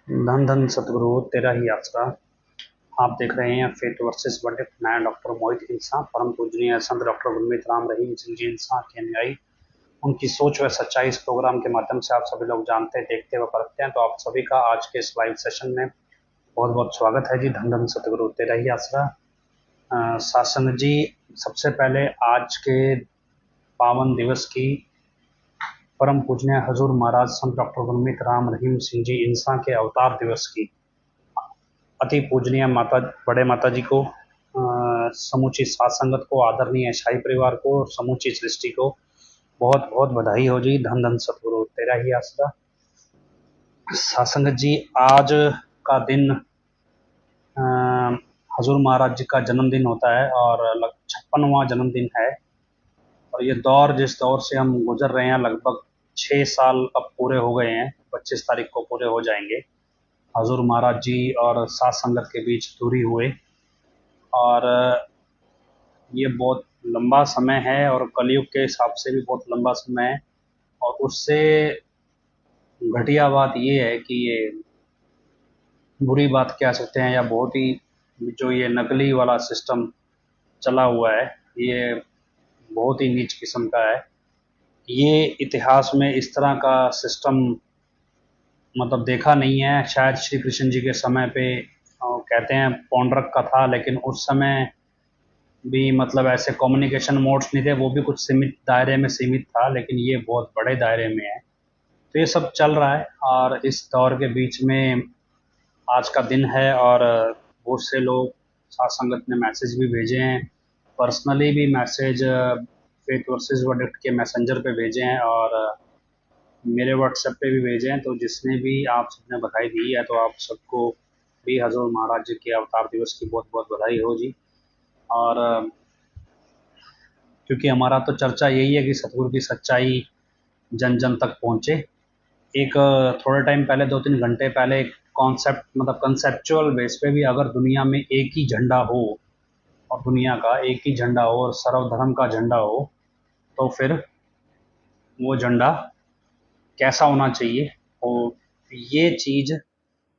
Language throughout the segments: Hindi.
धन धन सतगुरु तेरा ही आसरा। आप देख रहे हैं फेथ वर्सेस वर्डिक्ट। मैं डॉक्टर मोहित इंसा, परम पूजनीय संत डॉक्टर गुरमीत राम रहीम सिंह जी इंसा के अनुयायी। उनकी सोच व सच्चाई इस प्रोग्राम के माध्यम से आप सभी लोग जानते, देखते व परखते हैं। तो आप सभी का आज के इस लाइव सेशन में बहुत बहुत स्वागत है जी। धन धन सतगुरु तेरा ही आसरा। सासंग जी, सबसे पहले आज के पावन दिवस की परम पूजनीय हजूर महाराज संत डॉक्टर गुरमीत राम रहीम सिंह जी इंसा के अवतार दिवस की अति पूजनीय माता, बड़े माता जी को, समूची सात संगत को, आदरणीय शाही परिवार को और समूची सृष्टि को बहुत बहुत बधाई हो जी। धन धन सतगुरु तेरा ही आसरा। सासंगत जी, आज का दिन हजूर महाराज जी का जन्मदिन होता है और 56वां जन्मदिन है। और ये दौर, जिस दौर से हम गुजर रहे हैं, लगभग 6 साल अब पूरे हो गए हैं। 25 तारीख को पूरे हो जाएंगे। हजूर महाराज जी और सात संगत के बीच दूरी हुए, और ये बहुत लंबा समय है और कलयुग के हिसाब से भी बहुत लंबा समय है। और उससे घटिया बात ये है कि ये बुरी बात कह सकते हैं, या बहुत ही जो ये नकली वाला सिस्टम चला हुआ है, ये बहुत ही नीच किस्म का है। ये इतिहास में इस तरह का सिस्टम मतलब देखा नहीं है। शायद श्री कृष्ण जी के समय पे कहते हैं पौंड्रक का था, लेकिन उस समय भी मतलब ऐसे कम्युनिकेशन मोड्स नहीं थे, वो भी कुछ सीमित दायरे में सीमित था, लेकिन ये बहुत बड़े दायरे में है। तो ये सब चल रहा है, और इस दौर के बीच में आज का दिन है। और बहुत से लोग साथ संगत ने मैसेज भी भेजे हैं, पर्सनली भी मैसेज फेथ वर्सेस वर्डिक्ट के मैसेंजर पे भेजे हैं, और मेरे व्हाट्सएप पे भी भेजे हैं। तो जिसने भी आप सबने बधाई दी है, तो आप सबको भी हजूर महाराज जी के अवतार दिवस की बहुत बहुत बधाई हो जी। और क्योंकि हमारा तो चर्चा यही है कि सतगुरु की सच्चाई जन जन तक पहुँचे। एक थोड़े टाइम पहले, 2-3 घंटे पहले, एक कॉन्सेप्ट मतलब कंसेप्चुअल बेस पे भी, अगर दुनिया में एक ही झंडा हो, और दुनिया का एक ही झंडा हो और सर्वधर्म का झंडा हो, तो फिर वो झंडा कैसा होना चाहिए। और ये चीज़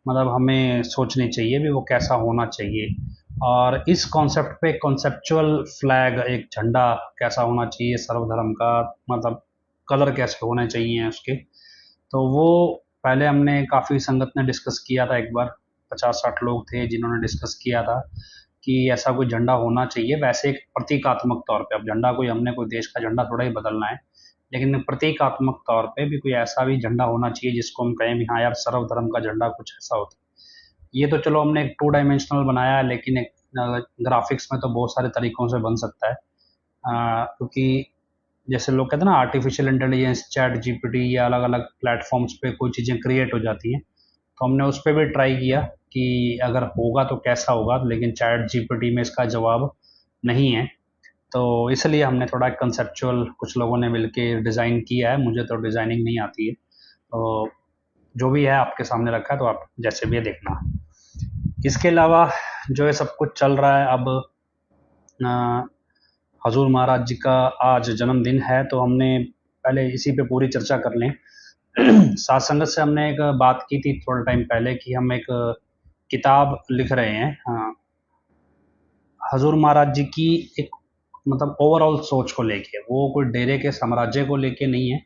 मतलब हमें सोचनी चाहिए भी वो कैसा होना चाहिए। और इस कॉन्सेप्ट पे कॉन्सेप्चुअल फ्लैग, एक झंडा कैसा होना चाहिए सर्वधर्म का, मतलब कलर कैसे होने चाहिए उसके, तो वो पहले हमने काफ़ी संगत ने डिस्कस किया था। एक बार 50-60 लोग थे जिन्होंने डिस्कस किया था कि ऐसा कोई झंडा होना चाहिए। वैसे एक प्रतीकात्मक तौर पे, अब झंडा कोई, हमने कोई देश का झंडा थोड़ा ही बदलना है, लेकिन प्रतीकात्मक तौर पे भी कोई ऐसा भी झंडा होना चाहिए जिसको हम कहें भी हाँ यार, सर्वधर्म का झंडा कुछ ऐसा होता है। ये तो चलो हमने एक 2 डायमेंशनल बनाया है, लेकिन एक ग्राफिक्स में तो बहुत सारे तरीकों से बन सकता है। क्योंकि जैसे लोग कहते हैं ना, आर्टिफिशियल इंटेलिजेंस, चैट जीपीटी, या अलग अलग प्लेटफॉर्म्स पे कोई चीज़ें क्रिएट हो जाती हैं, तो हमने उस पर भी ट्राई किया कि अगर होगा तो कैसा होगा, लेकिन चैट जीपीटी में इसका जवाब नहीं है। तो इसलिए हमने थोड़ा कंसेप्चुअल, कुछ लोगों ने मिलके डिज़ाइन किया है। मुझे तो डिज़ाइनिंग नहीं आती है, तो जो भी है आपके सामने रखा है, तो आप जैसे भी देखना। इसके अलावा जो है सब कुछ चल रहा है। अब हजूर महाराज जी का आज जन्मदिन है, तो हमने पहले इसी पे पूरी चर्चा कर लें। साथ संगत से हमने एक बात की थी थोड़ा टाइम पहले कि हम एक किताब लिख रहे हैं, हाँ, हजूर महाराज जी की एक मतलब ओवरऑल सोच को लेके। वो कोई डेरे के साम्राज्य को लेके नहीं है,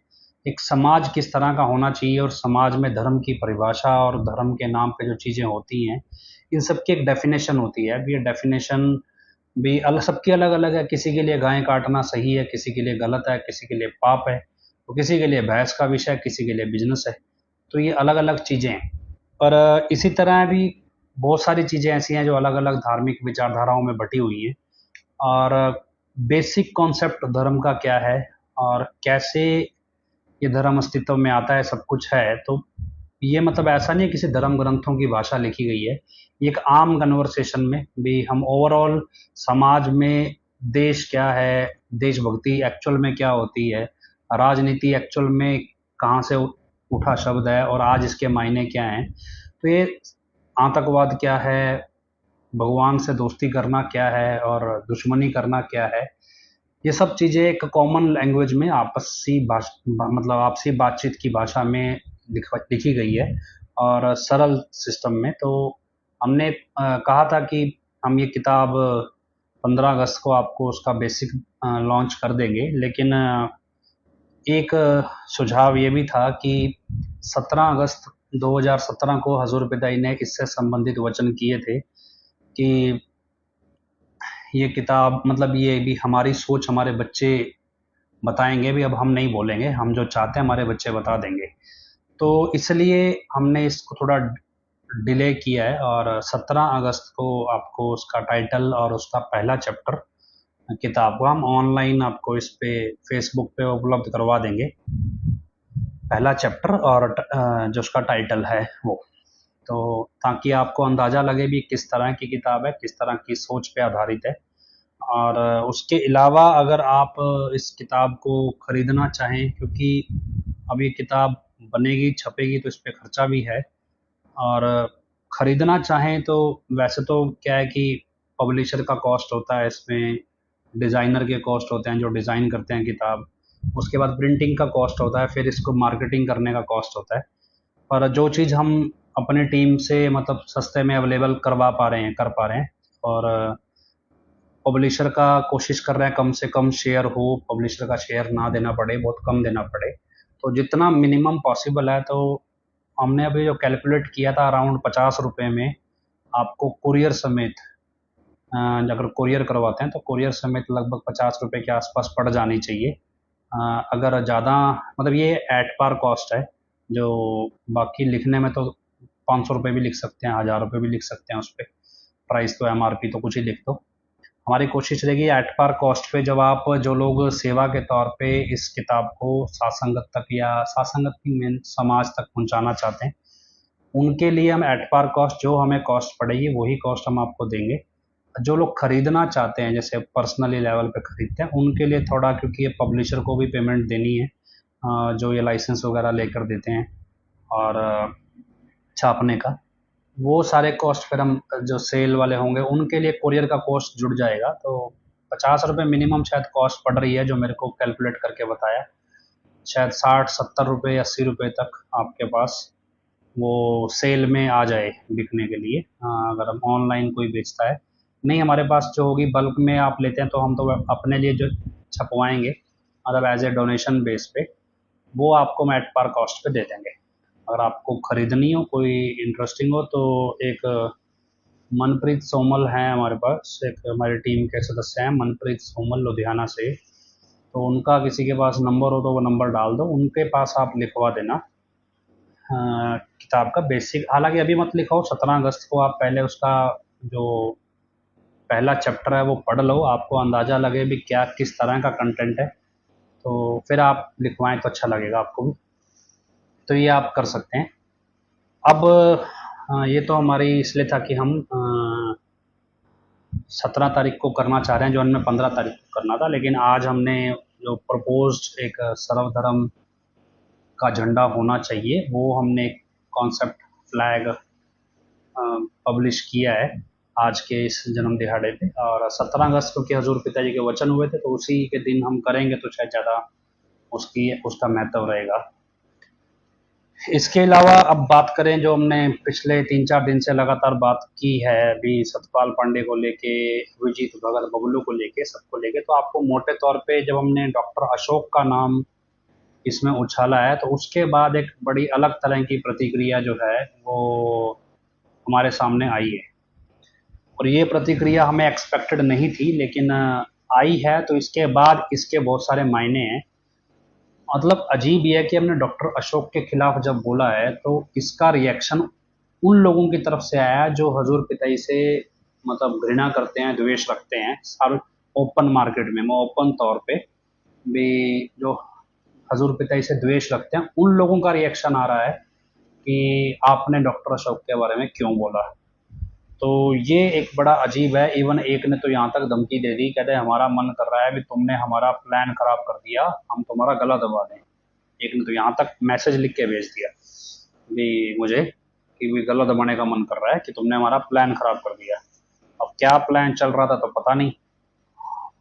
एक समाज किस तरह का होना चाहिए, और समाज में धर्म की परिभाषा और धर्म के नाम पे जो चीज़ें होती हैं, इन सब की एक डेफिनेशन होती है। अब ये डेफिनेशन भी अलग, सबकी अलग अलग है। किसी के लिए गाय काटना सही है, किसी के लिए गलत है, किसी के लिए पाप है, तो किसी के लिए बहस का विषय है, किसी के लिए बिजनेस है। तो ये अलग अलग चीज़ें हैं। पर इसी तरह भी बहुत सारी चीज़ें ऐसी हैं जो अलग अलग धार्मिक विचारधाराओं में बटी हुई हैं। और बेसिक कॉन्सेप्ट धर्म का क्या है और कैसे ये धर्म अस्तित्व में आता है, सब कुछ है। तो ये मतलब ऐसा नहीं है किसी धर्म ग्रंथों की भाषा लिखी गई है। ये एक आम कन्वर्सेशन में भी हम ओवरऑल समाज में देश क्या है, देशभक्ति एक्चुअल में क्या होती है, राजनीति एक्चुअल में कहाँ से उठा शब्द है और आज इसके मायने क्या हैं, तो ये आतंकवाद क्या है, भगवान से दोस्ती करना क्या है और दुश्मनी करना क्या है, ये सब चीज़ें एक कॉमन लैंग्वेज में आपसी मतलब आपसी बातचीत की भाषा में लिखी गई है। और सरल सिस्टम में। तो हमने कहा था कि हम ये किताब 15 अगस्त को आपको उसका बेसिक लॉन्च कर देंगे, लेकिन एक सुझाव ये भी था कि 17 अगस्त 2017 को हजूर पिताई ने इससे संबंधित वचन किए थे कि ये किताब, मतलब ये भी हमारी सोच हमारे बच्चे बताएंगे भी, अब हम नहीं बोलेंगे, हम जो चाहते हैं हमारे बच्चे बता देंगे। तो इसलिए हमने इसको थोड़ा डिले किया है, और 17 अगस्त को आपको उसका टाइटल और उसका पहला चैप्टर किताब को हम ऑनलाइन आपको इस पे फेसबुक पे उपलब्ध करवा देंगे, पहला चैप्टर और जो उसका टाइटल है वो। तो ताकि आपको अंदाज़ा लगे भी किस तरह की किताब है, किस तरह की सोच पे आधारित है। और उसके अलावा अगर आप इस किताब को ख़रीदना चाहें, क्योंकि अब ये किताब बनेगी छपेगी तो इस पे खर्चा भी है, और ख़रीदना चाहें तो वैसे तो क्या है कि पब्लिशर का कॉस्ट होता है, इसमें डिज़ाइनर के कॉस्ट होते हैं जो डिज़ाइन करते हैं किताब, उसके बाद प्रिंटिंग का कॉस्ट होता है, फिर इसको मार्केटिंग करने का कॉस्ट होता है। पर जो चीज़ हम अपनी टीम से मतलब सस्ते में अवेलेबल करवा पा रहे हैं, कर पा रहे हैं, और पब्लिशर का कोशिश कर रहे हैं कम से कम शेयर हो, पब्लिशर का शेयर ना देना पड़े, बहुत कम देना पड़े, तो जितना मिनिमम पॉसिबल है। तो हमने अभी जो कैलकुलेट किया था अराउंड 50 रुपये में आपको कुरियर समेत, अगर कुरियर करवाते हैं तो कुरियर समेत लगभग 50 रुपये के आसपास पड़ जानी चाहिए। अगर ज़्यादा, मतलब ये एट पार कॉस्ट है, जो बाकी लिखने में तो 500 रुपये भी लिख सकते हैं, 1000 रुपये भी लिख सकते हैं उस पर, प्राइस तो एमआरपी तो कुछ ही लिख दो। हमारी कोशिश रहेगी एट पार कॉस्ट पे, जब आप जो लोग सेवा के तौर पे इस किताब को सासंगत तक या सासंगत की मेन समाज तक पहुंचाना चाहते हैं, उनके लिए हम एट पार कॉस्ट जो हमें कॉस्ट पड़ेगी वही कॉस्ट हम आपको देंगे। जो लोग खरीदना चाहते हैं, जैसे पर्सनली लेवल पे खरीदते हैं, उनके लिए थोड़ा, क्योंकि ये पब्लिशर को भी पेमेंट देनी है, जो ये लाइसेंस वगैरह लेकर देते हैं और छापने का, वो सारे कॉस्ट फिर हम जो सेल वाले होंगे उनके लिए कुरियर का कॉस्ट जुड़ जाएगा। तो 50 रुपये मिनिमम शायद कॉस्ट पड़ रही है, जो मेरे को कैलकुलेट करके बताया, शायद 60-70 रुपये 80 रुपये तक आपके पास वो सेल में आ जाए बिकने के लिए, अगर हम ऑनलाइन कोई बेचता है। नहीं, हमारे पास जो होगी बल्क में आप लेते हैं तो हम तो अपने लिए जो छपवाएंगे, मतलब एज ए डोनेशन बेस पे, वो आपको हम एट पार कॉस्ट पे दे देंगे। अगर आपको ख़रीदनी हो, कोई इंटरेस्टिंग हो, तो एक मनप्रीत सोमल हैं हमारे पास, एक हमारी टीम के सदस्य हैं मनप्रीत सोमल लुधियाना से, तो उनका किसी के पास नंबर हो तो वो नंबर डाल दो, उनके पास आप लिखवा देना किताब का बेसिक। हालांकि अभी मत लिखाओ, 17 अगस्त को आप पहले उसका जो पहला चैप्टर है वो पढ़ लो, आपको अंदाज़ा लगे भी क्या किस तरह का कंटेंट है, तो फिर आप लिखवाएं तो अच्छा लगेगा आपको भी। तो ये आप कर सकते हैं। अब ये तो हमारी इसलिए था कि हम 17 तारीख को करना चाह रहे हैं, जो हमें 15 तारीख को करना था, लेकिन आज हमने जो प्रपोज्ड एक सर्वधर्म का झंडा होना चाहिए, वो हमने एक कॉन्सेप्ट फ्लैग पब्लिश किया है आज के इस जन्म दिहाड़े पे। और 17 अगस्त को हजूर पिताजी के वचन हुए थे, तो उसी के दिन हम करेंगे तो शायद ज़्यादा उसका महत्व रहेगा। इसके अलावा अब बात करें, जो हमने पिछले 3-4 दिन से लगातार बात की है अभी सतपाल पांडे को लेके, अभिजीत भगत बबलू को लेके, सबको लेके, तो आपको मोटे तौर पे जब हमने डॉक्टर अशोक का नाम इसमें उछाला है, तो उसके बाद एक बड़ी अलग तरह की प्रतिक्रिया जो है वो हमारे सामने आई है, और ये प्रतिक्रिया हमें एक्सपेक्टेड नहीं थी, लेकिन आई है। तो इसके बाद इसके बहुत सारे मायने हैं। मतलब अजीब ये है कि हमने डॉक्टर अशोक के खिलाफ जब बोला है, तो इसका रिएक्शन उन लोगों की तरफ से आया जो हजूर पिताई से मतलब घृणा करते हैं, द्वेष रखते हैं, सारे ओपन मार्केट में, ओपन तौर पे भी जो हजूर पिताई से द्वेष रखते हैं, उन लोगों का रिएक्शन आ रहा है कि आपने डॉक्टर अशोक के बारे में क्यों बोला। तो ये एक बड़ा अजीब है। इवन एक ने तो यहाँ तक धमकी दे दी, कहते हमारा मन कर रहा है भी तुमने हमारा प्लान खराब कर दिया, हम तुम्हारा गला दबा दें। एक ने तो यहाँ तक मैसेज लिख के भेज दिया भी मुझे कि भी गला दबाने का मन कर रहा है कि तुमने हमारा प्लान खराब कर दिया। अब क्या प्लान चल रहा था तो पता नहीं,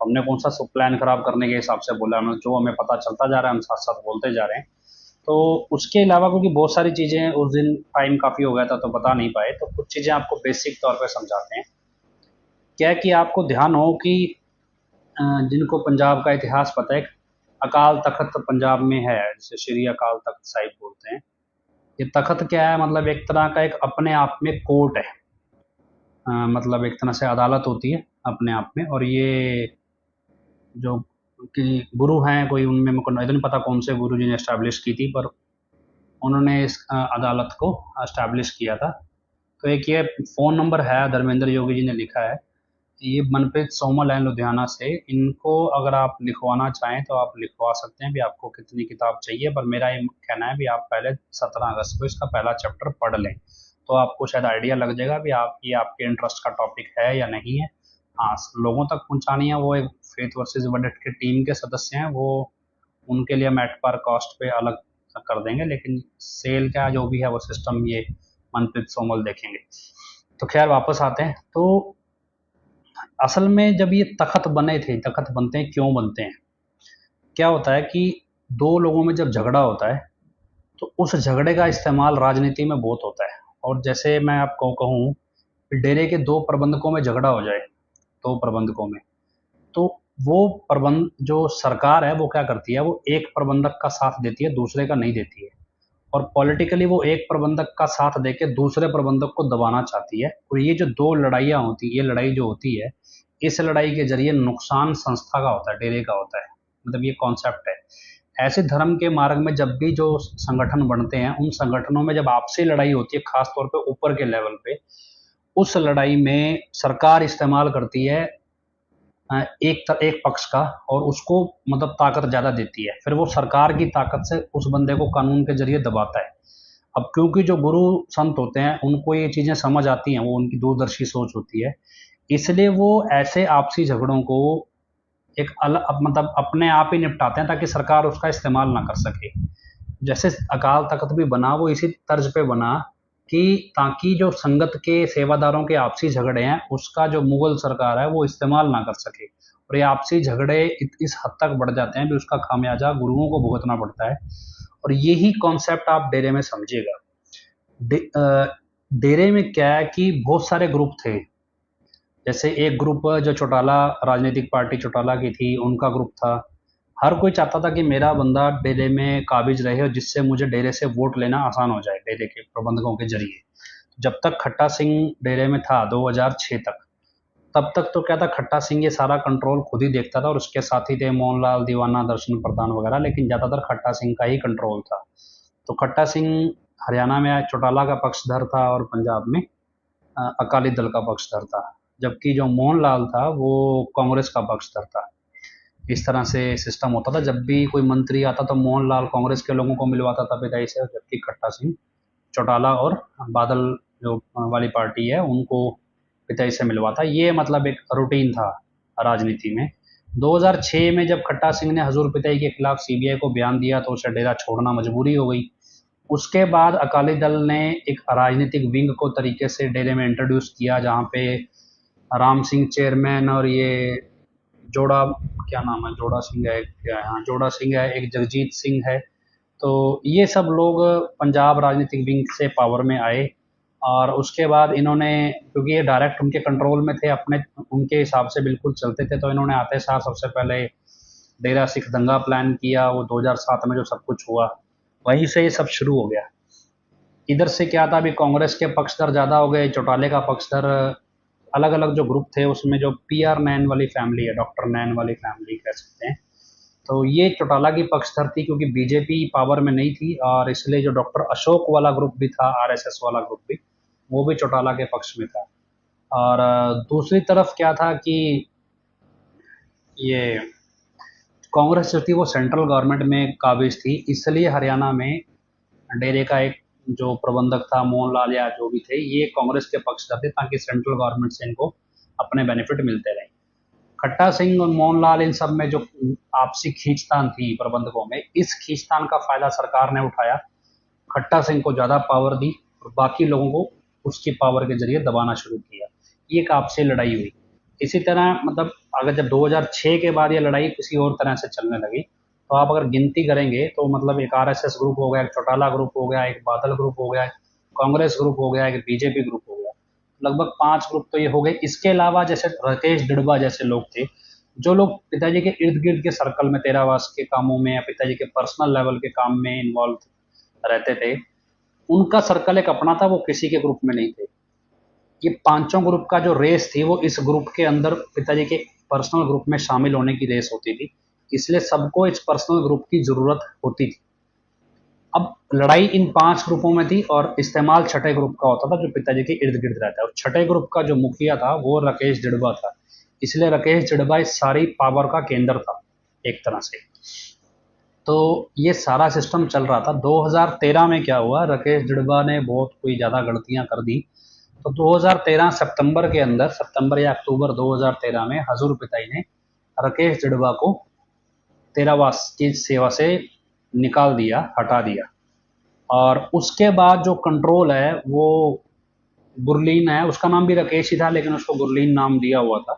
हमने कौन सा सब प्लान खराब करने के हिसाब से बोला, हमें जो हमें पता चलता जा रहा है हम साथ साथ बोलते जा रहे हैं। तो उसके अलावा क्योंकि बहुत सारी चीज़ें उस दिन टाइम काफ़ी हो गया था तो बता नहीं पाए, तो कुछ चीज़ें आपको बेसिक तौर पे समझाते हैं। क्या है कि आपको ध्यान हो कि जिनको पंजाब का इतिहास पता है, अकाल तख्त पंजाब में है, जिसे श्री अकाल तख्त साहिब बोलते हैं। ये तख्त क्या है, मतलब एक तरह का एक अपने आप में कोर्ट है। मतलब एक तरह से अदालत होती है अपने आप में। और ये जो कि गुरु हैं कोई, उनमें मेरे को नहीं पता कौन से गुरु जी ने इस्टेब्लिश की थी, पर उन्होंने इस अदालत को इस्टेब्लिश किया था। तो एक ये फ़ोन नंबर है, धर्मेंद्र योगी जी ने लिखा है। ये मनप्रीत सोमल हैं लुधियाना से। इनको अगर आप लिखवाना चाहें तो आप लिखवा सकते हैं भी, आपको कितनी किताब चाहिए। पर मेरा ये कहना है भी आप पहले 17 अगस्त को इसका पहला चैप्टर पढ़ लें, तो आपको शायद आइडिया लग जाएगा भी आप ये आपके इंटरेस्ट का टॉपिक है या नहीं है। हाँ, लोगों तक पहुंचानी है, वो एक फेथ वर्सेस वर्डिक्ट की टीम के सदस्य हैं, वो उनके लिए हम एट पर कॉस्ट पे अलग कर देंगे, लेकिन सेल का जो भी है वो सिस्टम ये मनप्रीत सोमल देखेंगे। तो खैर वापस आते हैं। तो असल में जब ये तख्त बने थे, तख्त बनते हैं क्यों बनते हैं, क्या होता है कि दो लोगों में जब झगड़ा होता है तो उस झगड़े का इस्तेमाल राजनीति में बहुत होता है। और जैसे मैं आपको कहूँ, डेरे के दो प्रबंधकों में झगड़ा हो जाए, दो प्रबंधकों में, तो वो प्रबंध जो सरकार है वो क्या करती है, वो एक प्रबंधक का साथ देती है, दूसरे का नहीं देती है। और पॉलिटिकली वो एक प्रबंधक का साथ देके दूसरे प्रबंधक को दबाना चाहती है। और ये जो दो लड़ाइयाँ होती है, ये लड़ाई जो होती है, इस लड़ाई के जरिए नुकसान संस्था का होता है, डेरे का होता है। मतलब ये कॉन्सेप्ट है। ऐसे धर्म के मार्ग में जब भी जो संगठन बनते हैं, उन संगठनों में जब आपसी लड़ाई होती है, खास तौर पे ऊपर के लेवल पे, उस लड़ाई में सरकार इस्तेमाल करती है एक पक्ष का, और उसको मतलब ताकत ज़्यादा देती है। फिर वो सरकार की ताकत से उस बंदे को कानून के जरिए दबाता है। अब क्योंकि जो गुरु संत होते हैं उनको ये चीज़ें समझ आती हैं, वो उनकी दूरदर्शी सोच होती है, इसलिए वो ऐसे आपसी झगड़ों को एक अलग मतलब अपने आप ही निपटाते हैं, ताकि सरकार उसका इस्तेमाल ना कर सके। जैसे अकाल तख्त भी बना, वो इसी तर्ज पे बना कि ताकि जो संगत के सेवादारों के आपसी झगड़े हैं उसका जो मुगल सरकार है वो इस्तेमाल ना कर सके। और ये आपसी झगड़े इस हद तक बढ़ जाते हैं कि उसका खामियाजा गुरुओं को भुगतना पड़ता है। और यही कॉन्सेप्ट आप डेरे में समझिएगा। डेरे में क्या है कि बहुत सारे ग्रुप थे। जैसे एक ग्रुप जो चौटाला राजनीतिक पार्टी चौटाला की थी, उनका ग्रुप था। हर कोई चाहता था कि मेरा बंदा डेरे में काबिज रहे और जिससे मुझे डेरे से वोट लेना आसान हो जाए डेरे के प्रबंधकों के जरिए। जब तक खट्टा सिंह डेरे में था 2006 तक, तब तक तो क्या था, खट्टा सिंह ये सारा कंट्रोल खुद ही देखता था और उसके साथी थे मोहनलाल दीवाना, दर्शन प्रधान वगैरह, लेकिन ज़्यादातर खट्टा सिंह का ही कंट्रोल था। तो खट्टा सिंह हरियाणा में चौटाला का पक्षधर था और पंजाब में अकाली दल का पक्षधर था। जबकि जो मोहनलाल था वो कांग्रेस का पक्षधर था। इस तरह से सिस्टम होता था। जब भी कोई मंत्री आता तो मोहनलाल कांग्रेस के लोगों को मिलवाता था पिताई से, जबकि खट्टा सिंह चौटाला और बादल जो वाली पार्टी है उनको पिताई से मिलवाता। ये मतलब एक रूटीन था राजनीति में। 2006 में जब खट्टा सिंह ने हजूर पिताई के खिलाफ सीबीआई को बयान दिया तो उसे डेरा छोड़ना मजबूरी हो गई। उसके बाद अकाली दल ने एक राजनीतिक विंग को तरीके से डेरे में इंट्रोड्यूस किया, जहाँ पे राम सिंह चेयरमैन और ये जोड़ा, क्या नाम है, जोड़ा सिंह है क्या, हाँ जोड़ा सिंह है, एक जगजीत सिंह है। तो ये सब लोग पंजाब राजनीतिक विंग से पावर में आए। और उसके बाद इन्होंने, क्योंकि ये डायरेक्ट उनके कंट्रोल में थे, अपने उनके हिसाब से बिल्कुल चलते थे, तो इन्होंने आते साथ सबसे पहले डेरा सिख दंगा प्लान किया। वो 2007 में जो सब कुछ हुआ, वहीं से ये सब शुरू हो गया। इधर से क्या था, अभी कांग्रेस के पक्षधर ज़्यादा हो गए, चौटाले का पक्षधर, अलग अलग जो ग्रुप थे उसमें जो PR नैन वाली फैमिली है, डॉक्टर नैन वाली फैमिली कह सकते हैं, तो ये चौटाला की पक्षधर थी, क्योंकि बीजेपी पावर में नहीं थी। और इसलिए जो डॉक्टर अशोक वाला ग्रुप भी था, RSS वाला ग्रुप भी, वो भी चौटाला के पक्ष में था। और दूसरी तरफ क्या था कि ये कांग्रेस जो थी वो सेंट्रल गवर्नमेंट में काबिज थी, इसलिए हरियाणा में डेरे का एक जो प्रबंधक था मोहनलाल या जो भी थे, ये कांग्रेस के पक्षधर थे, ताकि सेंट्रल गवर्नमेंट से इनको अपने बेनिफिट मिलते रहे। खट्टा सिंह और मोहनलाल इन सब में जो आपसी खींचतान थी प्रबंधकों में, इस खींचतान का फायदा सरकार ने उठाया, खट्टा सिंह को ज़्यादा पावर दी और बाकी लोगों को उसकी पावर के जरिए दबाना शुरू किया। ये एक आपसी लड़ाई हुई। इसी तरह मतलब अगर जब 2006 के बाद ये लड़ाई किसी और तरह से चलने लगी, तो आप अगर गिनती करेंगे तो मतलब एक आरएसएस ग्रुप हो गया, एक चौटाला ग्रुप हो गया, एक बादल ग्रुप हो गया, कांग्रेस ग्रुप हो गया, एक बीजेपी ग्रुप हो गया, लगभग 5 ग्रुप तो ये हो गए। इसके अलावा जैसे राकेश डिड़बा जैसे लोग थे, जो लोग पिताजी के इर्द गिर्द के सर्कल में तेरावास के कामों में या पिताजी के पर्सनल लेवल के काम में इन्वॉल्व रहते थे, उनका सर्कल एक अपना था, वो किसी के ग्रुप में नहीं थे। ये पांचों ग्रुप का जो रेस थी वो इस ग्रुप के अंदर पिताजी के पर्सनल ग्रुप में शामिल होने की रेस होती थी, इसलिए सबको इस पर्सनल ग्रुप की जरूरत होती थी। अब लड़ाई इन 5 ग्रुपों में थी और इस्तेमाल छठे ग्रुप का होता था जो पिताजी के इर्द गिर्द रहता है, और छठे ग्रुप का जो मुखिया था वो राकेश डिड़बा था, इसलिए राकेश डिड़बा इस सारी पावर का केंद्र था एक तरह से। तो ये सारा सिस्टम चल रहा था। 2013 में क्या हुआ, राकेश डिड़बा ने बहुत कोई ज़्यादा गलतियां कर दी, तो 2013 सितंबर के अंदर, सितंबर या अक्टूबर 2013 में हजूर पिताई ने राकेश डिड़बा को तेरावास की सेवा से निकाल दिया, हटा दिया। और उसके बाद जो कंट्रोल है वो गुरलीन है, उसका नाम भी राकेश ही था लेकिन उसको गुरलीन नाम दिया हुआ था,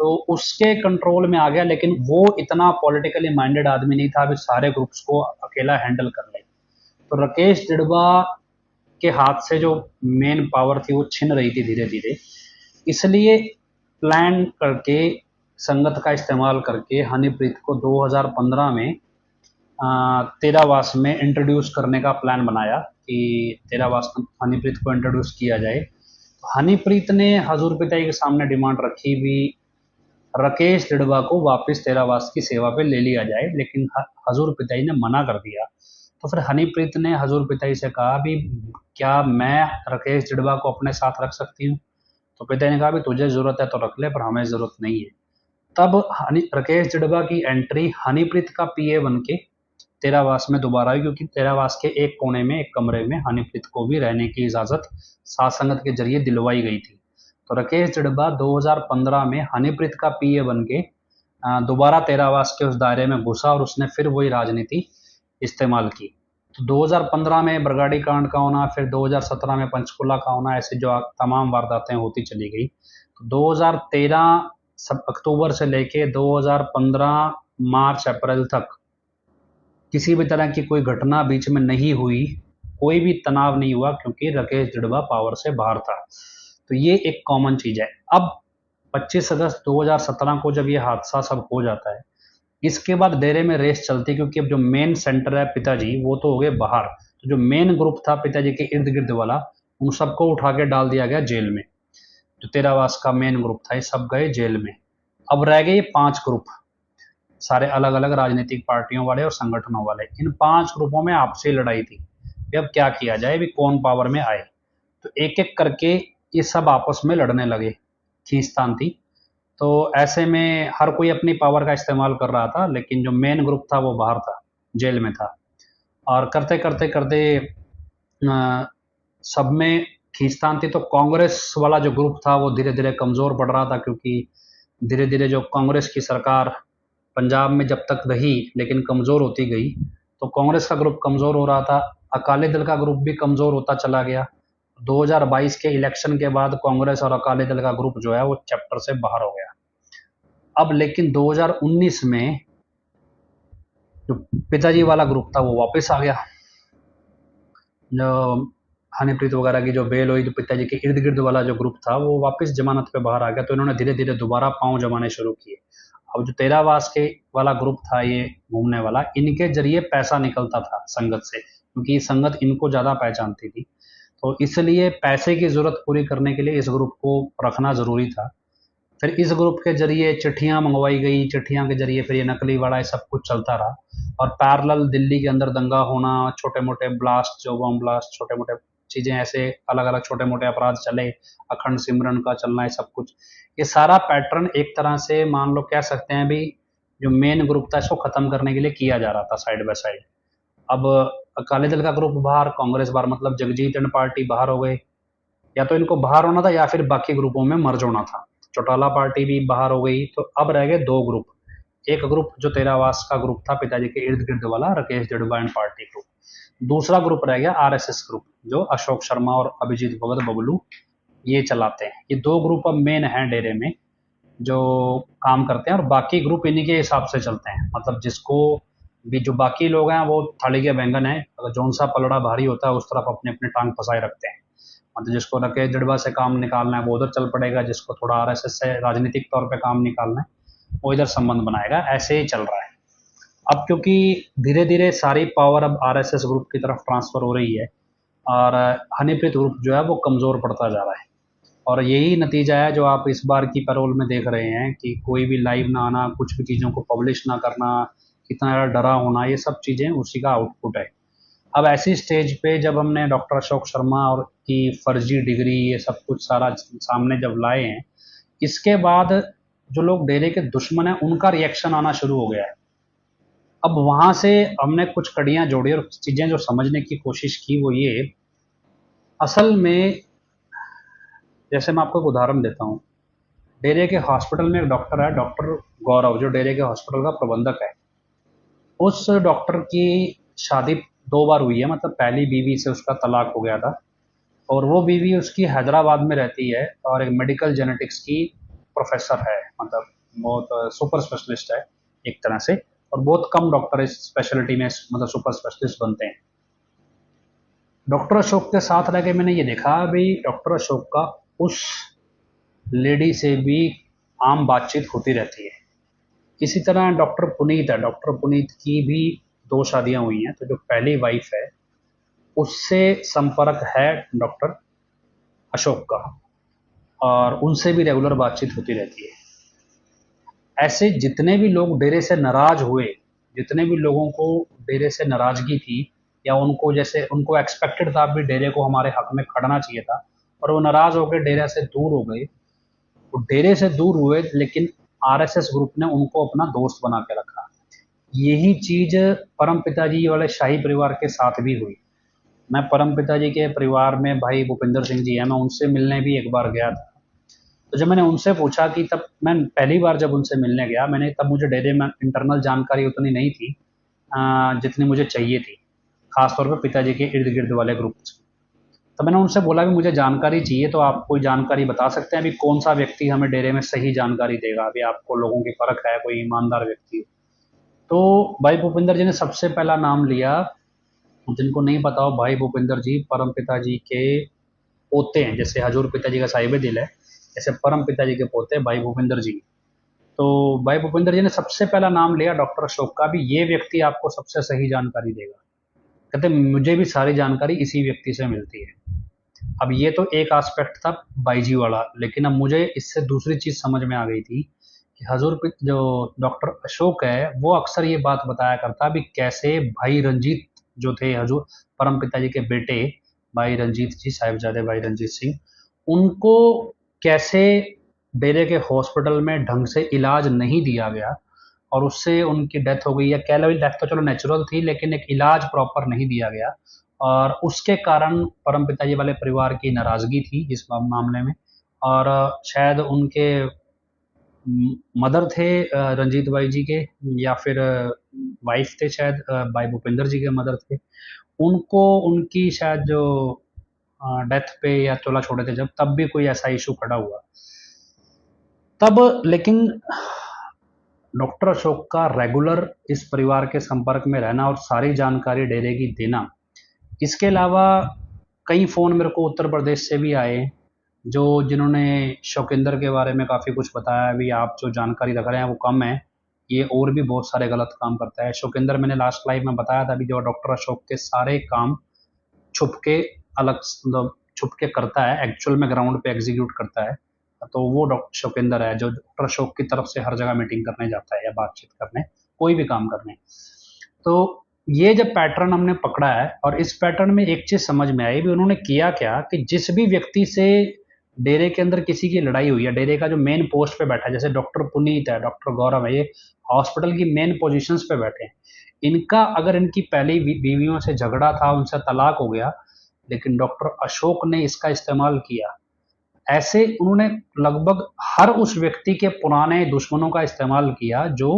तो उसके कंट्रोल में आ गया। लेकिन वो इतना पॉलिटिकली माइंडेड आदमी नहीं था अभी सारे ग्रुप्स को अकेला हैंडल कर ले। तो राकेश डिड़बा के हाथ से जो मेन पावर थी वो छिन रही थी धीरे धीरे, इसलिए प्लान करके संगत का इस्तेमाल करके हनीप्रीत को 2015 में तेरावास में इंट्रोड्यूस करने का प्लान बनाया कि तेरावास में हनीप्रीत को इंट्रोड्यूस किया जाए। तो हनीप्रीत ने हजूर पिताई के सामने डिमांड रखी भी राकेश डिड़बा को वापस तेरावास की सेवा पे ले लिया जाए, लेकिन हजूर पिताई ने मना कर दिया। तो फिर हनीप्रीत ने हजूर पिताई से कहा भी क्या मैं राकेश डिड़बा को अपने साथ रख सकती हूँ, तो पिताई ने कहा भी तुझे जरूरत है तो रख ले पर हमें जरूरत नहीं है। तब राकेश डिड़बा की एंट्री हनीप्रीत का पीए बन के तेरावास में दोबारा हुई, क्योंकि तेरावास के एक कोने में एक कमरे में हनीप्रीत को भी रहने की इजाज़त साथ संगत के जरिए दिलवाई गई थी। तो राकेश डिड़बा 2015 में हनीप्रीत का पीए बन के दोबारा तेरावास के उस दायरे में घुसा और उसने फिर वही राजनीति इस्तेमाल की। तो 2015 में बरगाड़ी कांड का होना, फिर 2017 में पंचकुला का होना, ऐसे जो तमाम वारदातें होती चली गई। तो 2013 सब अक्टूबर से लेके 2015 मार्च अप्रैल तक किसी भी तरह की कोई घटना बीच में नहीं हुई, कोई भी तनाव नहीं हुआ, क्योंकि राकेश डिड़बा पावर से बाहर था। तो ये एक कॉमन चीज है। अब 25 अगस्त 2017 को जब ये हादसा सब हो जाता है, इसके बाद डेरे में रेस चलती है, क्योंकि अब जो मेन सेंटर है पिताजी वो तो हो गए बाहर, तो जो मेन ग्रुप था पिताजी के इर्द गिर्द वाला उन सबको उठा के डाल दिया गया जेल में। जो तेरावास का मेन ग्रुप था ये सब गए जेल में। अब रह गए 5 ग्रुप, सारे अलग अलग राजनीतिक पार्टियों वाले और संगठनों वाले। इन 5 ग्रुपों में आपसी लड़ाई थी कि अब क्या किया जाए, भी कौन पावर में आए। तो एक एक करके ये सब आपस में लड़ने लगे, खींचतान थी। तो ऐसे में हर कोई अपनी पावर का इस्तेमाल कर रहा था, लेकिन जो मेन ग्रुप था वो बाहर था, जेल में था। और करते करते करते सब में खींचतान थी। तो कांग्रेस वाला जो ग्रुप था वो धीरे धीरे कमजोर पड़ रहा था, क्योंकि धीरे धीरे जो कांग्रेस की सरकार पंजाब में जब तक रही लेकिन कमजोर होती गई, तो कांग्रेस का ग्रुप कमजोर हो रहा था, अकाली दल का ग्रुप भी कमजोर होता चला गया। 2022 के इलेक्शन के बाद कांग्रेस और अकाली दल का ग्रुप जो है वो चैप्टर से बाहर हो गया। अब लेकिन 2019 में जो पिताजी वाला ग्रुप था वो वापस आ गया। जो हनीप्रीत वगैरह की जो बेल हुई, जो पिताजी के इर्द गिर्द वाला जो ग्रुप था वो वापस जमानत पे बाहर आ गया। तो इन्होंने धीरे धीरे दोबारा पांव जमाने शुरू किए। अब जो तेरावास के वाला ग्रुप था ये घूमने वाला, इनके जरिए पैसा निकलता था संगत से, क्योंकि संगत इनको ज्यादा पहचानती थी। तो इसलिए पैसे की जरूरत पूरी करने के लिए इस ग्रुप को रखना जरूरी था। फिर इस ग्रुप के जरिए चिट्ठियां मंगवाई गई, चिट्ठियां के जरिए फिर ये नकली वाला ये सब कुछ चलता रहा। और पैरेलल दिल्ली के अंदर दंगा होना, छोटे मोटे ब्लास्ट, जो बम ब्लास्ट, छोटे मोटे चीजें, ऐसे अलग अलग छोटे मोटे अपराध चले, अखंड सिमरन का चलना, ये सब कुछ, ये सारा पैटर्न एक तरह से मान लो कह सकते हैं भी जो मेन ग्रुप था इसको खत्म करने के लिए किया जा रहा था साइड बाय साइड। अब अकाली दल का ग्रुप बाहर, कांग्रेस बाहर, मतलब जगजीत एंड पार्टी बाहर हो गए, या तो इनको बाहर होना था या फिर बाकी ग्रुपों में मर्ज होना था। चौटाला पार्टी भी बाहर हो गई। तो अब रह गए 2 ग्रुप। एक ग्रुप जो तेरावास का ग्रुप था पिताजी के इर्द गिर्द वाला, राकेश डिड़बा एंड पार्टी ग्रुप। दूसरा ग्रुप रह गया आरएसएस ग्रुप, जो अशोक शर्मा और अभिजीत भगत बबलू ये चलाते हैं। ये 2 ग्रुप अब मेन हैं डेरे में जो काम करते हैं, और बाकी ग्रुप इन्हीं के हिसाब से चलते हैं। मतलब जिसको भी जो बाकी लोग हैं वो थाली के बैंगन हैं, अगर जौन सा पलड़ा भारी होता है उस तरफ अपने अपने टांग फंसाए रखते हैं। मतलब जिसको रखे जड़बा से काम निकालना है वो उधर चल पड़ेगा, जिसको थोड़ा आरएसएस से राजनीतिक तौर पे काम निकालना है वो इधर संबंध बनाएगा। ऐसे ही चल रहा है। अब क्योंकि धीरे धीरे सारी पावर अब आरएसएस ग्रुप की तरफ ट्रांसफर हो रही है और हनीप्रीत ग्रुप जो है वो कमज़ोर पड़ता जा रहा है, और यही नतीजा है जो आप इस बार की पैरोल में देख रहे हैं कि कोई भी लाइव ना आना, कुछ भी चीज़ों को पब्लिश ना करना, कितना ज़्यादा डरा होना, ये सब चीज़ें उसी का आउटपुट है। अब ऐसी स्टेज पे जब हमने डॉक्टर अशोक शर्मा और की फर्जी डिग्री ये सब कुछ सारा सामने जब लाए हैं, इसके बाद जो लोग डेरे के दुश्मन हैं उनका रिएक्शन आना शुरू हो गया है। अब वहाँ से हमने कुछ कड़ियाँ जोड़ी और चीज़ें जो समझने की कोशिश की वो ये, असल में जैसे मैं आपको एक उदाहरण देता हूँ। डेरे के हॉस्पिटल में एक डॉक्टर है, डॉक्टर गौरव, जो डेरे के हॉस्पिटल का प्रबंधक है। उस डॉक्टर की शादी 2 बार हुई है, मतलब पहली बीवी से उसका तलाक हो गया था, और वो बीवी उसकी हैदराबाद में रहती है और एक मेडिकल जेनेटिक्स की प्रोफेसर है, मतलब बहुत सुपर स्पेशलिस्ट है एक तरह से, और बहुत कम डॉक्टर इस स्पेशलिटी में मतलब सुपर स्पेशलिस्ट बनते हैं। डॉक्टर अशोक के साथ रह के मैंने ये देखा भी डॉक्टर अशोक का उस लेडी से भी आम बातचीत होती रहती है। इसी तरह डॉक्टर पुनीत है, डॉक्टर पुनीत की भी 2 शादियां हुई हैं, तो जो पहली वाइफ है उससे संपर्क है डॉक्टर अशोक का, और उनसे भी रेगुलर बातचीत होती रहती है। ऐसे जितने भी लोग डेरे से नाराज हुए, जितने भी लोगों को डेरे से नाराजगी थी, या उनको जैसे उनको एक्सपेक्टेड था भी डेरे को हमारे हक में खड़ना चाहिए था, और वो नाराज होकर डेरे से दूर हो गए, वो डेरे से दूर हुए लेकिन आरएसएस ग्रुप ने उनको अपना दोस्त बना के रखा। यही चीज परम पिताजी वाले शाही परिवार के साथ भी हुई। मैं परम पिताजी के परिवार में भाई भूपिंदर सिंह जी हैं, मैं उनसे मिलने भी एक बार गया था। तो जब मैंने उनसे पूछा कि तब मैं पहली बार जब उनसे मिलने गया, मैंने तब मुझे डेरे में इंटरनल जानकारी उतनी नहीं थी जितनी मुझे चाहिए थी, खासतौर पर पिताजी के इर्द गिर्द वाले ग्रुप। तो मैंने उनसे बोला कि मुझे जानकारी चाहिए, तो आप कोई जानकारी बता सकते हैं अभी कौन सा व्यक्ति हमें डेरे में सही जानकारी देगा, अभी आपको लोगों की परख है, कोई ईमानदार व्यक्ति। तो भाई भूपिंदर जी ने सबसे पहला नाम लिया। जिनको नहीं पता हो, भाई भूपिंदर जी परम पिताजी के पोते हैं, जैसे हजूर पिताजी का साहिब दिल है, ऐसे परम पिताजी के पोते भाई भूपिंदर जी। तो भाई भूपिंदर जी ने सबसे पहला नाम लिया डॉक्टर अशोक का, भी ये व्यक्ति आपको सबसे सही जानकारी देगा। कहते मुझे भी सारी जानकारी इसी व्यक्ति से मिलती है। अब ये तो एक एस्पेक्ट था बाईजी वाला, लेकिन अब मुझे इससे दूसरी चीज समझ में आ गई थी कि जो डॉक्टर अशोक है वो अक्सर ये बात बताया करता भी कैसे भाई रंजीत जो थे हजूर परम पिताजी के बेटे, भाई रंजीत जी, साहिबजादे भाई रंजीत सिंह, उनको कैसे डेरे के हॉस्पिटल में ढंग से इलाज नहीं दिया गया, और उससे उनकी डेथ हो गई। या कह लो डेथ तो चलो नेचुरल थी, लेकिन एक इलाज प्रॉपर नहीं दिया गया, और उसके कारण परम पिताजी वाले परिवार की नाराजगी थी इस मामले में। और शायद उनके मदर थे रंजीत भाई जी के, या फिर वाइफ थे शायद भाई भूपेंद्र जी के मदर थे, उनको उनकी शायद जो डेथ पे या चोला छोड़े थे जब, तब भी कोई ऐसा इशू खड़ा हुआ तब। लेकिन डॉक्टर अशोक का रेगुलर इस परिवार के संपर्क में रहना और सारी जानकारी डेरे की देना, इसके अलावा कई फ़ोन मेरे को उत्तर प्रदेश से भी आए जो जिन्होंने शौकिंदर के बारे में काफ़ी कुछ बताया, भी आप जो जानकारी रख रहे हैं वो कम है, ये और भी बहुत सारे गलत काम करता है। शौकिंदर मैंने लास्ट लाइव में बताया था भी जो डॉक्टर अशोक के सारे काम छुप के अलग मतलब छुप के करता है, एक्चुअल में ग्राउंड पे एग्जीक्यूट करता है। तो वो डॉक्टर शौकिंदर है जो डॉक्टर अशोक की तरफ से हर जगह मीटिंग करने जाता है या बातचीत करने, कोई भी काम करने। तो ये जब पैटर्न हमने पकड़ा है, और इस पैटर्न में एक चीज समझ में आई भी उन्होंने किया क्या कि जिस भी व्यक्ति से डेरे के अंदर किसी की लड़ाई हुई है, डेरे का जो मेन पोस्ट पे बैठा है, जैसे डॉक्टर पुनीत है, डॉक्टर गौरव है, ये हॉस्पिटल की मेन पोजीशंस पे बैठे हैं, इनका अगर इनकी पहली बीवियों से झगड़ा था, उनसे तलाक हो गया, लेकिन डॉक्टर अशोक ने इसका इस्तेमाल किया। ऐसे उन्होंने लगभग हर उस व्यक्ति के पुराने दुश्मनों का इस्तेमाल किया जो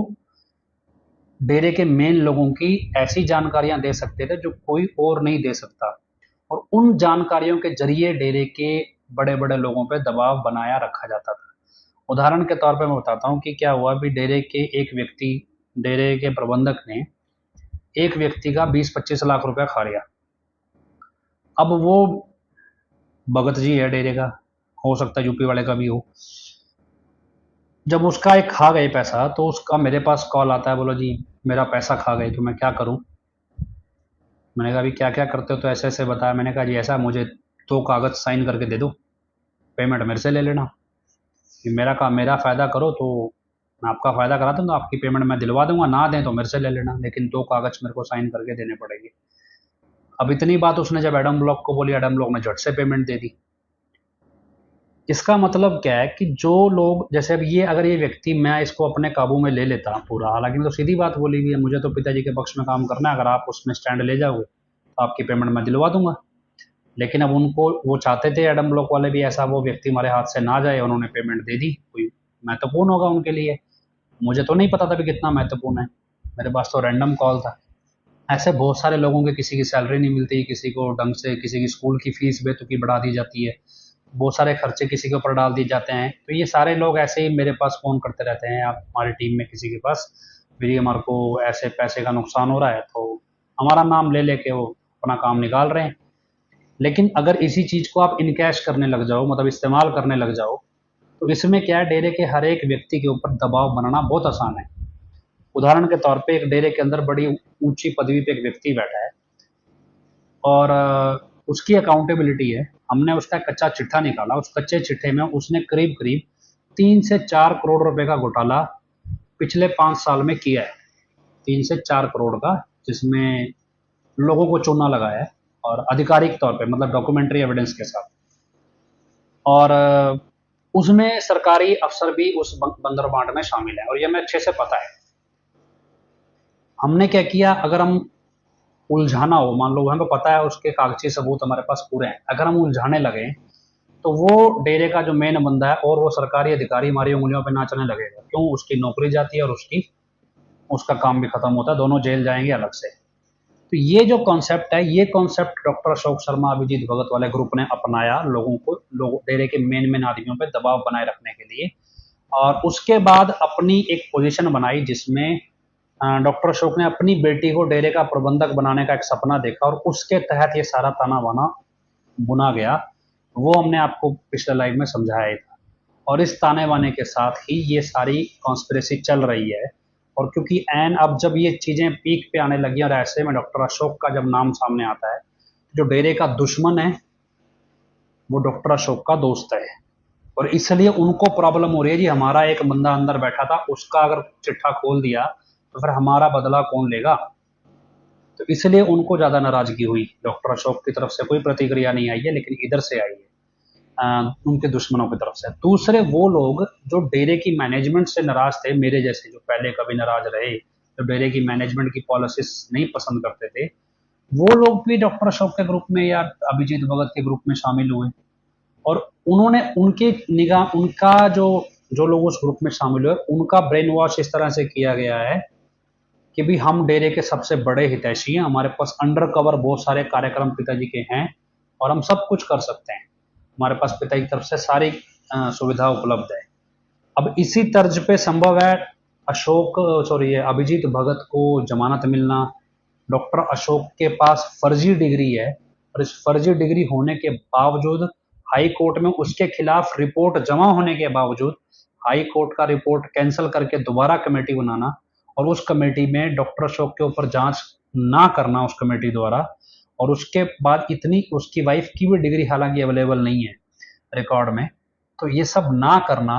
डेरे के मेन लोगों की ऐसी जानकारियां दे सकते थे जो कोई और नहीं दे सकता, और उन जानकारियों के जरिए डेरे के बड़े बड़े लोगों पर दबाव बनाया रखा जाता था। उदाहरण के तौर पर मैं बताता हूँ कि क्या हुआ भी डेरे के एक व्यक्ति, डेरे के प्रबंधक ने एक व्यक्ति का 20-25 लाख रुपया खा लिया। अब वो भगत जी है डेरे का, हो सकता है यूपी वाले का भी हो। जब उसका एक खा गए पैसा, तो उसका मेरे पास कॉल आता है, बोलो जी मेरा पैसा खा गए, तो मैं क्या करूं। मैंने कहा अभी क्या क्या करते हो, तो ऐसे ऐसे बताया। मैंने कहा जी ऐसा, मुझे 2 कागज़ साइन करके दे दो, पेमेंट मेरे से ले लेना, कि मेरा काम, मेरा फ़ायदा करो तो मैं आपका फ़ायदा कराता हूँ, तो आपकी पेमेंट मैं दिलवा दूंगा, ना दें तो मेरे से ले लेना, लेकिन 2 कागज़ मेरे को साइन करके देने पड़ेंगे। अब इतनी बात उसने जब एडम ब्लॉक को बोली, एडम ब्लॉक ने झट से पेमेंट दे दी। इसका मतलब क्या है कि जो लोग, जैसे अब ये, अगर ये व्यक्ति, मैं इसको अपने काबू में ले लेता पूरा, हालांकि मैं तो सीधी बात बोली हुई है, मुझे तो पिताजी के पक्ष में काम करना है, अगर आप उसमें स्टैंड ले जाओगे तो आपकी पेमेंट मैं दिलवा दूंगा। लेकिन अब उनको, वो चाहते थे एडम ब्लॉक वाले भी, ऐसा वो व्यक्ति हमारे हाथ से ना जाए, उन्होंने पेमेंट दे दी, कोई महत्वपूर्ण होगा उनके लिए। मुझे तो नहीं पता था भी कितना महत्वपूर्ण है, मेरे पास तो रैंडम कॉल था। ऐसे बहुत सारे लोगों के, किसी की सैलरी नहीं मिलती, किसी को ढंग से, किसी की स्कूल की फीस बेतुकी बढ़ा दी जाती है, बहुत सारे खर्चे किसी के ऊपर डाल दिए जाते हैं। तो ये सारे लोग ऐसे ही मेरे पास फ़ोन करते रहते हैं, आप हमारी टीम में किसी के पास, मेरी, हमारे को ऐसे पैसे का नुकसान हो रहा है, तो हमारा नाम ले लेके वो अपना काम निकाल रहे हैं। लेकिन अगर इसी चीज़ को आप इनकैश करने लग जाओ, मतलब इस्तेमाल करने लग जाओ, तो इसमें क्या है, डेरे के हर एक व्यक्ति के ऊपर दबाव बनाना बहुत आसान है। उदाहरण के तौर पे, एक डेरे के अंदर बड़ी ऊंची पदवी पे एक व्यक्ति बैठा है, और उसकी अकाउंटेबिलिटी है। हमने उसका एक कच्चा चिट्ठा निकाला, उस कच्चे चिट्ठे में उसने करीब करीब 3 से 4 करोड़ रुपए का घोटाला पिछले 5 साल में किया है। 3 से 4 करोड़ का, जिसमें लोगों को चूना लगाया है, और आधिकारिक तौर पे, मतलब डॉक्यूमेंट्री एविडेंस के साथ। और उसमें सरकारी अफसर भी उस बंदरबांट में शामिल है, और ये हमें अच्छे से पता है। हमने क्या किया, अगर हम उलझाना हो, मान लो हमें पता है, उसके कागजी सबूत हमारे पास पूरे हैं, अगर हम उलझाने लगे, तो वो डेरे का जो मेन बंदा है और वो सरकारी अधिकारी हमारी उंगलियों पे नाचने लगेगा। क्यों, उसकी नौकरी जाती है और उसका काम भी खत्म होता है, दोनों जेल जाएंगे अलग से। तो ये जो कॉन्सेप्ट है, ये कॉन्सेप्ट डॉक्टर अशोक शर्मा, अभिजीत भगत वाले ग्रुप ने अपनाया, लोगों को, डेरे के मेन मेन आदमियों पे दबाव बनाए रखने के लिए। और उसके बाद अपनी एक पोजीशन बनाई, जिसमें डॉक्टर अशोक ने अपनी बेटी को डेरे का प्रबंधक बनाने का एक सपना देखा, और उसके तहत ये सारा ताना बाना बुना गया। वो हमने आपको पिछले लाइव में समझाया ही था। और इस ताने बाने के साथ ही ये सारी कॉन्स्पिरेसी चल रही है। और क्योंकि एन अब जब ये चीज़ें पीक पे आने लगी, और ऐसे में डॉक्टर अशोक का जब नाम सामने आता है, जो डेरे का दुश्मन है वो डॉक्टर अशोक का दोस्त है, और इसलिए उनको प्रॉब्लम हो रही है जी, हमारा एक बंदा अंदर बैठा था, उसका अगर चिट्ठा खोल दिया तो फिर हमारा बदला कौन लेगा। तो इसलिए उनको ज़्यादा नाराजगी हुई। डॉक्टर अशोक की तरफ से कोई प्रतिक्रिया नहीं आई है, लेकिन इधर से आई है, उनके दुश्मनों की तरफ से। दूसरे वो लोग जो डेरे की मैनेजमेंट से नाराज थे, मेरे जैसे, जो पहले कभी नाराज रहे, जो डेरे की मैनेजमेंट की पॉलिसीज नहीं पसंद करते थे, वो लोग भी डॉक्टर अशोक के ग्रुप में या अभिजीत भगत के ग्रुप में शामिल हुए। और उन्होंने, उनके निगाह, उनका जो जो लोग उस ग्रुप में शामिल हुए, उनका ब्रेन वॉश इस तरह से किया गया है कि भी हम डेरे के सबसे बड़े हितैषी हैं, हमारे पास अंडर कवर बहुत सारे कार्यक्रम पिताजी के हैं, और हम सब कुछ कर सकते हैं, हमारे पास पिताजी की तरफ से सारी सुविधा उपलब्ध है। अब इसी तर्ज पे संभव है अभिजीत भगत को जमानत मिलना। डॉक्टर अशोक के पास फर्जी डिग्री है, और इस फर्जी डिग्री होने के बावजूद हाई कोर्ट में उसके खिलाफ रिपोर्ट जमा होने के बावजूद हाई कोर्ट का रिपोर्ट कैंसिल करके दोबारा कमेटी बनाना, और उस कमेटी में डॉक्टर अशोक के ऊपर जांच ना करना उस कमेटी द्वारा, और उसके बाद इतनी, उसकी वाइफ की भी डिग्री हालांकि अवेलेबल नहीं है रिकॉर्ड में, तो ये सब ना करना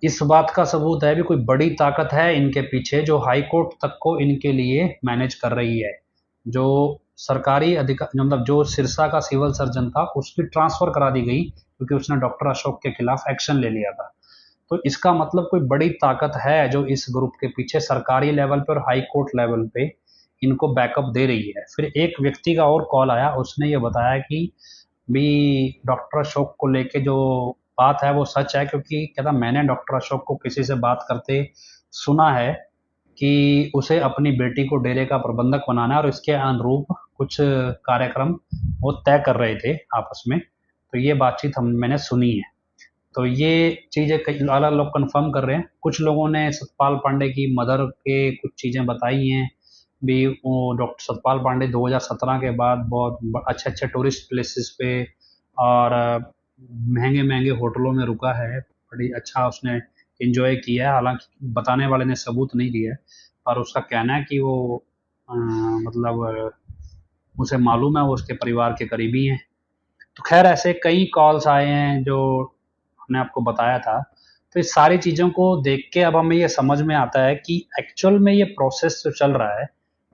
इस बात का सबूत है भी कोई बड़ी ताकत है इनके पीछे, जो हाई कोर्ट तक को इनके लिए मैनेज कर रही है। जो सरकारी अधिकारी, मतलब जो सिरसा का सिविल सर्जन था, उसकी ट्रांसफर करा दी गई, क्योंकि उसने डॉक्टर अशोक के खिलाफ एक्शन ले लिया था। तो इसका मतलब कोई बड़ी ताकत है जो इस ग्रुप के पीछे सरकारी लेवल पे और हाई कोर्ट लेवल पे इनको बैकअप दे रही है। फिर एक व्यक्ति का और कॉल आया, उसने ये बताया कि भी डॉक्टर अशोक को लेके जो बात है वो सच है, क्योंकि कहता मैंने डॉक्टर अशोक को किसी से बात करते सुना है कि उसे अपनी बेटी को डेरे का प्रबंधक बनाना है, और इसके अनुरूप कुछ कार्यक्रम वो तय कर रहे थे आपस में। तो ये बातचीत मैंने सुनी है। तो ये चीज़ें कई अलग लोग कंफर्म कर रहे हैं। कुछ लोगों ने सतपाल पांडे की मदर के कुछ चीज़ें बताई हैं, भी वो डॉक्टर सतपाल पांडे 2017 के बाद बहुत अच्छे अच्छे टूरिस्ट प्लेसेस पे और महंगे महंगे होटलों में रुका है, बड़ी अच्छा उसने एंजॉय किया है। हालांकि बताने वाले ने सबूत नहीं दिया है, पर उसका कहना है कि वो मतलब उसे मालूम है, वो उसके परिवार के करीबी हैं। तो खैर ऐसे कई कॉल्स आए हैं जो हमने आपको बताया था। तो इस सारी चीज़ों को देख के अब हमें ये समझ में आता है कि एक्चुअल में ये प्रोसेस जो चल रहा है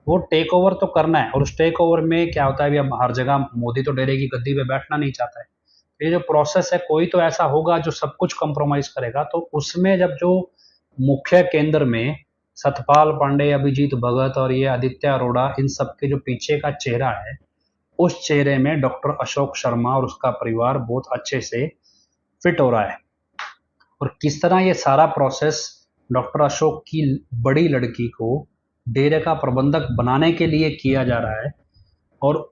वो टेक ओवर तो करना है, और उस टेक ओवर में क्या होता है, अभी अब हर जगह मोदी तो डेरे की गद्दी पे बैठना नहीं चाहता है। ये जो प्रोसेस है कोई तो ऐसा होगा जो सब कुछ कंप्रोमाइज करेगा, तो उसमें जब जो मुख्य केंद्र में सतपाल पांडे, अभिजीत भगत और ये आदित्य अरोड़ा, इन सब के जो पीछे का चेहरा है, उस चेहरे में डॉक्टर अशोक शर्मा और उसका परिवार बहुत अच्छे से फिट हो रहा है। और किस तरह ये सारा प्रोसेस डॉक्टर अशोक की बड़ी लड़की को डेरे का प्रबंधक बनाने के लिए किया जा रहा है, और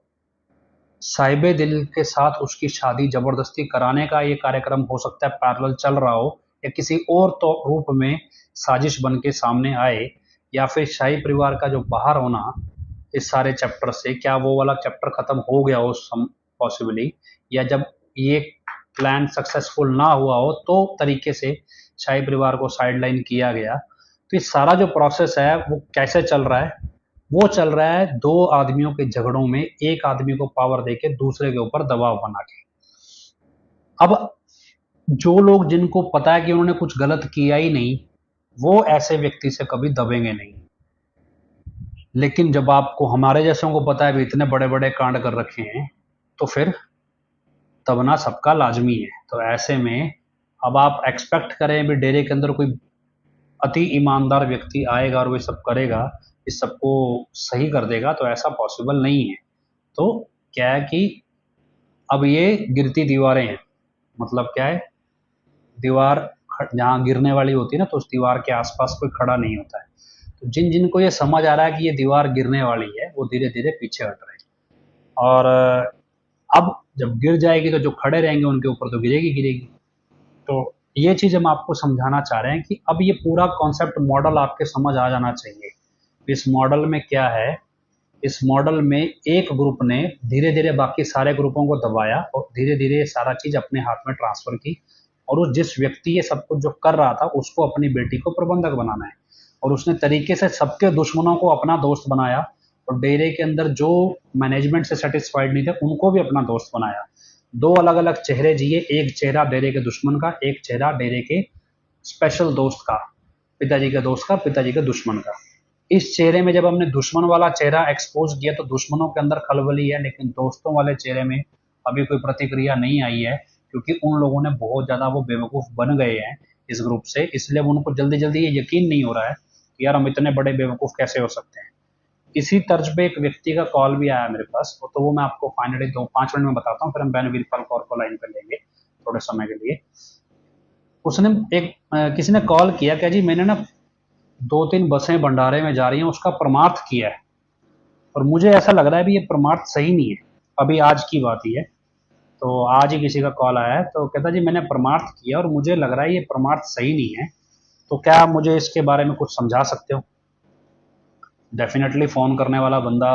साहिबे दिल के साथ उसकी शादी जबरदस्ती कराने का ये कार्यक्रम हो सकता है पैरेलल चल रहा हो, या किसी और तो रूप में साजिश बन के सामने आए, या फिर शाही परिवार का जो बाहर होना इस सारे चैप्टर से, क्या वो वाला चैप्टर खत्म हो गया हो पॉसिबली, या जब ये प्लान सक्सेसफुल ना हुआ हो तो तरीके से शाही परिवार को साइडलाइन किया गया। तो ये सारा जो प्रोसेस है वो कैसे चल रहा है, वो चल रहा है दो आदमियों के झगड़ों में, एक आदमी को पावर देके दूसरे के ऊपर दबाव बना के। अब जो लोग जिनको पता है कि उन्होंने कुछ गलत किया ही नहीं, वो ऐसे व्यक्ति से कभी दबेंगे नहीं। लेकिन जब आपको हमारे जैसों को पता है भी इतने बड़े बड़े कांड कर रखे हैं, तो फिर दबना सबका लाजमी है। तो ऐसे में अब आप एक्सपेक्ट करें भी डेरे के अंदर कोई अति ईमानदार व्यक्ति आएगा और वो सब करेगा, इस सबको सही कर देगा, तो ऐसा पॉसिबल नहीं है। तो क्या है कि अब ये गिरती दीवारें हैं, मतलब क्या है, दीवार जहाँ गिरने वाली होती है ना, तो उस दीवार के आसपास कोई खड़ा नहीं होता है। तो जिन जिनको ये समझ आ रहा है कि ये दीवार गिरने वाली है, वो धीरे धीरे पीछे हट रहे हैं। और अब जब गिर जाएगी तो जो खड़े रहेंगे उनके ऊपर तो गिरेगी गिरेगी। तो ये चीज़ हम आपको समझाना चाह रहे हैं कि अब ये पूरा कॉन्सेप्ट मॉडल आपके समझ आ जाना चाहिए। इस मॉडल में क्या है, इस मॉडल में एक ग्रुप ने धीरे धीरे बाकी सारे ग्रुपों को दबाया और धीरे धीरे सारा चीज़ अपने हाथ में ट्रांसफ़र की, और उस जिस व्यक्ति ये सब कुछ जो कर रहा था उसको अपनी बेटी को प्रबंधक बनाना है, और उसने तरीके से सबके दुश्मनों को अपना दोस्त बनाया, और डेरे के अंदर जो मैनेजमेंट से सेटिस्फाइड नहीं थे उनको भी अपना दोस्त बनाया। दो अलग अलग चेहरे जिए, एक चेहरा डेरे के दुश्मन का, एक चेहरा डेरे के स्पेशल दोस्त का, पिताजी के दोस्त का, पिताजी के दुश्मन का। इस चेहरे में जब हमने दुश्मन वाला चेहरा एक्सपोज किया तो दुश्मनों के अंदर खलबली है, लेकिन दोस्तों वाले चेहरे में अभी कोई प्रतिक्रिया नहीं आई है, क्योंकि उन लोगों ने बहुत ज़्यादा वो बेवकूफ़ बन गए हैं इस ग्रुप से, इसलिए उनको जल्दी जल्दी ये यकीन नहीं हो रहा है कि यार हम इतने बड़े बेवकूफ़ कैसे हो सकते हैं। इसी तर्ज पे एक व्यक्ति का कॉल भी आया मेरे पास, तो वो मैं आपको फाइनली 2-5 मिनट में बताता हूँ, फिर हम बैन वीरपाल कौर को लाइन पर लेंगे थोड़े समय के लिए। उसने किसी ने कॉल किया कि जी मैंने ना 2-3 बसें भंडारे में जा रही हैं, उसका परमार्थ किया है, और मुझे ऐसा लग रहा है भी ये परमार्थ सही नहीं है। अभी आज की बात ही है, तो आज ही किसी का कॉल आया है, तो कहता जी मैंने परमार्थ किया और मुझे लग रहा है ये परमार्थ सही नहीं है, तो क्या आप मुझे इसके बारे में कुछ समझा सकते हो। डेफिनेटली फ़ोन करने वाला बंदा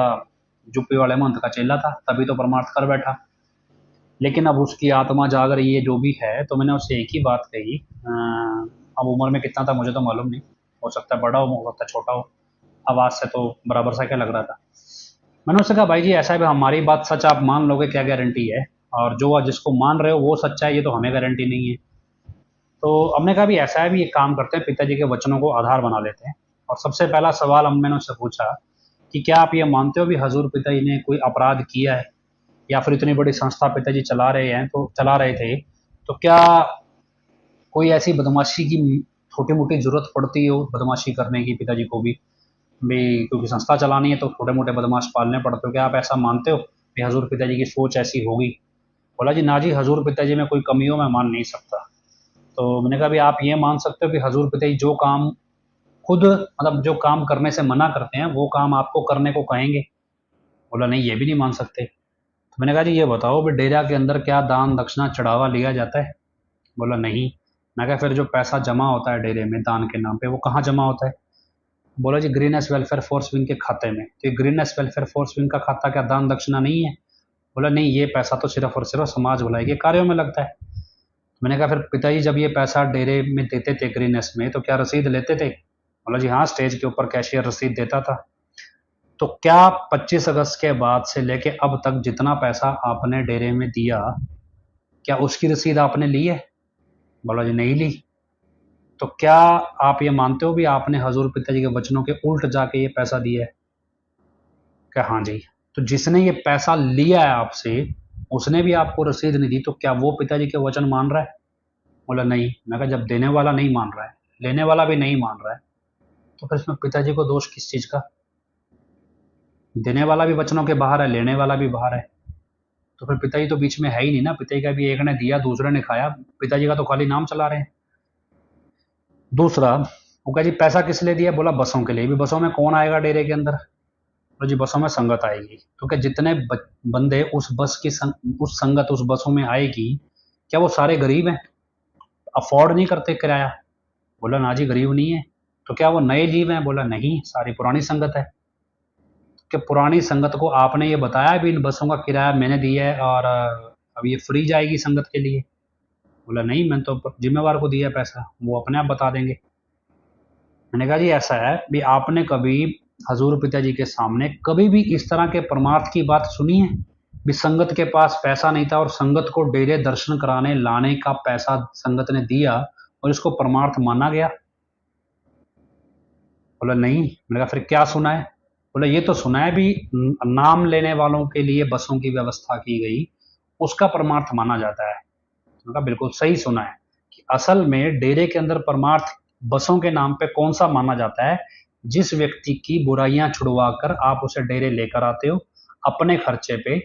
यूपी वाले महंत का चेला था, तभी तो परमार्थ कर बैठा। लेकिन अब उसकी आत्मा जाग रही है जो भी है, तो मैंने उससे एक ही बात कही, अब उम्र में कितना था मुझे तो मालूम नहीं, हो सकता है बड़ा हो सकता है छोटा हो, आवाज़ से तो बराबर सा क्या लग रहा था। मैंने उससे कहा भाई जी ऐसा है, हमारी बात सच आप मान लोगे क्या गारंटी है, और जो जिसको मान रहे हो वो सच्चा है ये तो हमें गारंटी नहीं है। तो हमने कहा भी ऐसा है भी एक काम करते हैं, पिताजी के वचनों को आधार बना लेते हैं। और सबसे पहला सवाल मैंने उससे पूछा कि क्या आप ये मानते हो भी हजूर पिताजी ने कोई अपराध किया है, या फिर इतनी बड़ी संस्था पिताजी चला रहे थे, तो क्या कोई ऐसी बदमाशी की छोटी मोटी जरूरत पड़ती हो बदमाशी करने की पिताजी को भी क्योंकि संस्था चलानी है तो छोटे मोटे बदमाश पालने पड़ते हो, क्या आप ऐसा मानते हो कि हजूर पिताजी की सोच ऐसी होगी। बोला जी ना जी, हजूर पिताजी में कोई कमी हो मैं मान नहीं सकता। तो मैंने कहा भी आप ये मान सकते हो कि हजूर पिताजी जो काम खुद मतलब जो काम करने से मना करते हैं वो काम आपको करने को कहेंगे। बोला नहीं ये भी नहीं मान सकते। तो मैंने कहा जी ये बताओ भी डेरा के अंदर क्या दान दक्षिणा चढ़ावा लिया जाता है। बोला नहीं। मैं कहा फिर जो पैसा जमा होता है डेरे में दान के नाम पे वो कहाँ जमा होता है। बोला जी ग्रीनेस वेलफेयर फोर्स विंग के खाते में। तो ये ग्रीनेस वेलफेयर फोर्स विंग का खाता क्या दान दक्षिणा नहीं है? बोला नहीं, ये पैसा तो सिर्फ और सिर्फ समाज भलाई के कार्यों में लगता है। मैंने कहा फिर पिताजी जब ये पैसा डेरे में देते थे ग्रीनेस में, तो क्या रसीद लेते थे? बोला जी हाँ, स्टेज के ऊपर कैशियर रसीद देता था। तो क्या 25 अगस्त के बाद से लेके अब तक जितना पैसा आपने डेरे में दिया, क्या उसकी रसीद आपने ली है? बोला जी नहीं ली। तो क्या आप ये मानते हो भी आपने हजूर पिताजी के वचनों के उल्ट जाके ये पैसा दिया है? क्या हाँ जी। तो जिसने ये पैसा लिया है आपसे, उसने भी आपको रसीद नहीं दी, तो क्या वो पिताजी के वचन मान रहा है? बोला नहीं। मैं कहा जब देने वाला नहीं मान रहा है, लेने वाला भी नहीं मान रहा है, तो फिर इसमें पिताजी को दोष किस चीज का? देने वाला भी वचनों के बाहर है, लेने वाला भी बाहर है, तो फिर पिताजी तो बीच में है ही नहीं ना। पिताजी का भी एक ने दिया, दूसरे ने खाया, पिताजी का तो खाली नाम चला रहे हैं। दूसरा, वो कहा जी पैसा किस लिए दिया? बोला बसों के लिए। भी बसों में कौन आएगा डेरे के अंदर? बोला जी बसों में संगत आएगी। तो क्या जितने बंदे उस बस की उस संगत उस बसों में आएगी, क्या वो सारे गरीब हैं, अफोर्ड नहीं करते किराया? बोला ना जी गरीब नहीं है। तो क्या वो नए जीव हैं? बोला नहीं, सारी पुरानी संगत है। कि पुरानी संगत को आपने ये बताया भी इन बसों का किराया मैंने दिया है और अब ये फ्री जाएगी संगत के लिए? बोला नहीं, मैंने तो जिम्मेवार को दिया पैसा, वो अपने आप बता देंगे। मैंने कहा जी ऐसा है भी आपने कभी हजूर पिताजी के सामने कभी भी इस तरह के परमार्थ की बात सुनी है? भी संगत के पास पैसा नहीं था और संगत को डेरे दर्शन कराने लाने का पैसा संगत ने दिया और इसको परमार्थ माना गया? बोला नहीं। मैंने कहा फिर क्या सुना है? बोला ये तो सुना है भी नाम लेने वालों के लिए बसों की व्यवस्था की गई, उसका परमार्थ माना जाता है। मैंने कहा बिल्कुल सही सुना है कि असल में डेरे के अंदर परमार्थ बसों के नाम पे कौन सा माना जाता है? जिस व्यक्ति की बुराइयां छुड़वा कर आप उसे डेरे लेकर आते हो अपने खर्चे पे,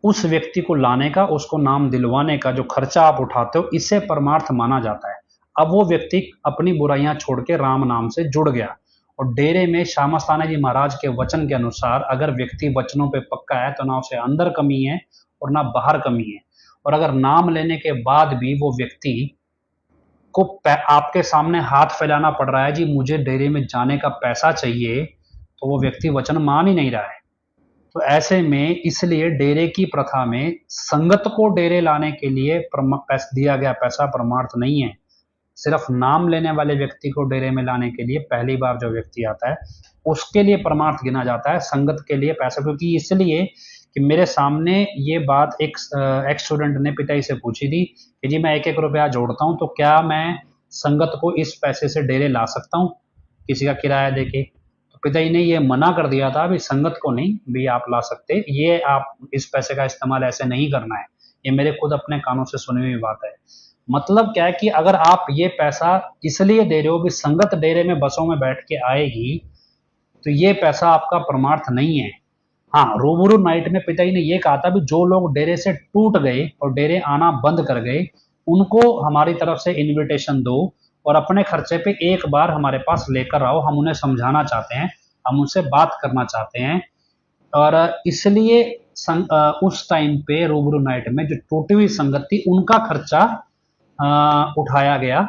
उस व्यक्ति को लाने का, उसको नाम दिलवाने का जो खर्चा आप उठाते हो, इसे परमार्थ माना जाता है। अब वो व्यक्ति अपनी बुराइयां छोड़ के राम नाम से जुड़ गया और डेरे में श्यामस्ताना जी महाराज के वचन के अनुसार अगर व्यक्ति वचनों पे पक्का है तो ना उसे अंदर कमी है और ना बाहर कमी है। और अगर नाम लेने के बाद भी वो व्यक्ति को आपके सामने हाथ फैलाना पड़ रहा है जी मुझे डेरे में जाने का पैसा चाहिए, तो वो व्यक्ति वचन मान ही नहीं रहा है। तो ऐसे में इसलिए डेरे की प्रथा में संगत को डेरे लाने के लिए दिया गया पैसा परमार्थ नहीं है। सिर्फ नाम लेने वाले व्यक्ति को डेरे में लाने के लिए पहली बार जो व्यक्ति आता है उसके लिए परमार्थ गिना जाता है, संगत के लिए पैसा। क्योंकि इसलिए कि मेरे सामने ये बात एक स्टूडेंट ने पिताजी से पूछी थी कि जी मैं 1-1 रुपया जोड़ता हूँ तो क्या मैं संगत को इस पैसे से डेरे ला सकता हूँ किसी का किराया देके? तो पिताजी ने ये मना कर दिया था भी संगत को नहीं भी आप ला सकते, ये आप इस पैसे का इस्तेमाल ऐसे नहीं करना है। ये मेरे खुद अपने कानों से सुनी हुई बात है। मतलब क्या है कि अगर आप ये पैसा इसलिए दे रहे हो भी संगत डेरे में बसों में बैठ के आएगी, तो ये पैसा आपका परमार्थ नहीं है। हाँ, रूबरू नाइट में पिताजी ने ये कहा था भी जो लोग डेरे से टूट गए और डेरे आना बंद कर गए, उनको हमारी तरफ से इनविटेशन दो और अपने खर्चे पे एक बार हमारे पास लेकर आओ, हम उन्हें समझाना चाहते हैं, हम उनसे बात करना चाहते हैं। और इसलिए उस टाइम पे रूबरू नाइट में जो टूटी हुई संगत थी उनका खर्चा उठाया गया,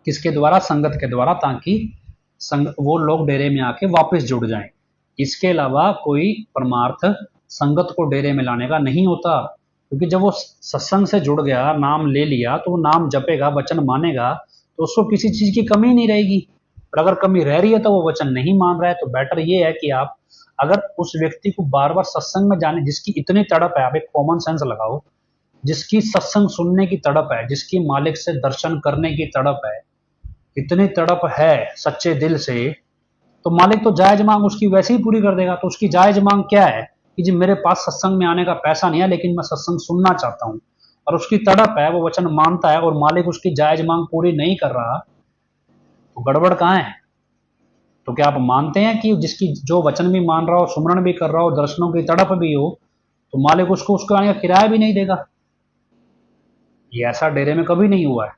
किसके द्वारा? संगत के द्वारा, ताकि वो लोग डेरे में आके वापस जुड़ जाएं। इसके अलावा कोई परमार्थ संगत को डेरे में लाने का नहीं होता, क्योंकि जब वो सत्संग से जुड़ गया, नाम ले लिया, तो वो नाम जपेगा, वचन मानेगा, तो उसको किसी चीज की कमी नहीं रहेगी। और अगर कमी रह रही है तो वो वचन नहीं मान रहा है। तो बेटर ये है कि आप अगर उस व्यक्ति को बार बार सत्संग में जाने, जिसकी इतनी तड़प है, आप एक कॉमन सेंस लगाओ, जिसकी सत्संग सुनने की तड़प है, जिसकी मालिक से दर्शन करने की तड़प है, इतनी तड़प है सच्चे दिल से, तो मालिक तो जायज मांग उसकी वैसे ही पूरी कर देगा। तो उसकी जायज मांग क्या है कि जी मेरे पास सत्संग में आने का पैसा नहीं है लेकिन मैं सत्संग सुनना चाहता हूं, और उसकी तड़प है, वो वचन मानता है और मालिक उसकी जायज मांग पूरी नहीं कर रहा, तो गड़बड़ कहां है? तो क्या आप मानते हैं कि जिसकी जो वचन भी मान रहा हो, सुमरण भी कर रहा हो, दर्शनों की तड़प भी हो, तो मालिक उसको उसको आने का किराया भी नहीं देगा? ये ऐसा डेरे में कभी नहीं हुआ है।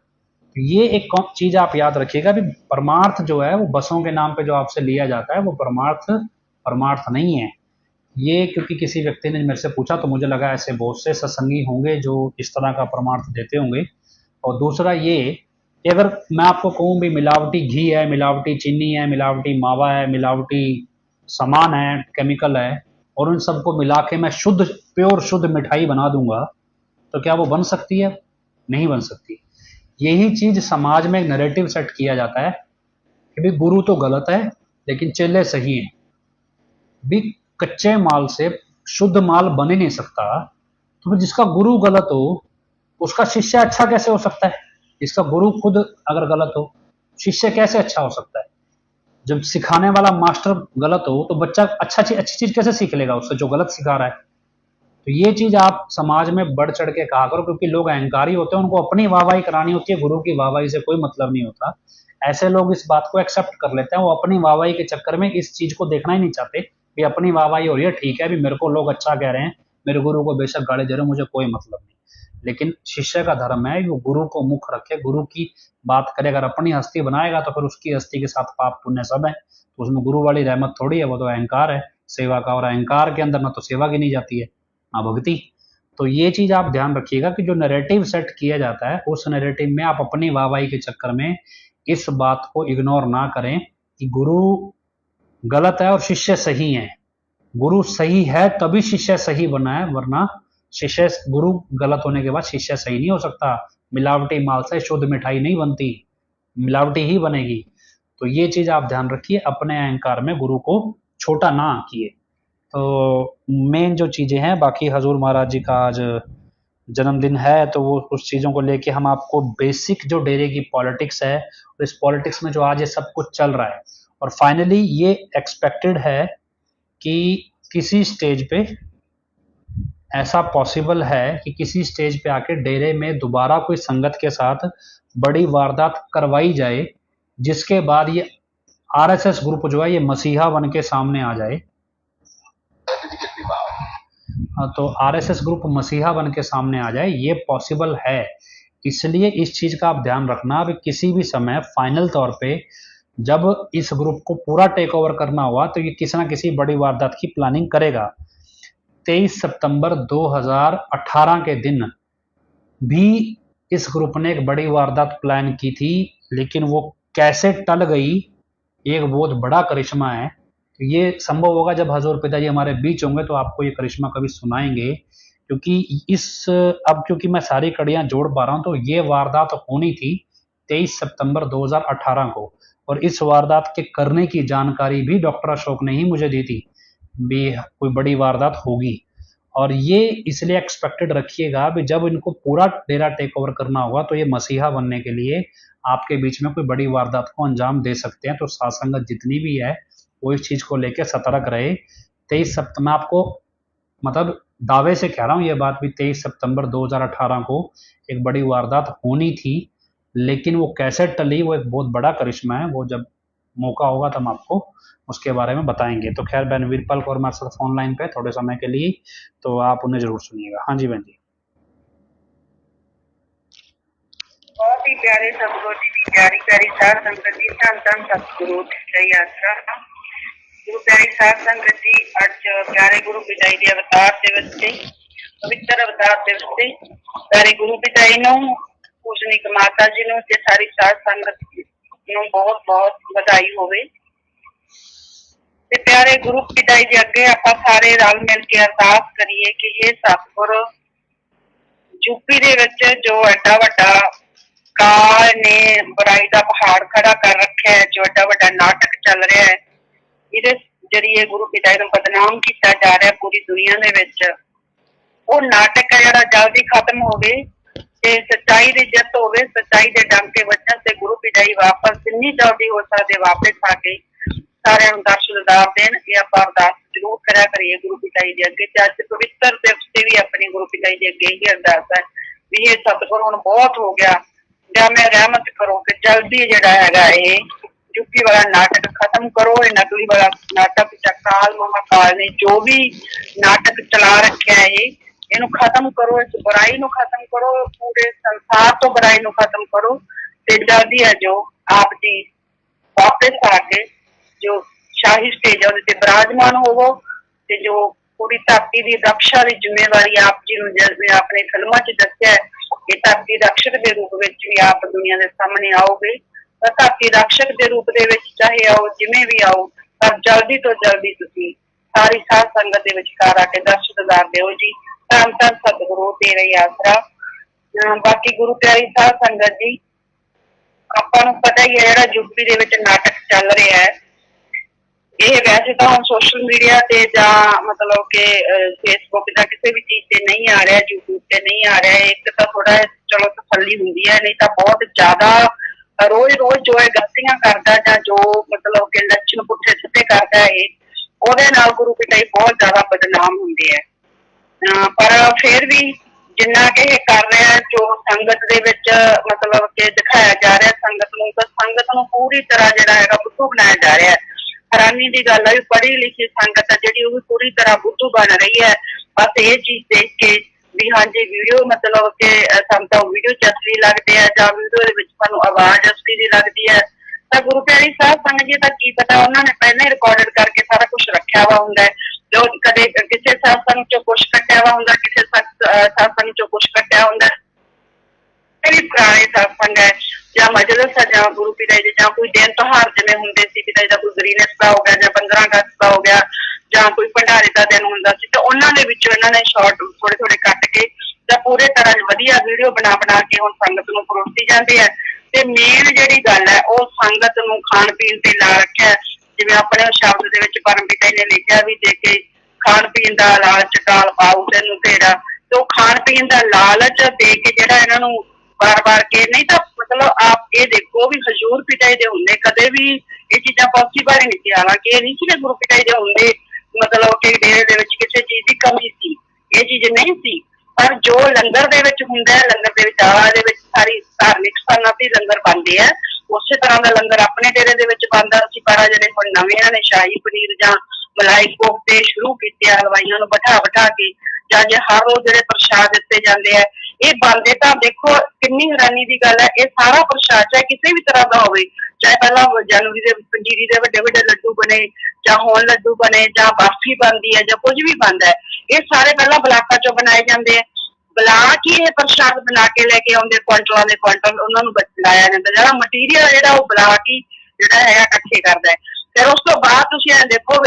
तो ये एक चीज आप याद रखिएगा भी परमार्थ जो है वो बसों के नाम पे जो आपसे लिया जाता है वो परमार्थ नहीं है। ये क्योंकि किसी व्यक्ति ने मेरे से पूछा तो मुझे लगा ऐसे बहुत से सत्संगी होंगे जो इस तरह का परमार्थ देते होंगे। और दूसरा ये कि अगर मैं आपको कहूँ भी मिलावटी घी है, मिलावटी चीनी है, मिलावटी मावा है, मिलावटी सामान है, केमिकल है, और उन सबको मिला के मैं शुद्ध प्योर शुद्ध मिठाई बना दूंगा, तो क्या वो बन सकती है? नहीं बन सकती। यही चीज समाज में एक नैरेटिव सेट किया जाता है कि भाई गुरु तो गलत है लेकिन चेले सही है। भी कच्चे माल से शुद्ध माल बन ही नहीं सकता, तो फिर जिसका गुरु गलत हो उसका शिष्य अच्छा कैसे हो सकता है? जिसका गुरु खुद अगर गलत हो, शिष्य कैसे अच्छा हो सकता है? जब सिखाने वाला मास्टर गलत हो तो बच्चा अच्छी चीज कैसे सीख लेगा उससे जो गलत सिखा रहा है? तो ये चीज आप समाज में बढ़ चढ़ के कहा करो, क्योंकि लोग अहंकारी होते हैं, उनको अपनी वाहवाही करानी होती है, गुरु की वाहवाही से कोई मतलब नहीं होता। ऐसे लोग इस बात को एक्सेप्ट कर लेते हैं, वो अपनी वाहवाही के चक्कर में इस चीज को देखना ही नहीं चाहते कि अपनी वाहवाही हो रही है, ठीक है भी मेरे को लोग अच्छा कह रहे हैं, मेरे गुरु को बेशक गाली दे रहे हो, मुझे कोई मतलब नहीं। लेकिन शिष्य का धर्म है वो गुरु को मुख रखे, गुरु की बात करे। अगर अपनी हस्ती बनाएगा तो फिर उसकी हस्ती के साथ पाप पुण्य सब है, तो उसमें गुरु वाली रहमत थोड़ी है, वो तो अहंकार है सेवा का, और अहंकार के अंदर ना तो सेवा गिनी जाती है ना भक्ति। तो ये चीज आप ध्यान रखिएगा कि जो नैरेटिव सेट किया जाता है उस नैरेटिव में आप अपनी वाहवाही के चक्कर में इस बात को इग्नोर ना करें कि गुरु गलत है और शिष्य सही है। गुरु सही है तभी शिष्य सही बना है, वरना शिष्य गुरु गलत होने के बाद शिष्य सही नहीं हो सकता। मिलावटी माल से शुद्ध मिठाई नहीं बनती, मिलावटी ही बनेगी। तो ये चीज आप ध्यान रखिए, अपने अहंकार में गुरु को छोटा ना किए। तो मेन जो चीजें हैं, बाकी हजूर महाराज जी का आज जन्मदिन है तो वो उस चीजों को लेके हम आपको बेसिक जो डेरे की पॉलिटिक्स है, और इस पॉलिटिक्स में जो आज ये सब कुछ चल रहा है, और फाइनली ये एक्सपेक्टेड है कि किसी स्टेज पे ऐसा पॉसिबल है कि किसी स्टेज पे आके डेरे में दोबारा कोई संगत के साथ बड़ी वारदात करवाई जाए, जिसके बाद ये आरएसएस ग्रुप जो है ये मसीहा बन के सामने आ जाए। तो आरएसएस ग्रुप मसीहा बन के सामने आ जाए, ये पॉसिबल है। इसलिए इस चीज का आप ध्यान रखना कि किसी भी समय फाइनल तौर पे जब इस ग्रुप को पूरा टेक ओवर करना हुआ तो ये किसी ना किसी बड़ी वारदात की प्लानिंग करेगा। 23 सितंबर 2018 के दिन भी इस ग्रुप ने एक बड़ी वारदात प्लान की थी, लेकिन वो कैसे टल गई एक बहुत बड़ा करिश्मा है। तो ये संभव होगा जब हजूर पिताजी हमारे बीच होंगे तो आपको ये करिश्मा कभी सुनाएंगे, क्योंकि क्योंकि मैं सारी कड़ियां जोड़ पा रहा हूं, तो ये वारदात होनी थी 23 सितंबर 2018 को, और इस वारदात के करने की जानकारी भी डॉक्टर अशोक ने ही मुझे दी थी भी कोई बड़ी वारदात होगी। और ये इसलिए एक्सपेक्टेड रखिएगा भी जब इनको पूरा डेरा टेक ओवर करना होगा तो ये मसीहा बनने के लिए आपके बीच में कोई बड़ी वारदात को अंजाम दे सकते हैं। तो साथ संगत जितनी भी है वो इस चीज को लेकर सतर्क रहे। 23 सितंबर में आपको मतलब दावे से कह रहा हूँ ये बात भी, 23 सितंबर 2018 को एक बड़ी वारदात होनी थी, लेकिन वो कैसे टली वो एक बहुत बड़ा करिश्मा है। वो जब मौका होगा तो हम आपको उसके बारे में बताएंगे। तो खैर बहन वीरपाल कौर हमारे साथ फोन लाइन पे थोड़े समय के लिए, तो आप उन्हें जरूर सुनिएगा। हाँ जी बहन जी। बहुत ही प्यारे सतगुरु जी की प्यारी प्यारी साध संगत जी, धन धन सतगुरु की यात्रा गुरु प्यारी साध संगत जी, ਅੱਜ प्यारे गुरु पिताई ਦੇ अवतार दिवस ਤੇ पवित्र अवतार दिवस ਤੇ प्यारे गुरु पिताई ਨੂੰ पूजनीक माता जी ਨੂੰ ਤੇ सारी साध संगत ਨੂੰ बहुत बहुत ਵਧਾਈ ਹੋਵੇ। ਤੇ प्यारे गुरु पिताई जी ਅੱਗੇ ਆਪਾਂ ਸਾਰੇ ਰਲ ਮਿਲ ਕੇ ਅਰਦਾਸ ਕਰੀਏ ਕਿ ਇਹ ਸਤਿਗੁਰ यूपी ਦੇ ਵਿੱਚ ਜੋ ਐਡਾ ਵੱਡਾ काल ने बुराई का पहाड़ खड़ा कर रखा है, जो एडा वड्डा नाटक चल रहा है, इहदे जरिए गुरु पिताजी नूं बदनाम किया जा रहा है पूरी दुनिया दे विच। वो नाटक है जिहड़ा जल्दी खत्म होवे ते सच्चाई दी जित होवे, सच्चाई दे डंके वजन ते गुरु पिताजी वापस जिन्नी जल्दी हो सकदे वापस आके सारिआं नूं दर्शन दार देण। ये आपां अरदास जरूर करिया करिए गुरु पिताजी दे अगे। ते अज पवित्र दिवस ते भी अपनी गुरु पिताजी दे अगे ही अरदास है भी ये सतगुर हुण बहुत हो गया, मैं रहमत करो कि जल्दी जड़ा है यूपी वाला नाटक खत्म करो। ये नकली वाला नाटक चकाल महाकाल ने जो भी नाटक चला रखा है इनू खत्म करो, इस बुराई नू खत्म करो, पूरे संसार तो बुराई नू खत्म करो। ते जल्दी है जो आप जी वापस आके जो शाही स्टेज है उहदे ते विराजमान होवो, ते जो पूरी धरती की रक्षा की जिम्मेवारी आप जी नू जिवें अपने फिल्मां च दस्सिआ ਇਹ ਧਰਤੀ ਰਕਸ਼ਕ ਦੇ ਰੂਪ ਵਿੱਚ ਵੀ ਆਪ ਦੁਨੀਆ ਦੇ ਸਾਹਮਣੇ ਆਓਗੇ। ਤਾਂ ਧਰਤੀ ਰਕਸ਼ਕ ਦੇ ਰੂਪ ਦੇ ਵਿੱਚ ਚਾਹੇ ਆਓ, ਜਿਵੇਂ ਵੀ ਆਓ, ਪਰ ਜਲਦੀ ਤੋਂ ਜਲਦੀ ਤੁਸੀਂ ਸਾਰੀ ਸਾਧ ਸੰਗਤ ਦੇ ਵਿਚਕਾਰ ਆ ਕੇ ਦਰਸ਼ਨ ਦਿਦਾਰ ਦਿਓ ਜੀ। ਧੰਨ ਧੰਨ ਸਤਿਗੁਰੂ ਤੇਰਾ ਹੀ ਆਸਰਾ। ਬਾਕੀ ਗੁਰੂ ਪਿਆਰੀ ਸਾਧ ਸੰਗਤ ਜੀ, ਆਪਾਂ ਨੂੰ ਪਤਾ ਹੀ ਹੈ ਜਿਹੜਾ ਯੂਪੀ ਦੇ ਵਿੱਚ ਨਾਟਕ ਚੱਲ ਰਿਹਾ ਹੈ, ਇਹ ਵੈਸੇ ਤਾਂ ਹੁਣ ਸੋਸ਼ਲ ਮੀਡੀਆ ਤੇ ਜਾਂ ਮਤਲਬ ਕਿ ਫੇਸਬੁੱਕ ਜਾਂ ਕਿਸੇ ਵੀ ਚੀਜ਼ ਤੇ ਨਹੀਂ ਆ ਰਿਹਾ, ਯੂਟਿਊਬ ਤੇ ਨਹੀਂ ਆ ਰਿਹਾ। ਇੱਕ ਤਾਂ ਥੋੜਾ ਚਲੋ ਤਸੱਲੀ ਹੁੰਦੀ ਹੈ, ਨਹੀਂ ਤਾਂ ਬਹੁਤ ਜ਼ਿਆਦਾ ਰੋਜ਼ ਰੋਜ਼ ਜੋ ਇਹ ਗਲਤੀਆਂ ਕਰਦਾ ਜਾਂ ਜੋ ਮਤਲਬ ਕਿ ਲੱਛਣ ਪੁੱਠੇ ਸਿੱਧੇ ਕਰਦਾ ਹੈ, ਉਹਦੇ ਨਾਲ ਗੁਰੂ ਪਿਤਾ ਜੀ ਬਹੁਤ ਜ਼ਿਆਦਾ ਬਦਨਾਮ ਹੁੰਦੇ ਹੈ। ਪਰ ਫਿਰ ਵੀ ਜਿੰਨਾ ਕਿ ਇਹ ਕਰ ਰਿਹਾ, ਜੋ ਸੰਗਤ ਦੇ ਵਿੱਚ ਮਤਲਬ ਕਿ ਦਿਖਾਇਆ ਜਾ ਰਿਹਾ ਸੰਗਤ ਨੂੰ, ਤਾਂ ਸੰਗਤ ਨੂੰ ਪੂਰੀ ਤਰ੍ਹਾਂ ਜਿਹੜਾ ਹੈਗਾ ਬੁੱਧੂ ਬਣਾਇਆ ਜਾ ਰਿਹਾ ਹੈ। ਹੈਰਾਨੀ ਦੀ ਗੱਲ ਹੈ ਵੀ ਪੜ੍ਹੀ ਲਿਖੀ ਸੰਗਤ ਹੈ ਜਿਹੜੀ, ਉਹ ਵੀ ਪੂਰੀ ਤਰ੍ਹਾਂ ਬੁੱਧੂ ਬਣ ਰਹੀ ਹੈ। ਬਸ ਇਹ ਚੀਜ਼ ਦੇਖ ਕੇ ਵੀ ਹਾਂਜੀ ਵੀਡੀਓ ਮਤਲਬ ਕਿ ਸਾਨੂੰ ਤਾਂ ਵੀਡੀਓ ਚ ਅਸਲੀ ਲੱਗਦੇ ਆ ਜਾਂ ਵੀਡੀਓ ਦੇ ਵਿੱਚ ਸਾਨੂੰ ਆਵਾਜ਼ ਅਸਲੀ ਦੀ ਲੱਗਦੀ ਹੈ। ਤਾਂ ਗੁਰੂ ਪਿਆਰੀ ਸਾਹਿਬ ਸੰਗਤ ਜੀ ਦਾ ਕੀ ਪਤਾ ਉਹਨਾਂ ਨੇ ਪਹਿਲਾਂ ਹੀ ਰਿਕਾਰਡਡ ਕਰਕੇ ਸਾਰਾ ਕੁਛ ਰੱਖਿਆ ਵਾ ਹੁੰਦਾ ਹੈ। ਜੋ ਕਦੇ ਕਿਸੇ ਸਤਸੰਗ ਚੋਂ ਕੁਛ ਕੱਟਿਆ ਵਾ ਹੁੰਦਾ, ਕਿਸੇ ਸਤਸੰਗ ਚੋਂ ਕੁਛ ਕੱਟਿਆ ਹੁੰਦਾ। ਵੀ ਪੁਰਾਣੇ ਸਤਸੰਗ ਹੈ ਜਾਂ ਮਜਲਿਸ ਹੈ ਜਾਂ ਗੁਰੂ ਪਿਤਾ ਜੀ ਜਾਂ ਕੋਈ ਦਿਨ ਤਿਉਹਾਰ ਜਿਵੇਂ ਹੁੰਦੇ ਸੀ, ਪਿਤਾ ਜੀ ਦਾ ਕੋਈ ਗਰੀਨੈਸ ਦਾ ਹੋ ਗਿਆ ਜਾਂ 15 ਅਗਸਤ ਦਾ ਹੋ ਗਿਆ ਜਾਂ ਕੋਈ ਭੰਡਾਰੇ ਦਾ ਦਿਨ ਹੁੰਦਾ ਸੀ, ਤਾਂ ਉਹਨਾਂ ਦੇ ਵਿੱਚੋਂ ਇਹਨਾਂ ਨੇ ਸ਼ਾਰਟ ਥੋੜੇ ਥੋੜੇ ਕੱਟ ਕੇ ਜਾਂ ਪੂਰੇ ਤਰ੍ਹਾਂ ਵਧੀਆ ਵੀਡੀਓ ਬਣਾ ਬਣਾ ਕੇ ਹੁਣ ਸੰਗਤ ਨੂੰ ਪਰੋਸੀ ਜਾਂਦੇ ਆ। ਤੇ ਮੇਨ ਜਿਹੜੀ ਗੱਲ ਹੈ ਉਹ ਸੰਗਤ ਨੂੰ ਖਾਣ ਪੀਣ ਤੇ ਲਾ ਰੱਖਿਆ। ਜਿਵੇਂ ਆਪਣੇ ਸ਼ਬਦ ਦੇ ਵਿੱਚ ਪਰਮ ਪਿਤਾ ਜੀ ਨੇ ਲਿਖਿਆ ਵੀ ਦੇ ਕੇ ਖਾਣ ਪੀਣ ਦਾ ਲਾਲਚ ਟਾਲ ਪਾਉ ਤੈਨੂੰ ਤੇਰਾ, ਤੇ ਉਹ ਖਾਣ ਪੀਣ ਦਾ ਲਾਲਚ ਦੇ ਕੇ ਜਿਹੜਾ ਇਹਨਾਂ ਨੂੰ ਵਾਰ-ਵਾਰ ਕੇ, ਨਹੀਂ ਤਾਂ ਮਤਲਬ ਆਪ ਇਹ ਦੇਖੋ ਵੀ ਹਜ਼ੂਰ ਪਿਤਾ ਜੀ ਦੇ ਹੁੰਦੇ ਕਦੇ ਵੀ ਇਹ ਚੀਜ਼ਾਂ ਪੋਸੀਬਲ ਨਹੀਂ ਸੀ। ਹਾਲਾਂਕਿ ਇਹ ਨਹੀਂ ਸੀ ਗੁਰੂ ਪਿਤਾ ਜੀ ਦੇ ਹੁੰਦੇ ਮਤਲਬ ਕਿ ਡੇਰੇ ਦੇ ਵਿੱਚ ਕਿਸੇ ਚੀਜ਼ ਦੀ ਕਮੀ ਸੀ, ਇਹ ਚੀਜ਼ ਨਹੀਂ ਸੀ। ਪਰ ਜੋ ਲੰਗਰ ਦੇ ਵਿੱਚ ਹੁੰਦਾ ਹੈ, ਲੰਗਰ ਦੇ ਵਿੱਚ ਆਲਾ ਦੇ ਵਿੱਚ ਸਾਰੀ ਧਾਰਮਿਕ ਸਥਾਨਾਂ ਤੇ ਲੰਗਰ ਬਣਦੇ ਆ, ਉਸੇ ਤਰ੍ਹਾਂ ਦਾ ਲੰਗਰ ਆਪਣੇ ਡੇਰੇ ਦੇ ਵਿੱਚ ਬਣਦਾ ਸੀ। ਪਰ ਜਿਹੜੇ ਹੁਣ ਨਵੇਂ ਨੇ ਸ਼ਾਹੀ ਪਨੀਰ ਜਾਂ ਮਲਾਈ ਕੋਫਤੇ ਸ਼ੁਰੂ ਕੀਤੇ ਆ ਹਲਵਾਈਆਂ ਨੂੰ ਬਿਠਾ ਬਿਠਾ ਕੇ, ਜਾਂ ਜੇ ਹਰ ਰੋਜ਼ ਜਿਹੜੇ ਪ੍ਰਸ਼ਾਦ ਦਿੱਤੇ ਜਾਂਦੇ ਆ ਇਹ ਬਣਦੇ, ਤਾਂ ਦੇਖੋ ਕਿੰਨੀ ਹੈਰਾਨੀ ਦੀ ਗੱਲ ਹੈ। ਇਹ ਸਾਰਾ ਪ੍ਰਸ਼ਾਦ ਚਾਹੇ ਕਿਸੇ ਵੀ ਤਰ੍ਹਾਂ ਦਾ ਹੋਵੇ, ਚਾਹੇ ਪਹਿਲਾਂ ਜਨਵਰੀ ਦੇ ਪੰਜੀਰੀ ਦੇ ਵੱਡੇ ਵੱਡੇ ਲੱਡੂ ਬਣੇ ਜਾਂ ਹੁਣ ਲੱਡੂ ਬਣੇ ਜਾਂ ਬਰਫੀ ਬਣਦੀ ਹੈ ਜਾਂ ਕੁਝ ਵੀ ਬਣਦਾ ਹੈ, ਇਹ ਸਾਰੇ ਪਹਿਲਾਂ ਬਲਾਕਾਂ ਚੋਂ ਬਣਾਏ ਜਾਂਦੇ ਆ। ਬੁਲਾ ਕੇ ਇਹ ਪ੍ਰਸ਼ਾਦ ਬਣਾ ਕੇ ਲੈ ਕੇ ਆਉਂਦੇ, ਕੁਆਂਟਲਾਂ ਦੇ ਕੁਆਂਟਲ ਉਹਨਾਂ ਨੂੰ ਲਾਇਆ ਜਾਂਦਾ। ਜਿਹੜਾ ਮਟੀਰੀਅਲ ਜਿਹੜਾ ਉਹ ਬੁਲਾ ਕੇ ਜਿਹੜਾ ਹੈਗਾ ਇਕੱਠੇ ਕਰਦਾ ਹੈ। ਫਿਰ ਉਸ ਤੋਂ ਬਾਅਦ ਤੁਸੀਂ ਇਹ ਦੇਖੋ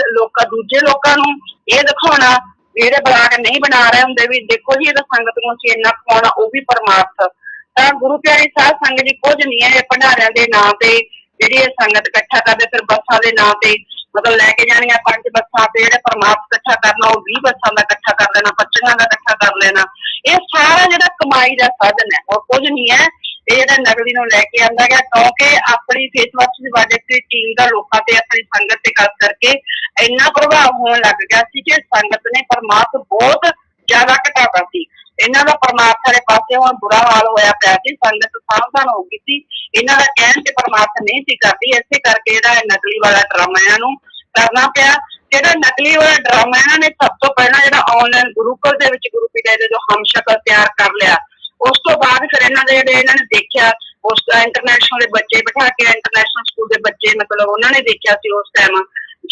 ਦੂਜੇ ਲੋਕਾਂ ਨੂੰ ਇਹ ਦਿਖਾਉਣਾ ਜਿਹੜੇ ਬਲਾਕ ਨਹੀਂ ਬਣਾ ਰਹੇ ਹੁੰਦੇ ਵੀ ਦੇਖੋ ਜੀ ਇਹਦਾ ਸੰਗਤ ਨੂੰ ਅਸੀਂ ਇੰਨਾ ਖਵਾਉਣਾ, ਉਹ ਵੀ ਪਰਮਾਰਥ। ਤਾਂ ਗੁਰੂ ਪਿਆਰੀ ਸਾਧ ਸੰਗਤ ਜੀ ਕੁਝ ਨਹੀਂ ਹੈ, ਇਹ ਭੰਡਾਰਿਆਂ ਦੇ ਨਾਂ ਤੇ ਜਿਹੜੀ ਇਹ ਸੰਗਤ ਇਕੱਠਾ ਕਰਦੇ, ਫਿਰ ਬੱਸਾਂ ਦੇ ਨਾਂ ਤੇ ਮਤਲਬ ਲੈ ਕੇ ਜਾਣੀਆਂ 5 ਬੱਸਾਂ ਤੇ ਜਿਹੜੇ ਪਰਮਾਰਥ ਇਕੱਠਾ ਕਰਨਾ, ਉਹ 20 ਬੱਸਾਂ ਦਾ ਇਕੱਠਾ ਕਰ ਲੈਣਾ, 25 ਦਾ ਇਕੱਠਾ ਕਰ ਲੈਣਾ। ਇਹ ਸਾਰਾ ਜਿਹੜਾ ਕਮਾਈ ਦਾ ਸਾਧਨ ਹੈ, ਉਹ ਕੁਝ ਨਹੀਂ ਹੈ। ਇਹ ਜਿਹੜਾ ਨਗਰੀ ਨੂੰ ਲੈ ਕੇ ਆਂਦਾ ਗਿਆ ਕਿਉਂਕਿ ਆਪਣੀ ਫੇਸਬੁੱਕ ਦੀ ਵਜ੍ਹਾ ਤੇ ਟੀਮ ਦਾ ਲੋਕਾਂ ਤੇ ਆਪਣੀ ਸੰਗਤ ਤੇ ਖਾਸ ਕਰਕੇ ਇੰਨਾ ਪ੍ਰਭਾਵ ਹੋਣ ਲੱਗ ਗਿਆ ਸੀ ਕਿ ਸੰਗਤ ਨੇ ਪਰਮਾਰਥ ਬਹੁਤ ਜ਼ਿਆਦਾ ਘਟਾਤਾ ਸੀ। ਇਹਨਾਂ ਦਾ ਪਰਮਾਰਥ ਵਾਲੇ ਪਾਸੇ ਹੁਣ ਬੁਰਾ ਹਾਲ ਹੋਇਆ ਪਿਆ ਸੀ, ਸੰਗਤ ਸਾਵਧਾਨ ਹੋ ਗਈ ਸੀ। ਇਹਨਾਂ ਦਾ ਕਹਿਣ ਤੇ ਪਰਮਾਰਥ ਨਹੀਂ ਸੀ ਕਰਦੀ, ਇਸੇ ਕਰਕੇ ਜਿਹੜਾ ਨਕਲੀ ਵਾਲਾ ਡਰਾਮਾ ਇਹਨਾਂ ਨੂੰ ਕਰਨਾ ਪਿਆ। ਜਿਹੜਾ ਨਕਲੀ ਵਾਲਾ ਡਰਾਮਾ ਇਹਨਾਂ ਨੇ ਸਭ ਤੋਂ ਪਹਿਲਾਂ ਜਿਹੜਾ ਆਨਲਾਈਨ ਗੁਰੂਕੁਲ ਦੇ ਵਿੱਚ ਗੁਰੂ ਪਿਤਾ ਜੀ ਜੋ ਹਮਸ਼ਕਲ ਤਿਆਰ ਕਰ ਲਿਆ, ਉਸ ਤੋਂ ਬਾਅਦ ਫਿਰ ਇਹਨਾਂ ਨੇ ਦੇਖਿਆ ਉਸ ਇੰਟਰਨੈਸ਼ਨਲ ਦੇ ਬੱਚੇ ਬਿਠਾ ਕੇ, ਇੰਟਰਨੈਸ਼ਨਲ ਸਕੂਲ ਦੇ ਬੱਚੇ ਮਤਲਬ ਉਹਨਾਂ ਨੇ ਦੇਖਿਆ ਸੀ ਉਸ ਟਾਈਮ,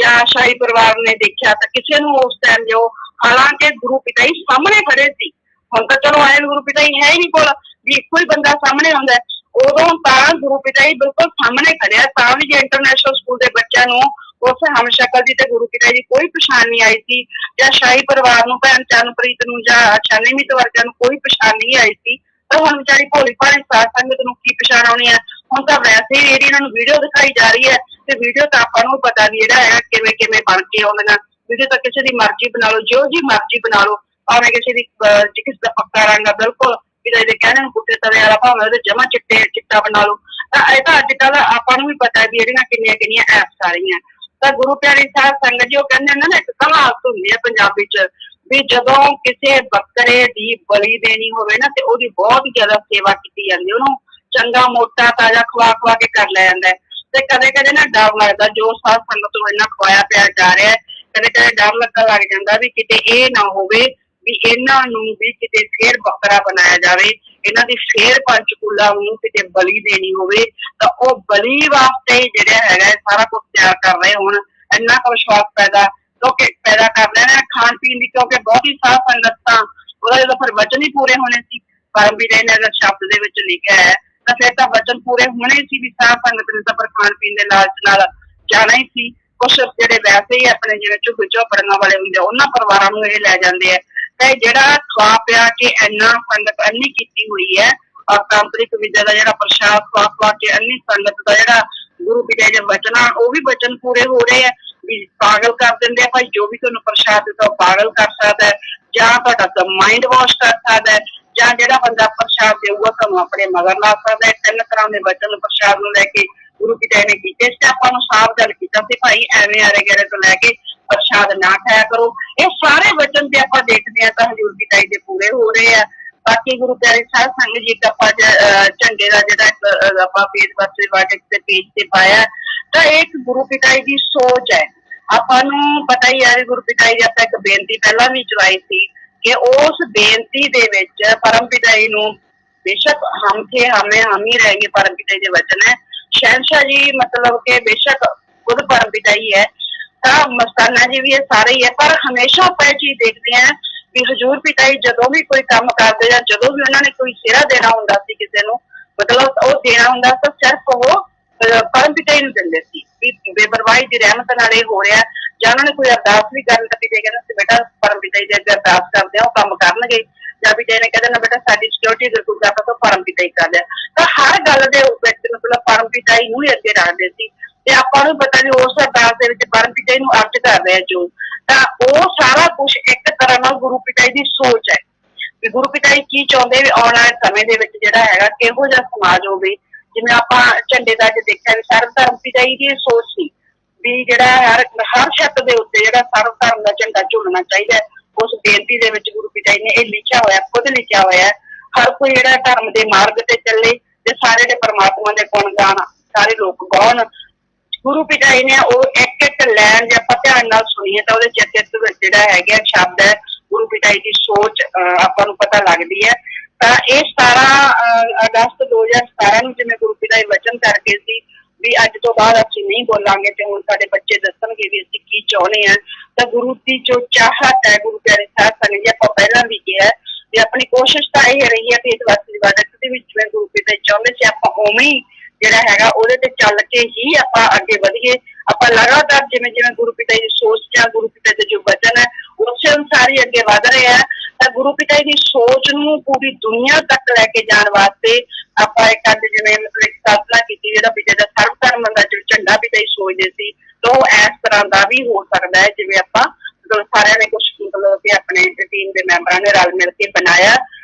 ਜਾਂ ਸ਼ਾਹੀ ਪਰਿਵਾਰ ਨੇ ਦੇਖਿਆ, ਤਾਂ ਕਿਸੇ ਨੂੰ ਉਸ ਟਾਈਮ ਜੋ ਹਾਲਾਂਕਿ ਗੁਰੂ ਪਿਤਾ ਜੀ ਸਾਹਮਣੇ ਖੜੇ ਸੀ। ਹੁਣ ਤਾਂ ਚਲੋ ਆਏ ਗੁਰੂ ਪਿਤਾ ਜੀ ਹੈ ਹੀ ਨਹੀਂ ਕੋਲ ਵੀ ਇੱਕੋ ਹੀ ਬੰਦਾ ਸਾਹਮਣੇ ਆਉਂਦਾ, ਉਦੋਂ ਤਾਂ ਗੁਰੂ ਪਿਤਾ ਜੀ ਬਿਲਕੁਲ ਸਾਹਮਣੇ ਖੜਿਆ, ਤਾਂ ਵੀ ਜੇ ਇੰਟਰਨੈਸ਼ਨਲ ਸਕੂਲ ਦੇ ਬੱਚਿਆਂ ਨੂੰ ਉਸ ਹਮਸ਼ਕਲ ਦੀ ਤੇ ਗੁਰੂ ਪਿਤਾ ਜੀ ਕੋਈ ਪਛਾਣ ਨਹੀਂ ਆਈ ਸੀ, ਜਾਂ ਸ਼ਾਹੀ ਪਰਿਵਾਰ ਨੂੰ ਭੈਣ ਚਰਨਪ੍ਰੀਤ ਨੂੰ ਜਾਂ ਛਾਨੇਮੀਤ ਵਰਗਿਆਂ ਨੂੰ ਕੋਈ ਪਛਾਣ ਨਹੀਂ ਆਈ ਸੀ, ਤਾਂ ਹੁਣ ਵਿਚਾਰੀ ਭੋਲੀ ਭਾਲੀ ਸਾਧ ਸੰਗਤ ਨੂੰ ਕੀ ਪਛਾਣ ਆਉਣੀ ਹੈ। ਹੁਣ ਤਾਂ ਵੈਸੇ ਹੀ ਜਿਹੜੀ ਇਹਨਾਂ ਨੂੰ ਵੀਡੀਓ ਦਿਖਾਈ ਜਾ ਰਹੀ ਹੈ, ਤੇ ਵੀਡੀਓ ਤਾਂ ਆਪਾਂ ਨੂੰ ਪਤਾ ਵੀ ਜਿਹੜਾ ਹੈ ਕਿਵੇਂ ਕਿਵੇਂ ਬਣ ਕੇ ਆਉਂਦੀਆਂ। ਵੀਡੀਓ ਤਾਂ ਕਿਸੇ ਦੀ ਮਰਜ਼ੀ ਬਣਾ ਲਓ, ਜੋ ਜੀ ਮਰਜ਼ੀ ਬਣਾ ਲਓ, ਭਾਵੇਂ ਕਿਸੇ ਦੀ ਕਿਸੇ ਦਾ ਪੱਕਾ ਰੰਗ ਆ ਬਿਲਕੁਲ ਪਿਤਾ ਦੇ ਕਹਿਣੇ ਨੂੰ ਪੁੱਠੇ ਤਵੇ ਵਾਲਾ, ਭਾਵੇਂ ਉਹਦੇ ਜਮਾ ਚਿੱਟਾ ਬਣਾ ਲਓ। ਤਾਂ ਇਹ ਤਾਂ ਅੱਜ ਕੱਲ ਆਪਾਂ ਨੂੰ ਵੀ ਪਤਾ ਵੀ ਜਿਹੜੀਆਂ ਕਿੰਨੀਆਂ ਕਿੰਨੀਆਂ ਐਪਸ ਆ ਰਹੀਆਂ। ਤਾਂ ਗੁਰੂ ਪਿਆਰੀ ਸਾਧ ਸੰਗਤ ਜੀ ਉਹ ਕਹਿੰਦੇ ਨੇ ਨਾ, ਇੱਕ ਕਹਾਵਤ ਹੁੰਦੀ ਹੈ ਪੰਜਾਬੀ ਚ ਵੀ ਜਦੋਂ ਕਿਸੇ ਬੱਕਰੇ ਦੀ ਬਲੀ ਦੇਣੀ ਹੋਵੇ ਨਾ, ਤੇ ਉਹਦੀ ਬਹੁਤ ਜ਼ਿਆਦਾ ਸੇਵਾ ਕੀਤੀ ਜਾਂਦੀ, ਉਹਨੂੰ ਚੰਗਾ ਮੋਟਾ ਤਾਜ਼ਾ ਖਵਾ ਖਵਾ ਕੇ ਕਰ ਲਿਆ ਜਾਂਦਾ। ਤੇ ਕਦੇ ਕਦੇ ਨਾ ਡਰ ਲੱਗਦਾ, ਜੋ ਸਾਧ ਸੰਗਤ ਨੂੰ ਇੰਨਾ ਖਵਾਇਆ ਪਿਆ ਜਾ ਰਿਹਾ, ਕਦੇ ਕਦੇ ਡਰ ਲੱਗਣ ਲੱਗ ਜਾਂਦਾ ਵੀ ਕਿਤੇ ਇਹ ਨਾ ਹੋਵੇ ਵੀ ਇਹਨਾਂ ਨੂੰ ਵੀ ਕਿਤੇ ਫੇਰ ਬੱਕਰਾ ਬਣਾਇਆ ਜਾਵੇ, ਇਹਨਾਂ ਦੀ ਫੇਰ ਪੰਚਕੂਲਾ ਨੂੰ ਕਿਤੇ ਬਲੀ ਦੇਣੀ ਹੋਵੇ, ਤਾਂ ਉਹ ਬਲੀ ਵਾਸਤੇ ਜਿਹੜਾ ਹੈਗਾ ਸਾਰਾ ਕੁਝ ਤਿਆਰ ਕਰ ਰਹੇ ਹੋਣ। ਇੰਨਾ ਕੁ ਵਿਸ਼ਵਾਸ ਪੈਦਾ ਕਰ ਲੈਣਾ ਖਾਣ ਪੀਣ ਦੀ, ਕਿਉਂਕਿ ਬਹੁਤੀ ਸਾਧ ਸੰਗਤ ਤਾਂ ਉਹਦਾ ਜਦੋਂ ਫਿਰ ਵਚਨ ਹੀ ਪੂਰੇ ਹੋਣੇ ਸੀ, परम पिता ने अगर शब्द दे विच लिखिया है तो फिर तो वचन पूरे होने ही सी भी साध संगत ने तो पर खाण पीण दे लालच नाल जाना ही सी। कुछ जिहड़े वैसे ही अपने जिवें झुग्गी झोपड़ियां वाले हुंदे उन्हां परिवारां नूं इह लै जांदे आ ते जिहड़ा खा पिया के इन्ना संगत अन्नी कीती हुई है और तांत्रिक विद्या का जिहड़ा प्रसाद खा खा के अन्नी संगत का जिहड़ा गुरु पिता दे वचन आ वो भी वचन पूरे हो रहे हैं भी पागल कर देंगे भाई जो भी तुहानूं प्रसाद दिता वो पागल कर सकदा है जां तुहाडा माइंड वॉश कर सकदा है जां जिहड़ा बंदा प्रसाद देऊगा तुहानूं अपने मगर ला सकदा है। तीन तरह के वचन प्रसाद नूं लैके गुरु पिता ने कीते ते आपां नूं साफ गल कीता सी भाई एवें आरे गैरे तो लैके प्रसाद ना खाया करो। ये सारे वचन जे आपां देखदे हां तां हजूर पिता जी दे पूरे हो रहे हैं। बाकी गुरु प्यारे साध संगत जी का झंडे का जिहड़ा आपां पेज बस वाटक ते पेज ते पाया तो एक गुरु पिता जी की सोच है। आपां नूं पता ही है गुरु पिता जी आपां एक बेनती पहला भी चलाई थी कि उस बेनती दे विच परम पिता जी नूं बेशक हम थे हमें हम ही रहेंगे परम पिता जी वचन है। शहनशाह जी मतलब के बेशक खुद परम पिता ही है मस्ताना जी भी है सारे ही है पर हमेशा आप यह चीज देखते हैं भी हजूर पिता जी जो भी कोई काम करते या जो भी उन्होंने कोई सिरा देना होंगे किसी को मतलब वो देना होंगे तो सिर्फ वो परम पिता जी देंगे बेपरवाही की रहमत नाल हो रहा ਜਾਂ ਉਹਨਾਂ ਨੇ ਕੋਈ ਅਰਦਾਸ ਵੀ ਕਰਨ ਲੱਗੇ ਜੇ ਕਹਿੰਦੇ ਬੇਟਾ ਪਰਮ ਪਿਤਾ ਜੀ ਦੇ ਅੱਗੇ ਅਰਦਾਸ ਕਰਦੇ ਆ ਉਹ ਕੰਮ ਕਰਨਗੇ ਜਾਂ ਵੀ ਜੇ ਨੇ ਕਹਿੰਦੇ ਨਾ ਬੇਟਾ ਸਾਡੀ ਸਿਕਿਉਰਿਟੀ ਦੇ ਕੋਈ ਆਪਾਂ ਤੋਂ ਪਰਮ ਪਿਤਾ ਹੀ ਕਰ ਲਿਆ ਤਾਂ ਹਰ ਗੱਲ ਦੇ ਵਿੱਚ ਮਤਲਬ ਪਰਮ ਪਿਤਾ ਜੀ ਨੂੰ ਹੀ ਅੱਗੇ ਰੱਖਦੇ ਸੀ ਤੇ ਆਪਾਂ ਨੂੰ ਪਤਾ ਨਹੀਂ ਉਸ ਅਰਦਾਸ ਦੇ ਵਿੱਚ ਪਰਮ ਪਿਤਾ ਜੀ ਨੂੰ ਅਰਜ਼ ਕਰ ਰਿਹਾ ਜੋ ਤਾਂ ਉਹ ਸਾਰਾ ਕੁਝ ਇੱਕ ਤਰ੍ਹਾਂ ਨਾਲ ਗੁਰੂ ਪਿਤਾ ਜੀ ਦੀ ਸੋਚ ਹੈ ਵੀ ਗੁਰੂ ਪਿਤਾ ਜੀ ਕੀ ਚਾਹੁੰਦੇ ਵੀ ਆਉਣ ਵਾਲੇ ਸਮੇਂ ਦੇ ਵਿੱਚ ਜਿਹੜਾ ਹੈਗਾ ਕਿਹੋ ਜਿਹਾ ਸਮਾਜ ਹੋਵੇ ਜਿਵੇਂ ਆਪਾਂ ਝੰਡੇ ਦਾ ਅੱਜ ਦੇਖਿਆ ਵੀ ਸਰਬ ਧਰਮ ਪਿਤਾ ਜੀ ਦੀ ਸੋਚ ਸੀ ਵੀ ਜਿਹੜਾ ਹਰ ਛੱਤ ਦੇ ਉੱਤੇ ਜਿਹੜਾ ਸਰਬ ਧਰਮ ਦਾ ਝੰਡਾ ਝੁਲਣਾ ਚਾਹੀਦਾ ਉਸ ਬੇਨਤੀ ਦੇ ਵਿੱਚ ਗੁਰੂ ਪਿਤਾ ਜੀ ਨੇ ਇਹ ਲਿਖਿਆ ਹੋਇਆ ਖੁਦ ਲਿਖਿਆ ਹੋਇਆ ਹਰ ਕੋਈ ਜਿਹੜਾ ਧਰਮ ਦੇ ਮਾਰਗ ਤੇ ਚੱਲੇ ਤੇ ਸਾਰੇ ਦੇ ਪਰਮਾਤਮਾ ਦੇ ਗੁਣ ਗਾਣ ਸਾਰੇ ਲੋਕ ਗਾਉਣ ਗੁਰੂ ਪਿਤਾ ਜੀ ਨੇ ਉਹ ਇੱਕ ਇੱਕ ਲਾਈਨ ਜੇ ਆਪਾਂ ਧਿਆਨ ਨਾਲ ਸੁਣੀਏ ਤਾਂ ਉਹਦੇ ਚਿੱਤ ਵਿੱਚ ਜਿਹੜਾ ਹੈਗਾ ਸ਼ਬਦ ਹੈ ਗੁਰੂ ਪਿਤਾ ਜੀ ਦੀ ਸੋਚ ਆਪਾਂ ਨੂੰ ਪਤਾ ਲੱਗਦੀ ਹੈ ਤਾਂ ਇਹ 17 ਅਗਸਤ 2017 ਨੂੰ ਜਿਵੇਂ ਗੁਰੂ ਪਿਤਾ ਜੀ ਵਚਨ ਕਰਕੇ ਸੀ ਵੀ ਅੱਜ ਤੋਂ ਬਾਅਦ ਅਸੀਂ ਨਹੀਂ ਬੋਲਾਂਗੇ ਤੇ ਹੁਣ ਸਾਡੇ ਬੱਚੇ ਦੱਸਣਗੇ ਵੀ ਅਸੀਂ ਕੀ ਚਾਹੁੰਦੇ ਹਾਂ ਤਾਂ ਗੁਰੂ ਦੀ ਜੋ ਚਾਹਤ ਹੈ ਗੁਰੂ ਪਿਆਰੇ ਸਾਧ ਸੰਗਤ ਜੀ ਆਪਾਂ ਪਹਿਲਾਂ ਵੀ ਕਿਹਾ ਵੀ ਆਪਣੀ ਕੋਸ਼ਿਸ਼ ਤਾਂ ਇਹ ਰਹੀ ਹੈ ਕਿ ਇਸ ਵਾਸਤੇ ਇਬਾਦਤ ਦੇ ਵਿੱਚ ਜਿਵੇਂ ਗੁਰੂ ਪਿਤਾ ਚਾਹੁੰਦੇ ਸੀ ਆਪਾਂ ਉਵੇਂ ਹੀ ਜਿਹੜਾ ਹੈਗਾ ਉਹਦੇ ਤੇ ਚੱਲ ਕੇ ਹੀ ਆਪਾਂ ਅੱਗੇ ਵਧੀਏ ਆਪਾਂ ਲਗਾਤਾਰ ਜਿਵੇਂ ਜਿਵੇਂ ਗੁਰੂ ਪਿਤਾ ਜੀ ਦੀ ਸੋਚ ਜਾਂ ਗੁਰੂ ਪਿਤਾ ਦੇ ਜੋ ਵਚਨ ਹੈ ਉਸੇ ਅਨੁਸਾਰ ਹੀ ਅੱਗੇ ਵਧ ਰਹੇ ਆ ਤਾਂ ਗੁਰੂ ਪਿਤਾ ਜੀ ਦੀ ਸੋਚ ਨੂੰ ਪੂਰੀ ਦੁਨੀਆ ਤੱਕ ਲੈ ਕੇ ਜਾਣ ਵਾਸਤੇ ਆਪਾਂ ਇੱਕ ਅੱਜ ਜਿਵੇਂ ਮਤਲਬ ਇੱਕ ਸਾਧਨਾ ਕੀਤੀ ਜਿਹੜਾ ਪਿਤਾ ਦਾ ਸਰਬ ਧਰਮ ਦਾ ਜੋ ਝੰਡਾ ਪਿਤਾ ਜੀ ਸੋਚਦੇ ਸੀ ਤਾਂ ਉਹ ਇਸ ਤਰ੍ਹਾਂ ਦਾ ਵੀ ਹੋ ਸਕਦਾ ਹੈ ਜਿਵੇਂ ਆਪਾਂ ਸਾਰਿਆਂ ਨੇ ਕੁਛ ਮਤਲਬ ਕਿ ਆਪਣੇ ਟੀਮ ਦੇ ਮੈਂਬਰਾਂ ਨੇ ਰਲ ਮਿਲ ਕੇ ਬਣਾਇਆ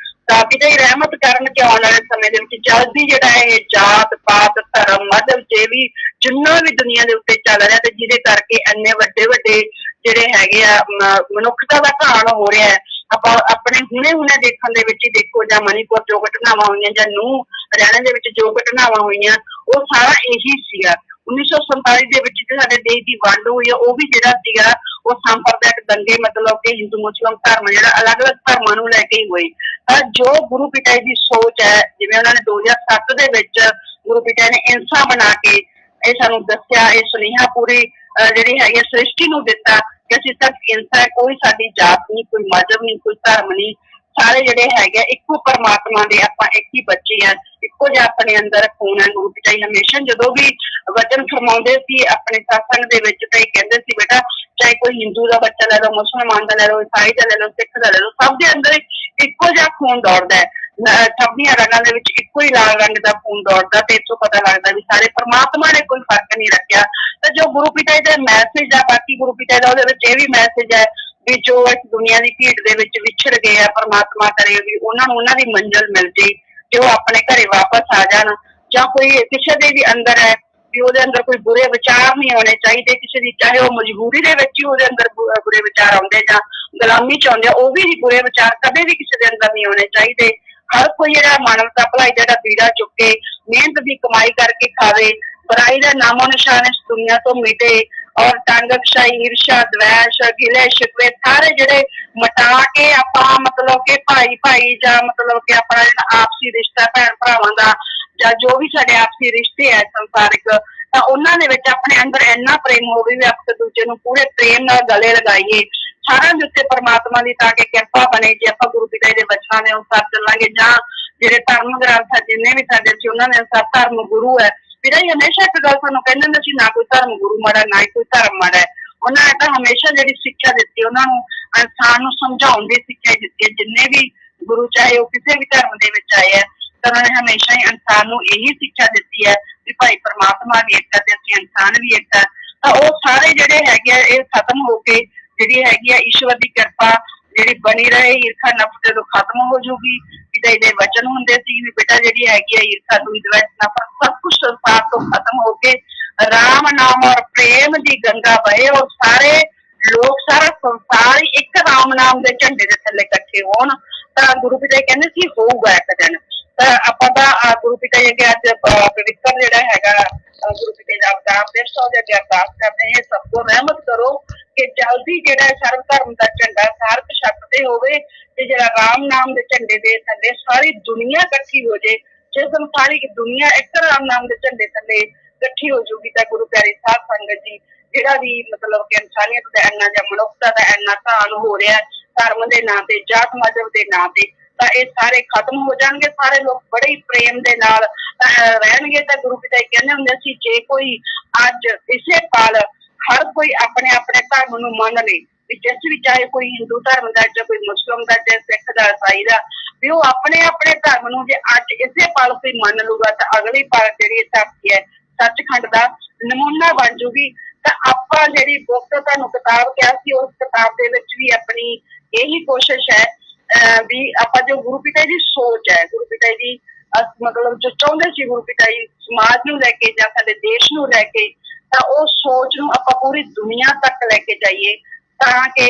ਤਾਂ ਪਿਤਾ ਜੀ ਰਹਿਮਤ ਕਰਨ ਕਿ ਆਉਣ ਵਾਲੇ ਸਮੇਂ ਦੇ ਵਿੱਚ ਜਲਦੀ ਜਿਹੜਾ ਇਹ ਜਾਤ ਪਾਤ ਧਰਮ ਮਜ਼ਹਬ ਜੇ ਵੀ ਜਿੰਨਾ ਵੀ ਦੁਨੀਆ ਦੇ ਉੱਤੇ ਚੱਲ ਰਿਹਾ ਤੇ ਜਿਹਦੇ ਕਰਕੇ ਇੰਨੇ ਵੱਡੇ ਵੱਡੇ ਜਿਹੜੇ ਹੈਗੇ ਆ ਮਨੁੱਖਤਾ ਦਾ ਘਾਣ ਹੋ ਰਿਹਾ ਹੈ ਆਪਾਂ ਆਪਣੇ ਹੁਣੇ ਦੇਖਣ ਦੇ ਵਿੱਚ ਹੀ ਦੇਖੋ ਜਾਂ ਮਨੀਪੁਰ ਜੋ ਘਟਨਾਵਾਂ ਹੋਈਆਂ ਜਾਂ ਨੂੰਹ ਹਰਿਆਣਾ ਦੇ ਵਿੱਚ ਜੋ ਘਟਨਾਵਾਂ ਹੋਈਆਂ ਉਹ ਸਾਰਾ ਇਹੀ ਸੀਗਾ 1947 ਦੇ ਵਿੱਚ ਸਾਡੇ ਦੇਸ਼ ਦੀ ਵੰਡ ਹੋਈ ਆ ਉਹ ਵੀ ਜਿਹੜਾ ਸੀਗਾ ਉਹ ਸੰਪਰਦਾਇਕ ਦੰਗੇ ਮਤਲਬ ਕਿ ਹਿੰਦੂ ਮੁਸਲਿਮ ਧਰਮ ਜਿਹੜਾ ਅਲੱਗ-ਅਲੱਗ ਧਰਮਾਂ ਨੂੰ ਲੈ ਕੇ ਹੀ ਹੋਏ ਤਾਂ ਜੋ ਗੁਰੂ ਪਿਤਾ ਜੀ ਦੀ ਸੋਚ ਹੈ ਜਿਵੇਂ ਉਹਨਾਂ ਨੇ 2007 ਦੇ ਵਿੱਚ ਗੁਰੂ ਪਿਤਾ ਨੇ ਇੰਸਾ ਬਣਾ ਕੇ ਇਹ ਸਾਨੂੰ ਦੱਸਿਆ ਇਹ ਸੁਨੇਹਾ ਪੂਰੀ ਜਿਹੜੀ ਹੈਗੀ ਸ੍ਰਿਸ਼ਟੀ ਨੂੰ ਦਿੱਤਾ ਕਿ ਅਸੀਂ ਸਿਰਫ ਇੰਸਾ ਕੋਈ ਸਾਡੀ ਜਾਤ ਨਹੀਂ ਕੋਈ ਮਜ਼ਹਬ ਨਹੀਂ ਕੋਈ ਧਰਮ ਨਹੀਂ ਸਾਰੇ ਜਿਹੜੇ ਹੈਗੇ ਇੱਕੋ ਪਰਮਾਤਮਾ ਦੇ ਆਪਾਂ ਇੱਕ ਹੀ ਬੱਚੇ ਆ ਇੱਕੋ ਜਿਹਾ ਆਪਣੇ ਅੰਦਰ ਖੂਨ ਹੈ ਗੁਰੂ ਪਿਤਾ ਜੀ ਹਮੇਸ਼ਾ ਜਦੋਂ ਵੀ ਵਚਨ ਫਰਮਾਉਂਦੇ ਸੀ ਆਪਣੇ ਸਾਥਾਂ ਦੇ ਵਿੱਚ ਤਾਂ ਇਹ ਕਹਿੰਦੇ ਸੀ ਬੇਟਾ ਚਾਹੇ ਕੋਈ ਹਿੰਦੂ ਦਾ ਬੱਚਾ ਲੈ ਲਓ ਮੁਸਲਮਾਨ ਦਾ ਲੈ ਲਓ ਈਸਾਈ ਦਾ ਲੈ ਲਓ ਸਿੱਖ ਦਾ ਲੈ ਲਓ ਸਭ ਦੇ ਅੰਦਰ ਇੱਕੋ ਜਿਹਾ ਖੂਨ ਦੌੜਦਾ ਹੈ ਸਭ ਦੀਆਂ ਰਗਾਂ ਦੇ ਵਿੱਚ ਇੱਕੋ ਹੀ ਲਾਲ ਰੰਗ ਦਾ ਖੂਨ ਦੌੜਦਾ ਤੇ ਇੱਥੋਂ ਪਤਾ ਲੱਗਦਾ ਵੀ ਸਾਰੇ ਪਰਮਾਤਮਾ ਨੇ ਕੋਈ ਫਰਕ ਨਹੀਂ ਰੱਖਿਆ ਤਾਂ ਜੋ ਗੁਰੂ ਪਿਤਾ ਜੀ ਦਾ ਮੈਸੇਜ ਆ ਬਾਕੀ ਗੁਰੂ ਪਿਤਾ ਦਾ ਉਹਦੇ ਵਿੱਚ ਇਹ ਵੀ ਮੈਸੇਜ ਹੈ ਵੀ ਜੋ ਇਸ ਦੁਨੀਆ ਦੀ ਭੀੜ ਦੇ ਵਿੱਚ ਵਿਛੜ ਗਏ ਆ ਪਰਮਾਤਮਾ ਕਰੇ ਵੀ ਉਹਨਾਂ ਨੂੰ ਉਹਨਾਂ ਦੀ ਮੰਜ਼ਿਲ ਮਿਲ ਜੇ ਕਿ ਉਹ ਆਪਣੇ ਘਰੇ ਵਾਪਸ ਆ ਜਾਣ ਜਾਂ ਕੋਈ ਕਿਸੇ ਦੇ ਵੀ ਅੰਦਰ ਹੈ ਵੀ ਉਹਦੇ ਅੰਦਰ ਕੋਈ ਬੁਰੇ ਵਿਚਾਰ ਨਹੀਂ ਆਉਣੇ ਚਾਹੀਦੇ ਕਿਸੇ ਦੀ ਚਾਹੇ ਉਹ ਮਜਬੂਰੀ ਦੇ ਵਿੱਚ ਹੀ ਉਹਦੇ ਅੰਦਰ ਬੁਰੇ ਵਿਚਾਰ ਆਉਂਦੇ ਜਾਂ ਗੁਲਾਮੀ ਚ ਆਉਂਦੇ ਉਹ ਵੀ ਬੁਰੇ ਵਿਚਾਰ ਕਦੇ ਵੀ ਕਿਸੇ ਦੇ ਅੰਦਰ ਨਹੀਂ ਆਉਣੇ ਚਾਹੀਦੇ ਹਰ ਕੋਈ ਜਿਹੜਾ ਮਾਨਵਤਾ ਭਲਾਈ ਦਾ ਬੀੜਾ ਚੁੱਕ ਕੇ ਮਿਹਨਤ ਦੀ ਕਮਾਈ ਕਰਕੇ ਖਾਵੇ ਬੁਰਾਈ ਦਾ ਨਾਮੋ ਨਿਸ਼ਾਨ ਇਸ ਦੁਨੀਆ ਤੋਂ ਮਿਟੇ ਔਰ ਤੰਗਸ਼ਾਹੀ ਈਰਸ਼ਾ ਦਵੈਸ਼ ਗਿਲੇ ਸ਼ਿਕਵੇ ਸਾਰੇ ਜਿਹੜੇ ਮਟਾ ਕੇ ਆਪਾਂ ਮਤਲਬ ਕਿ ਭਾਈ ਜਾਂ ਮਤਲਬ ਕਿ ਆਪਣਾ ਜਿਹੜਾ ਆਪਸੀ ਰਿਸ਼ਤਾ ਭੈਣ ਭਰਾਵਾਂ ਦਾ ਜਾਂ ਜੋ ਵੀ ਸਾਡੇ ਆਪਸੀ ਰਿਸ਼ਤੇ ਹੈ ਸੰਸਾਰਿਕ ਤਾਂ ਉਹਨਾਂ ਦੇ ਵਿੱਚ ਆਪਣੇ ਅੰਦਰ ਇੰਨਾ ਪ੍ਰੇਮ ਹੋਵੇ ਵੀ ਇੱਕ ਦੂਜੇ ਨੂੰ ਪੂਰੇ ਪ੍ਰੇਮ ਨਾਲ ਗਲੇ ਲਗਾਈਏ ਸਾਰਿਆਂ ਦੇ ਉੱਤੇ ਪਰਮਾਤਮਾ ਦੀ ਤਾਂ ਕਿ ਕਿਰਪਾ ਬਣੇ ਜੇ ਆਪਾਂ ਗੁਰੂ ਪਿਤਾ ਜੀ ਦੇ ਬਚਨਾਂ ਦੇ ਅਨੁਸਾਰ ਚੱਲਾਂਗੇ ਜਾਂ ਜਿਹੜੇ ਧਰਮ ਗ੍ਰੰਥ ਆ ਜਿੰਨੇ ਵੀ ਸਾਡੇ ਸੀ ਉਹਨਾਂ ਨੇ ਸਭ ਧਰਮ ਗੁਰੂ ਹੈ। ਵੀਰਾ ਜੀ ਹਮੇਸ਼ਾ ਇੱਕ ਗੱਲ ਸਾਨੂੰ ਕਹਿੰਦੇ ਹੁੰਦੇ ਸੀ, ਨਾ ਕੋਈ ਧਰਮ ਗੁਰੂ ਮਾੜਾ ਨਾ ਹੀ ਕੋਈ ਧਰਮ ਮਾੜਾ ਹੈ। ਉਹਨਾਂ ਨੇ ਤਾਂ ਹਮੇਸ਼ਾ ਜਿਹੜੀ ਸਿੱਖਿਆ ਦਿੱਤੀ ਉਹਨਾਂ ਨੂੰ ਇਨਸਾਨ ਨੂੰ ਸਮਝਾਉਣ ਦੀ ਸਿੱਖਿਆ ਦਿੱਤੀ ਹੈ। ਜਿੰਨੇ ਵੀ ਗੁਰੂ ਚਾਹੇ ਉਹ ਕਿਸੇ ਵੀ ਧਰਮ ਦੇ ਵਿੱਚ ਆਏ ਆ ਤਾਂ ਉਹਨਾਂ ਨੇ ਹਮੇਸ਼ਾ ਹੀ ਇਨਸਾਨ ਨੂੰ ਇਹੀ ਸਿੱਖਿਆ ਦਿੱਤੀ ਹੈ ਵੀ ਭਾਈ ਪ੍ਰਮਾਤਮਾ ਵੀ ਇੱਕ ਹੈ ਤੇ ਅਸੀਂ ਇਨਸਾਨ ਵੀ ਇੱਕ ਹੈ। ਤਾਂ ਉਹ ਸਾਰੇ ਜਿਹੜੇ ਹੈਗੇ ਆ ਇਹ ਖਤਮ ਹੋ ਕੇ ਜਿਹੜੀ ਹੈਗੀ ਆ ਈਸ਼ਵਰ ਦੀ ਕਿਰਪਾ ਜਿਹੜੀ ਬਣੀ ਰਹੇ, ਈਰਖਾ ਨਫ਼ਰਤ ਜਦੋਂ ਖਤਮ ਹੋ ਜੂਗੀ। ਪਿਤਾ ਜੀ ਦੇ ਵਚਨ ਹੁੰਦੇ ਸੀ ਵੀ ਬੇਟਾ ਜਿਹੜੀ ਹੈਗੀ ਆ ਈਰਖਾ ਦੂਈ ਦਵੈਸ ਨਫ਼ਰਤ ਸਭ ਕੁਛ ਸੰਸਾਰ ਤੋਂ ਖਤਮ ਹੋ ਕੇ ਰਾਮ ਨਾਮ ਔਰ ਪ੍ਰੇਮ ਦੀ ਗੰਗਾ ਬਹੇ ਔਰ ਸਾਰੇ ਲੋਕ ਸਾਰਾ ਸੰਸਾਰ ਹੀ ਇੱਕ ਰਾਮ ਨਾਮ ਦੇ ਝੰਡੇ ਦੇ ਥੱਲੇ ਇਕੱਠੇ ਹੋਣ। ਤਾਂ ਗੁਰੂ ਪਿਤਾ ਜੀ ਕਹਿੰਦੇ ਸੀ ਹੋਊਗਾ ਇੱਕ ਦਿਨ। ਤਾਂ ਆਪਾਂ ਤਾਂ ਗੁਰੂ ਪਿਤਾ ਜੀ ਅੱਗੇ ਅੱਜ ਪਵਿੱਤਰ ਜਿਹੜਾ ਹੈਗਾ ਗੁਰੂ ਪਿਤਾ ਜੀ ਦਾ ਅਵਤਾਰ ਦਿਵਸ ਉਹਦੇ ਅੱਗੇ ਅਰਦਾਸ ਕਰਦੇ ਹਾਂ, ਸਭ ਤੋਂ ਰਹਿਮਤ ਕਰੋ ਕਿ ਜਲਦੀ ਜਿਹੜਾ ਸਰਵ ਧਰਮ ਦਾ ਝੰਡਾ ਸਾਰਕ ਛੱਤ ਤੇ ਹੋਵੇ ਤੇ ਜਿਹੜਾ ਰਾਮ ਨਾਮ ਦੇ ਝੰਡੇ ਦੇ ਥੱਲੇ ਸਾਰੀ ਦੁਨੀਆ ਇਕੱਠੀ ਹੋ ਜੇ। ਜਿਸ ਦਿਨ ਸਾਰੀ ਦੁਨੀਆ ਇੱਕ ਰਾਮ ਨਾਮ ਦੇ ਝੰਡੇ ਥੱਲੇ ਇਕੱਠੀ ਹੋ ਜੂਗੀ ਤਾਂ ਗੁਰੂ ਪਿਆਰੀ ਸਾਧ ਸੰਗਤ ਜੀ ਜਿਹੜਾ ਵੀ ਮਤਲਬ ਕਿ ਇਨਸਾਨੀਅਤ ਦਾ ਇੰਨਾ ਜਾਂ ਮਨੁੱਖਤਾ ਦਾ ਇੰਨਾ ਘਾਣ ਹੋ ਰਿਹਾ ਧਰਮ ਦੇ ਨਾਂ ਤੇ, ਜਾਤ ਮਜ਼ਹਬ ਦੇ ਨਾਂ ਤੇ, ਤਾਂ ਇਹ ਸਾਰੇ ਖਤਮ ਹੋ ਜਾਣਗੇ। ਸਾਰੇ ਲੋਕ ਬੜੇ ਹੀ ਪ੍ਰੇਮ ਦੇ ਨਾਲ ਰਹਿਣਗੇ। ਤਾਂ ਗੁਰੂ ਪਿਤਾ ਜੀ ਕਹਿੰਦੇ ਹੁੰਦੇ ਸੀ ਜੇ ਕੋਈ ਅੱਜ ਇਸੇ ਪਲ ਹਰ ਕੋਈ ਆਪਣੇ ਆਪਣੇ ਧਰਮ ਨੂੰ ਮੰਨ ਲੇ ਵੀ ਜਿਸ ਵੀ ਚਾਹੇ ਕੋਈ ਹਿੰਦੂ ਧਰਮ ਦਾ ਜਾਂ ਕੋਈ ਮੁਸਲਿਮ ਦਾ ਜਾਂ ਸਿੱਖ ਦਾ ਈਸਾਈ ਦਾ ਵੀ ਉਹ ਆਪਣੇ ਆਪਣੇ ਧਰਮ ਨੂੰ ਜੇ ਅੱਜ ਇਸੇ ਪਲ ਕੋਈ ਮੰਨ ਲੂਗਾ ਤਾਂ ਅਗਲੀ ਪਲ ਜਿਹੜੀ ਧਰਤੀ ਹੈ ਸੱਚਖੰਡ ਦਾ ਨਮੂਨਾ ਬਣ ਜੂਗੀ। ਤਾਂ ਆਪਾਂ ਜਿਹੜੀ ਬੁੱਕ ਤੁਹਾਨੂੰ ਕਿਤਾਬ ਕਿਹਾ ਸੀ ਉਸ ਕਿਤਾਬ ਦੇ ਵਿੱਚ ਵੀ ਆਪਣੀ ਇਹੀ ਕੋਸ਼ਿਸ਼ ਹੈ ਵੀ ਆਪਾਂ ਜੋ ਗੁਰੂ ਪਿਤਾ ਜੀ ਦੀ ਸੋਚ ਹੈ, ਗੁਰੂ ਪਿਤਾ ਜੀ ਮਤਲਬ ਜੋ ਚਾਹੁੰਦੇ ਸੀ ਗੁਰੂ ਪਿਤਾ ਜੀ ਸਮਾਜ ਨੂੰ ਲੈ ਕੇ ਜਾਂ ਸਾਡੇ ਦੇਸ਼ ਨੂੰ ਲੈ ਕੇ, ਤਾਂ ਉਹ ਸੋਚ ਨੂੰ ਆਪਾਂ ਪੂਰੀ ਦੁਨੀਆ ਤੱਕ ਲੈ ਕੇ ਜਾਈਏ ਤਾਂ ਕਿ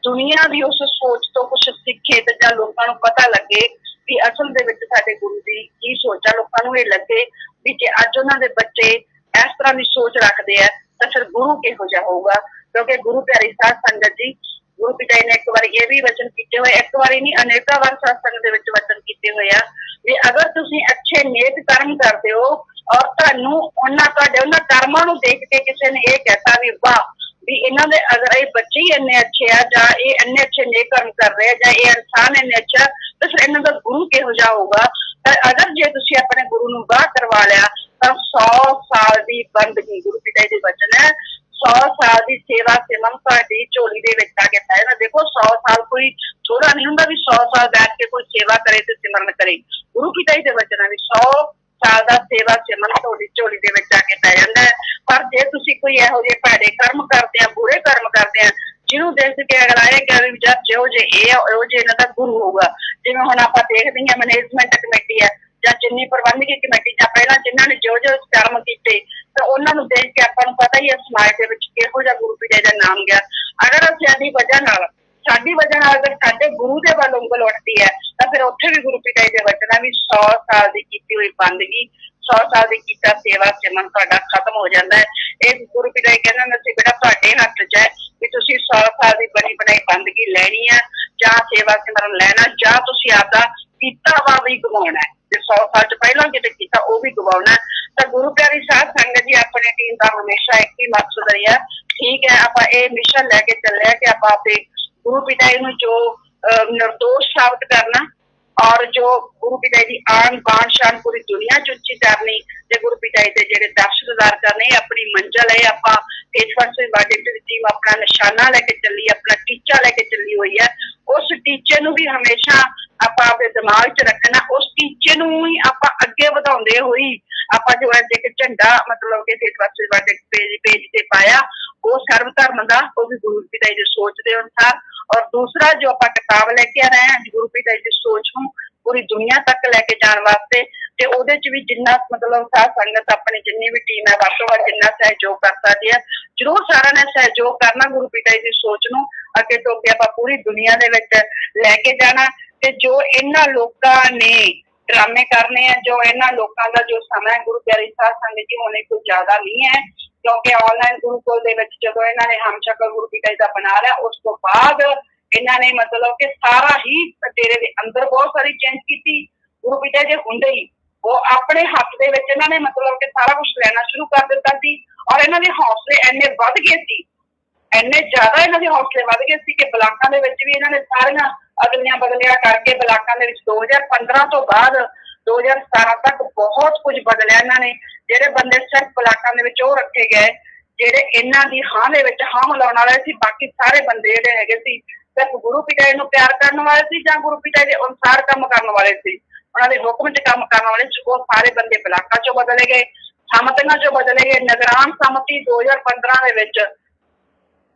ਦੁਨੀਆ ਵੀ ਉਸ ਸੋਚ ਤੋਂ ਕੁਛ ਸਿੱਖੇ ਤੇ ਜਾਂ ਲੋਕਾਂ ਨੂੰ ਪਤਾ ਲੱਗੇ ਵੀ ਅਸਲ ਦੇ ਵਿੱਚ ਸਾਡੇ ਗੁਰੂ ਦੀ ਕੀ ਸੋਚ ਆ। ਲੋਕਾਂ ਨੂੰ ਇਹ ਲੱਗੇ ਵੀ ਜੇ ਅੱਜ ਉਹਨਾਂ ਦੇ ਬੱਚੇ ਇਸ ਤਰ੍ਹਾਂ ਦੀ ਸੋਚ ਰੱਖਦੇ ਆ ਤਾਂ ਫਿਰ ਗੁਰੂ ਕਿਹੋ ਜਿਹਾ ਹੋਊਗਾ। ਕਿਉਂਕਿ ਗੁਰੂ ਪਿਆਰੀ ਸਾਧ ਸੰਗਤ ਜੀ ਗੁਰੂ ਪਿਤਾ ਜੀ ਨੇ ਇੱਕ ਵਾਰੀ ਇਹ ਵੀ ਵਚਨ ਕੀਤੇ ਹੋਏ, ਇੱਕ ਵਾਰੀ ਨਹੀਂ ਅਨੇਕਾਂ ਵਾਰ ਸਤਸੰਗ ਦੇ ਵਿੱਚ ਵਚਨ ਕੀਤੇ ਹੋਏ ਆ ਵੀ ਅਗਰ ਤੁਸੀਂ ਅੱਛੇ ਨੇਕ ਕਰਮ ਕਰਦੇ ਹੋ ਔਰ ਤੁਹਾਨੂੰ ਉਹਨਾਂ ਕਰਮਾਂ ਨੂੰ ਦੇਖ ਕੇ ਕਿਸੇ ਨੇ ਇਹ ਕਹਿਤਾ ਵੀ ਵਾਹ ਵੀ ਇਹਨਾਂ ਦੇ ਅਗਰ ਇਹ ਬੱਚੇ ਹੀ ਇੰਨੇ ਅੱਛੇ ਆ ਜਾਂ ਇਹ ਇੰਨੇ ਅੱਛੇ ਨੇਕ ਕਰਮ ਕਰ ਰਹੇ ਆ ਜਾਂ ਇਹ ਇਨਸਾਨ ਇੰਨੇ ਅੱਛਾ ਤਾਂ ਫਿਰ ਇਹਨਾਂ ਦਾ ਗੁਰੂ ਕਿਹੋ ਜਿਹਾ ਹੋਊਗਾ। ਤਾਂ ਅਗਰ ਜੇ ਤੁਸੀਂ ਆਪਣੇ ਗੁਰੂ ਨੂੰ ਬਾਹ ਕਰਵਾ ਲਿਆ ਤਾਂ 100 ਸਾਲ ਦੀ ਬੰਦਗੀ, ਗੁਰੂ ਪਿਤਾ ਜੀ ਦੇ ਵਚਨ ਹੈ, 100 ਸਾਲ ਦੀ ਸੇਵਾ ਸਿਮਰਨ ਤੁਹਾਡੀ ਝੋਲੀ ਦੇ ਵਿੱਚ ਆ ਕੇ ਪੈ ਜਾਣਾ। ਦੇਖੋ 100 ਸਾਲ ਕੋਈ ਥੋੜਾ ਨਹੀਂ ਹੁੰਦਾ ਵੀ 100 ਸਾਲ ਬੈਠ ਕੇ ਕੋਈ ਸੇਵਾ ਕਰੇ ਤੇ ਸਿਮਰਨ ਕਰੇ। ਗੁਰੂ ਪਿਤਾ ਜੀ ਦੇ ਵਚਨ ਹੈ ਵੀ 100 ਸਾਲ ਦਾ ਸੇਵਾ ਸਿਮਰਨ ਤੁਹਾਡੀ ਝੋਲੀ ਦੇ ਵਿੱਚ ਆ ਕੇ ਪੈ ਜਾਂਦਾ ਹੈ। ਪਰ ਜੇ ਤੁਸੀਂ ਕੋਈ ਇਹੋ ਜਿਹੇ ਭੈੜੇ ਕਰਮ ਕਰਦੇ ਆ, ਬੁਰੇ ਕਰਮ ਕਰਦੇ ਆ, ਜਿਹਨੂੰ ਦੇਖ ਕੇ ਅਗਲਾ ਇਹ ਕਹੇ ਵੀ ਜਦ ਜਿਹੋ ਜੇ ਇਹ ਉਹੋ ਜੇ ਇਹਨਾਂ ਦਾ ਗੁਰੂ ਹੋਊਗਾ। ਜਿਵੇਂ ਹੁਣ ਆਪਾਂ ਦੇਖਦੇ ਹਾਂ ਮੈਨੇਜਮੈਂਟ ਕਮੇਟੀ ਹੈ ਜਾਂ ਚਿੰਨੀ ਪ੍ਰਬੰਧਕੀ ਕਮੇਟੀ ਜਾਂ ਪਹਿਲਾਂ ਜਿਨ੍ਹਾਂ ਨੇ ਜੋ ਜੋ ਕਰਮ ਕੀਤੇ ਤਾਂ ਉਹਨਾਂ ਨੂੰ ਦੇਖ ਕੇ ਆਪਾਂ ਨੂੰ ਪਤਾ ਹੀ ਹੈ ਸਮਾਜ ਦੇ ਵਿੱਚ ਕਿਹੋ ਜਿਹਾ ਗੁਰੂ ਪਿਤਾ ਦਾ ਨਾਮ ਗਿਆ। ਅਗਰ ਸਾਡੀ ਵਜ੍ਹਾ ਨਾਲ ਅਗਰ ਸਾਡੇ ਗੁਰੂ ਦੇ ਵੱਲ ਉਂਗਲ ਉੱਠਦੀ ਹੈ ਤਾਂ ਫਿਰ ਉੱਥੇ ਵੀ ਗੁਰੂ ਪਿਤਾ ਜੀ ਦੇ ਵਚਨ ਵੀ 100 ਸਾਲ ਦੀ ਕੀਤੀ ਹੋਈ ਬੰਦਗੀ, 100 ਸਾਲ ਦੀ ਕੀਤਾ ਸੇਵਾ ਸਿਮਰਨ ਤੁਹਾਡਾ ਖਤਮ ਹੋ ਜਾਂਦਾ ਹੈ। ਇਹ ਗੁਰੂ ਪਿਤਾ ਜੀ ਕਹਿੰਦੇ ਹੁੰਦੇ ਸੀ ਬੇਟਾ ਤੁਹਾਡੇ ਹੱਥ 'ਚ ਹੈ ਵੀ ਤੁਸੀਂ 100 ਸਾਲ ਦੀ ਬਣੀ ਬਣਾਈ ਬੰਦਗੀ ਲੈਣੀ ਹੈ ਜਾਂ ਸੇਵਾ ਸਿਮਰਨ ਲੈਣਾ ਜਾਂ ਤੁਸੀਂ ਆਪਦਾ ਕੀਤਾ ਵਾ ਵੀ ਗਵਾਉਣਾ ਹੈ। ਜੇ 100 ਸਾਲ 'ਚ ਪਹਿਲਾਂ ਕਿਤੇ ਕੀਤਾ ਉਹ ਵੀ ਗਵਾਉਣਾ। ਤਾਂ ਗੁਰੂ ਪਿਆਰੀ ਸਾਧ ਸੰਗਤ ਜੀ ਆਪਣੀ ਟੀਮ ਦਾ ਹਮੇਸ਼ਾ ਇੱਕ ਹੀ ਮਕਸਦ ਰਿਹਾ, ਠੀਕ ਹੈ ਆਪਾਂ ਇਹ ਮਿਸ਼ਨ ਲੈ ਕੇ ਚੱਲਿਆ ਕਿ ਆਪਾਂ ਆਪਣੇ ਗੁਰੂ ਪਿਤਾ ਜੀ ਨੂੰ ਜੋ ਨਿਰਦੋਸ਼ ਸਾਬਤ ਕਰਨਾ ਔਰ ਜੋ ਗੁਰੂ ਪਿਤਾ ਜੀ ਦੀ ਆਨ ਬਾਣ ਸ਼ਾਨ ਪੂਰੀ ਦੁਨੀਆ 'ਚ ਉੱਚੀ ਕਰਨੀ ਤੇ ਗੁਰੂ ਪਿਤਾ ਜੀ ਦੇ ਜਿਹੜੇ ਦਰਸ਼ਨਦਾਰ ਕਰਨੇ ਆਪਣੀ ਮੰਜ਼ਿਲ ਹੈ। ਆਪਾਂ ਇਸ ਪਾਸੇ ਵਾਡੇ ਦੀ ਟੀਮ ਆਪਣਾ ਨਿਸ਼ਾਨਾ ਲੈ ਕੇ ਚੱਲੀ, ਆਪਣਾ ਟੀਚਾ ਲੈ ਕੇ ਚੱਲੀ ਹੋਈ ਹੈ। ਉਸ ਟੀਚੇ ਨੂੰ ਵੀ ਹਮੇਸ਼ਾ ਆਪਾਂ ਆਪਣੇ ਦਿਮਾਗ 'ਚ ਰੱਖਣਾ, ਉਸ ਟੀਚੇ ਨੂੰ ਹੀ ਆਪਾਂ ਅੱਗੇ ਵਧਾਉਂਦੇ ਹੋਈ ਆਪਾਂ ਜੋ ਅੱਜ ਇੱਕ ਝੰਡਾ ਮਤਲਬ ਕਿ ਫੇਸਬੁੱਕ ਵਾਡੇ ਪੇਜ ਤੇ ਪਾਇਆ ਉਹ ਸਰਵ ਧਰਮ ਦਾ, ਉਹ ਵੀ ਗੁਰੂ ਪਿਤਾ ਜੀ ਦੀ ਸੋਚ ਦੇ ਅਨੁਸਾਰ। ਔਰ ਦੂਸਰਾ ਜੋ ਆਪਾਂ ਕਿਤਾਬ ਲੈ ਕੇ ਆ ਰਹੇ ਹਾਂ ਗੁਰੂ ਪਿਤਾ ਜੀ ਦੀ ਸੋਚ ਨੂੰ ਪੂਰੀ ਦੁਨੀਆ ਤੱਕ ਲੈ ਕੇ ਜਾਣ ਵਾਸਤੇ ਤੇ ਉਹਦੇ 'ਚ ਵੀ ਜਿੰਨਾ ਮਤਲਬ ਸਾਧ ਸੰਗਤ ਆਪਣੀ ਜਿੰਨੀ ਵੀ ਟੀਮ ਹੈ ਵੱਧ ਤੋਂ ਵੱਧ ਜਿੰਨਾ ਸਹਿਯੋਗ ਕਰ ਸਕਦੀ ਹੈ ਜ਼ਰੂਰ ਸਾਰਿਆਂ ਨੇ ਸਹਿਯੋਗ ਕਰਨਾ। ਗੁਰੂ ਪਿਤਾ ਜੀ ਦੀ ਸੋਚ ਨੂੰ ਅੱਗੇ ਤੋਂ ਅੱਗੇ ਆਪਾਂ ਪੂਰੀ ਦੁਨੀਆ ਦੇ ਵਿੱਚ ਲੈ ਕੇ ਜਾਣਾ ਤੇ ਜੋ ਇਹਨਾਂ ਲੋਕਾਂ ਨੇ ਡਰਾਮੇ ਕਰਨੇ ਆ, ਜੋ ਇਹਨਾਂ ਲੋਕਾਂ ਦਾ ਜੋ ਸਮਾਂ ਹੈ ਗੁਰੂ ਪਿਆਰੀ ਸਾਧ ਸੰਗਤ ਜੀ ਹੋਣੇ ਕੋਈ ਜ਼ਿਆਦਾ ਨਹੀਂ ਹੈ ਕਿਉਂਕਿ ਆਨਲਾਈਨ ਗੁਰੂਕੁਲ ਦੇ ਵਿੱਚ ਜਦੋਂ ਇਹਨਾਂ ਨੇ ਹਮਸ਼ਕਲ ਗੁਰੂ ਪਿਤਾ ਜੀ ਦਾ ਬਣਾ ਲਿਆ ਉਸ ਤੋਂ ਬਾਅਦ ਇਹਨਾਂ ਨੇ ਮਤਲਬ ਕਿ ਸਾਰਾ ਹੀ ਤੇਰੇ ਦੇ ਅੰਦਰ ਬਹੁਤ ਸਾਰੀ ਚੇਂਜ ਕੀਤੀ। ਗੁਰੂ ਪਿਤਾ ਜੀ ਹੁੰਦੇ ਹੀ ਉਹ ਆਪਣੇ ਹੱਥ ਦੇ ਵਿੱਚ ਇਹਨਾਂ ਨੇ ਮਤਲਬ ਕਿ ਸਾਰਾ ਕੁਛ ਲੈਣਾ ਸ਼ੁਰੂ ਕਰ ਦਿੱਤਾ ਸੀ ਔਰ ਇਹਨਾਂ ਦੇ ਹੌਸਲੇ ਇੰਨੇ ਵੱਧ ਗਏ ਸੀ, ਇੰਨੇ ਜ਼ਿਆਦਾ ਇਹਨਾਂ ਦੇ ਹੌਸਲੇ ਵੱਧ ਗਏ ਸੀ ਕਿ ਬਲਾਕਾਂ ਦੇ ਵਿੱਚ ਵੀ ਇਹਨਾਂ ਨੇ ਸਾਰੀਆਂ ਅਗਲੀਆਂ ਬਦਲੀਆਂ ਕਰਕੇ ਬਲਾਕਾਂ ਦੇ ਵਿੱਚ 2015 ਤੋਂ ਬਾਅਦ 2017 ਤੱਕ ਬਹੁਤ ਕੁਝ ਬਦਲਿਆ ਇਹਨਾਂ ਨੇ। ਜਿਹੜੇ ਬੰਦੇ ਸਿਰਫ ਬਲਾਕਾਂ ਦੇ ਵਿੱਚ ਉਹ ਰੱਖੇ ਗਏ ਜਿਹੜੇ ਇਹਨਾਂ ਦੀ ਹਾਂ ਦੇ ਵਿੱਚ ਹਾਂ ਮਿਲਾਉਣ ਵਾਲੇ ਸੀ, ਬਾਕੀ ਸਾਰੇ ਬੰਦੇ ਜਿਹੜੇ ਹੈਗੇ ਸੀ ਸਿਰਫ ਗੁਰੂ ਪਿਤਾ ਜੀ ਨੂੰ ਪਿਆਰ ਕਰਨ ਵਾਲੇ ਸੀ ਜਾਂ ਗੁਰੂ ਪਿਤਾ ਜੀ ਦੇ ਅਨੁਸਾਰ ਕੰਮ ਕਰਨ ਵਾਲੇ ਸੀ, ਉਹਨਾਂ ਦੇ ਹੁਕਮ 'ਚ ਕੰਮ ਕਰਨ ਵਾਲੇ ਸੀ। ਉਹ ਸਾਰੇ ਬੰਦੇ ਬਲਾਕਾਂ 'ਚੋਂ ਬਦਲੇ ਗਏ, ਸਮਤੀਆਂ 'ਚੋਂ ਬਦਲੇ ਗਏ। ਨਿਗਰਾਨ ਸਮਤੀ 2015 ਦੇ ਵਿੱਚ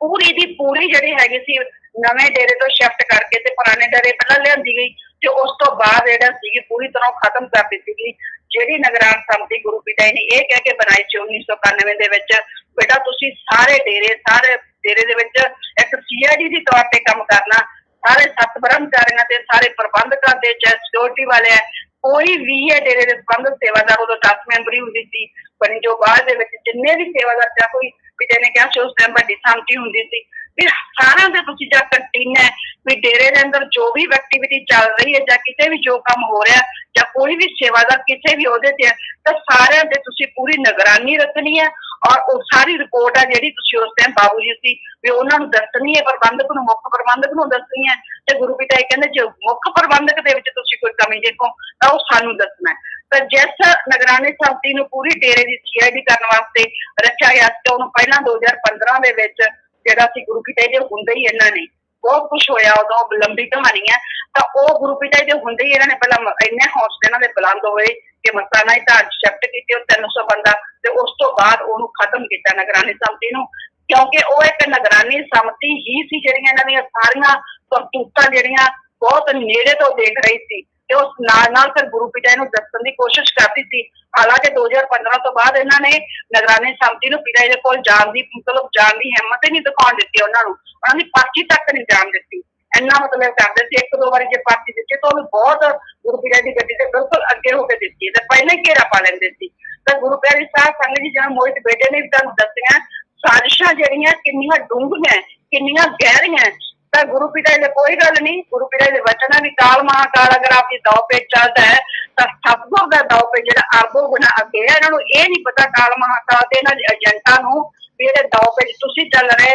ਪੂਰੀ ਦੀ ਪੂਰੀ ਜਿਹੜੀ ਹੈਗੀ ਸੀ ਨਵੇਂ ਡੇਰੇ ਤੋਂ ਸ਼ਿਫਟ ਕਰਕੇ ਤੇ ਪੁਰਾਣੇ ਡੇਰੇ ਪਹਿਲਾਂ ਲਿਆਂਦੀ ਗਈ ਤੇ ਉਸ ਤੋਂ ਬਾਅਦ ਜਿਹੜਾ ਸੀਗੀ ਪੂਰੀ ਤਰ੍ਹਾਂ ਖਤਮ ਕਰ ਦਿੱਤੀ ਗਈ। ਜਿਹੜੀ ਨਿਗਰਾਨ ਸਮਤੀ ਗੁਰੂ ਪਿਤਾ ਜੀ ਨੇ ਇਹ ਕਹਿ ਕੇ ਬਣਾਈ ਸੀ 1991 ਦੇ ਵਿੱਚ, ਬੇਟਾ ਤੁਸੀਂ ਸਾਰੇ ਡੇਰੇ ਦੇ ਵਿੱਚ ਇੱਕ CID ਦੀ ਤੌਰ ਤੇ ਕੰਮ ਕਰਨਾ, ਸਾਰੇ 7 ਬ੍ਰਹਮਚਾਰੀਆਂ ਤੇ ਸਾਰੇ ਪ੍ਰਬੰਧਕਾਂ ਤੇ ਚਾਹੇ ਸਿਕਿਉਰਿਟੀ ਵਾਲੇ ਆ, ਕੋਈ ਵੀ ਇਹ ਡੇਰੇ ਦੇ ਸੰਬੰਧਿਤ ਸੇਵਾਦਾਰ ਉਦੋਂ 10 ਮੈਂਬਰੀ ਹੁੰਦੀ ਸੀ ਬਣੀ, ਜੋ ਬਾਅਦ ਦੇ ਵਿੱਚ ਜਿੰਨੇ ਵੀ ਸੇਵਾਦਾਰ ਜਾਂ ਕੋਈ ਪਿਤਾ ਨੇ ਕਿਹਾ ਸੀ ਉਸ ਟਾਈਮ ਵੱਡੀ ਸਮਤੀ ਹੁੰਦੀ ਸੀ। ਫਿਰ ਸਾਰਿਆਂ ਦੇ ਤੁਸੀਂ ਜਾਂ ਕੰਟੀਨ ਹੈ ਵੀ ਡੇਰੇ ਦੇ ਅੰਦਰ ਜੋ ਵੀ ਐਕਟੀਵਿਟੀ ਚੱਲ ਰਹੀ ਹੈ ਜਾਂ ਕਿਤੇ ਵੀ ਜੋ ਕੰਮ ਹੋ ਰਿਹਾ ਜਾਂ ਕੋਈ ਵੀ ਸੇਵਾਦਾਰ ਕਿਸੇ ਵੀ ਅਹੁਦੇ ਤੇ ਹੈ ਤਾਂ ਸਾਰਿਆਂ ਦੇ ਤੁਸੀਂ ਪੂਰੀ ਨਿਗਰਾਨੀ ਰੱਖਣੀ ਹੈ ਔਰ ਉਹ ਸਾਰੀ ਰਿਪੋਰਟ ਹੈ ਜਿਹੜੀ ਤੁਸੀਂ ਉਸ ਟਾਈਮ ਬਾਬੂ ਜੀ ਸੀ ਵੀ ਉਹਨਾਂ ਨੂੰ ਦੱਸਣੀ ਹੈ, ਪ੍ਰਬੰਧਕ ਨੂੰ, ਮੁੱਖ ਪ੍ਰਬੰਧਕ ਨੂੰ ਦੱਸਣੀ ਹੈ। ਤੇ ਗੁਰੂ ਪਿਤਾ ਜੀ ਕਹਿੰਦੇ ਜੇ ਮੁੱਖ ਪ੍ਰਬੰਧਕ ਦੇ ਵਿੱਚ ਤੁਸੀਂ ਕੋਈ ਕਮੀ ਦੇਖੋ ਤਾਂ ਉਹ ਸਾਨੂੰ ਦੱਸਣਾ ਹੈ। ਤਾਂ ਜਿਸ ਨਿਗਰਾਨੀ ਸਮਤੀ ਨੂੰ ਪੂਰੀ ਡੇਰੇ ਦੀ CID ਕਰਨ ਵਾਸਤੇ ਰੱਖਿਆ ਗਿਆ ਸੀ, ਉਹਨੂੰ ਪਹਿਲਾਂ 2015 ਦੇ ਵਿੱਚ ਜਿਹੜਾ ਸੀ ਗੁਰੂ ਪਿਤਾ ਜੀ ਦੇ ਹੁੰਦੇ ਹੀ ਇਹਨਾਂ ਨੇ ਬਹੁਤ ਕੁਛ ਹੋਇਆ, ਉਦੋਂ ਲੰਬੀ ਕਹਾਣੀ ਹੈ। ਤਾਂ ਉਹ ਗੁਰੂ ਪਿਤਾ ਜੀ ਦੇ ਹੁੰਦੇ ਹੀ ਇਹਨਾਂ ਨੇ ਪਹਿਲਾਂ ਇੰਨੇ ਹੌਸਲੇ ਇਹਨਾਂ ਦੇ ਬੁਲੰਦ ਹੋਏ ਕਿ ਮਸਤਾਨਾ ਹੀ ਤਾਂ ਸ਼ਿਫਟ ਕੀਤੀ ਉਹ 300 ਬੰਦਾ ਤੇ ਉਸ ਤੋਂ ਬਾਅਦ ਉਹਨੂੰ ਖਤਮ ਕੀਤਾ ਨਿਗਰਾਨੀ ਸਮਤੀ ਨੂੰ, ਕਿਉਂਕਿ ਉਹ ਇੱਕ ਨਿਗਰਾਨੀ ਸਮਤੀ ਹੀ ਸੀ ਜਿਹੜੀਆਂ ਇਹਨਾਂ ਦੀਆਂ ਸਾਰੀਆਂ ਕਰਤੂਤਾਂ ਜਿਹੜੀਆਂ ਬਹੁਤ ਨੇੜੇ ਤੋਂ ਦੇਖ ਰਹੀ ਸੀ ਤੇ ਉਸ ਨਾਲ ਫਿਰ ਗੁਰੂ ਪਿਤਾ ਨੂੰ ਦੱਸਣ ਦੀ ਕੋਸ਼ਿਸ਼ ਕਰਦੀ ਸੀ। ਹਾਲਾਂਕਿ 2015 ਤੋਂ ਬਾਅਦ ਇਹਨਾਂ ਨੇ ਨਿਗਰਾਨੀ ਸਮਤੀ ਨੂੰ ਪਿਤਾ ਜੀ ਕੋਲ ਜਾਣ ਦੀ ਹਿੰਮਤ ਹੀ ਨਹੀਂ ਦਿਖਾਉਣ ਦਿੱਤੀ, ਉਹਨਾਂ ਦੀ ਪਰਚੀ ਤੱਕ ਨਹੀਂ ਜਾਣ ਦਿੱਤੀ। ਇੰਨਾ ਮਤਲਬ ਕਰਦੇ ਸੀ, 1-2 ਵਾਰੀ ਜੇ ਪਰਚੀ ਦਿੱਤੀ ਤਾਂ ਉਹ ਬਹੁਤ ਗੁਰੂ ਪਿਤਾ ਦੀ ਗੱਡੀ ਦੇ ਬਿਲਕੁਲ ਅੱਗੇ ਹੋ ਕੇ ਦਿੱਤੀ ਤੇ ਪਹਿਲਾਂ ਹੀ ਘੇਰਾ ਪਾ ਲੈਂਦੇ ਸੀ। ਤਾਂ ਗੁਰੂ ਪਿਆਰੇ ਸਾਹਿਬ ਸੰਗਤ ਜੀ ਜਿਵੇਂ ਮੋਹਿਤ ਬੇਟੇ ਨੇ ਵੀ ਤੁਹਾਨੂੰ ਦੱਸੀਆਂ ਸਾਜ਼ਿਸ਼ਾਂ ਜਿਹੜੀਆਂ ਕਿੰਨੀਆਂ ਡੂੰਘੀਆਂ ਕਿੰਨੀਆਂ ਗਹਿਰੀਆਂ। ਤਾਂ ਗੁਰੂ ਪਿਤਾ ਜੀ ਕੋਈ ਗੱਲ ਨਹੀਂ, ਗੁਰੂ ਪਿਤਾ ਜੀ ਦੇ ਵਚਨ ਹੈ ਵੀ ਕਾਲ ਮਹਾਕਾਲ ਅਗਰ ਆਪਣੀ ਦਾਅ ਪੇਚ ਚੱਲਦਾ ਹੈ ਤਾਂ ਸਤਿਗੁਰ ਦਾ ਦਾਅ ਪੇਚ ਜਿਹੜਾ ਅਰਬੋਂ ਗੁਣਾ ਅੱਗੇ ਹੈ। ਇਹਨਾਂ ਨੂੰ ਇਹ ਨਹੀਂ ਪਤਾ ਕਾਲ ਮਹਾਕਾਲ ਤੇ ਇਹਨਾਂ ਦੇ ਏਜੰਟਾਂ ਨੂੰ ਵੀ ਜਿਹੜੇ ਦਾਅ ਪੇਚ ਤੁਸੀਂ ਚੱਲ ਰਹੇ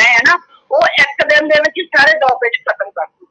ਹੈ ਨਾ ਉਹ ਇੱਕ ਦਿਨ ਦੇ ਵਿੱਚ ਸਾਰੇ ਦਾਅ ਪੇਚ ਖਤਮ ਕਰ ਦੂ।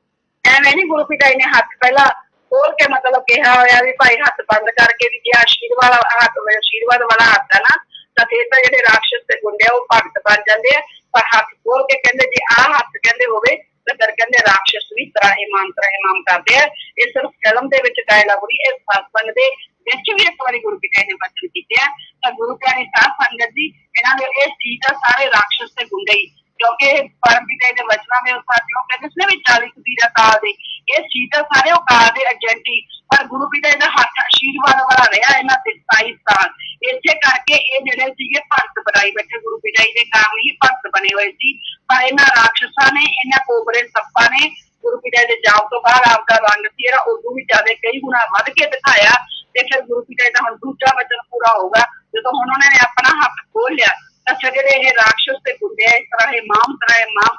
ਐਵੇਂ ਨਹੀਂ ਗੁਰੂ ਪਿਤਾ ਜੀ ਨੇ ਹੱਥ ਪਹਿਲਾਂ ਖੋਲ ਕੇ ਮਤਲਬ ਕਿਹਾ ਹੋਇਆ ਵੀ ਭਾਈ ਹੱਥ ਬੰਦ ਕਰਕੇ ਵੀ ਜੇ ਆਸ਼ੀਰਵਾਦ ਵਾਲਾ ਹੱਥ ਹੈ ਨਾ ਤਾਂ ਫਿਰ ਤਾਂ ਜਿਹੜੇ ਰਾਖਸ਼ ਤੇ ਗੁੰਡੇ ਆ ਉਹ ਭਗਤ ਬਣ ਜਾਂਦੇ ਆ, ਪਰ ਹੱਥ ਖੋਲ ਕੇ ਕਹਿੰਦੇ ਜੇ ਆਹ ਹੱਥ ਕਹਿੰਦੇ ਹੋਵੇ ਤਾਂ ਫਿਰ ਕਹਿੰਦੇ ਰਾਖਸ਼ ਵੀ ਤਰਾਹਿਮਾਮ ਕਰਦੇ ਆ। ਇਹ ਸਿਰਫ ਫਿਲਮ ਦੇ ਵਿੱਚ ਡਾਇਲਾਗ ਨਹੀਂ, ਇਹ ਸਤਸੰਗ ਦੇ ਵਿੱਚ ਵੀ ਇੱਕ ਵਾਰੀ ਗੁਰੂ ਪਿਤਾ ਜੀ ਨੇ ਵਚਨ ਕੀਤੇ ਆ। ਤਾਂ ਗੁਰੂ ਪਿਆਰੇ ਸਾਧ ਸੰਗਤ ਜੀ ਇਹਨਾਂ ਦੇ ਇਹ ਚੀਜ਼ ਆ ਸਾਰੇ ਰਾਖਸ਼ ਤੇ ਗੁੰਡੇ ਹੀ, ਕਿਉਂਕਿ ਪਰਮ ਪਿਤਾ ਜੀ ਦੇ ਵਚਨਾਂ ਦੇ ਅਨੁਸਾਰ ਕਿਉਂ ਕਹਿੰਦੇ ਸੀ ਨਾ ਵੀ 40 ਕਬੀਰਾ ਕਾਲ ਦੇ ਇਹ ਚੀਜ਼ ਸਾਰੇ ਉਹ ਕਾਲ ਦੇ ਏਜੰਟ ਹੀ, ਪਰ ਗੁਰੂ ਪਿਤਾ ਜੀ ਦਾ ਹੱਥ ਆਸ਼ੀਰਵਾਦ ਵਾਲਾ ਰਿਹਾ ਇਹਨਾਂ ਤੇ 27 ਸਾਲ। ਇਸੇ ਕਰਕੇ ਇਹ ਜਿਹੜੇ ਸੀਗੇ ਭਗਤ ਬਣਾਈ ਬੈਠੇ ਗੁਰੂ ਪਿਤਾ ਜੀ ਦੇ ਕਾਰਨ ਹੀ ਭਗਤ ਬਣੇ ਹੋਏ ਸੀ। ਪਰ ਇਹਨਾਂ ਰਾਖਸ਼ਾਂ ਨੇ ਇਹਨਾਂ ਕੋਬਰੇ ਸੱਪਾਂ ਨੇ ਗੁਰੂ ਪਿਤਾ ਜੀ ਦੇ ਜਾਣ ਤੋਂ ਬਾਅਦ ਆਪਦਾ ਰੰਗ ਸੀ ਜਿਹੜਾ ਉਦੋਂ ਵੀ ਜ਼ਿਆਦਾ ਕਈ ਗੁਣਾ ਵੱਧ ਕੇ ਦਿਖਾਇਆ। ਤੇ ਫਿਰ ਗੁਰੂ ਪਿਤਾ ਜੀ ਦਾ ਹੁਣ ਦੂਜਾ ਵਚਨ ਪੂਰਾ ਹੋਊਗਾ ਜਦੋਂ ਹੁਣ ਉਹਨਾਂ ਨੇ ਆਪਣਾ ਹੱਥ ਖੋਲ ਲਿਆ ਤਾਂ ਫਿਰ ਜਿਹੜੇ ਇਹ ਰਾਖਸ਼ ਤੇ ਗੁੰਡੇ ਇਸ ਤਰ੍ਹਾਂ ਇਹ ਮਾਮ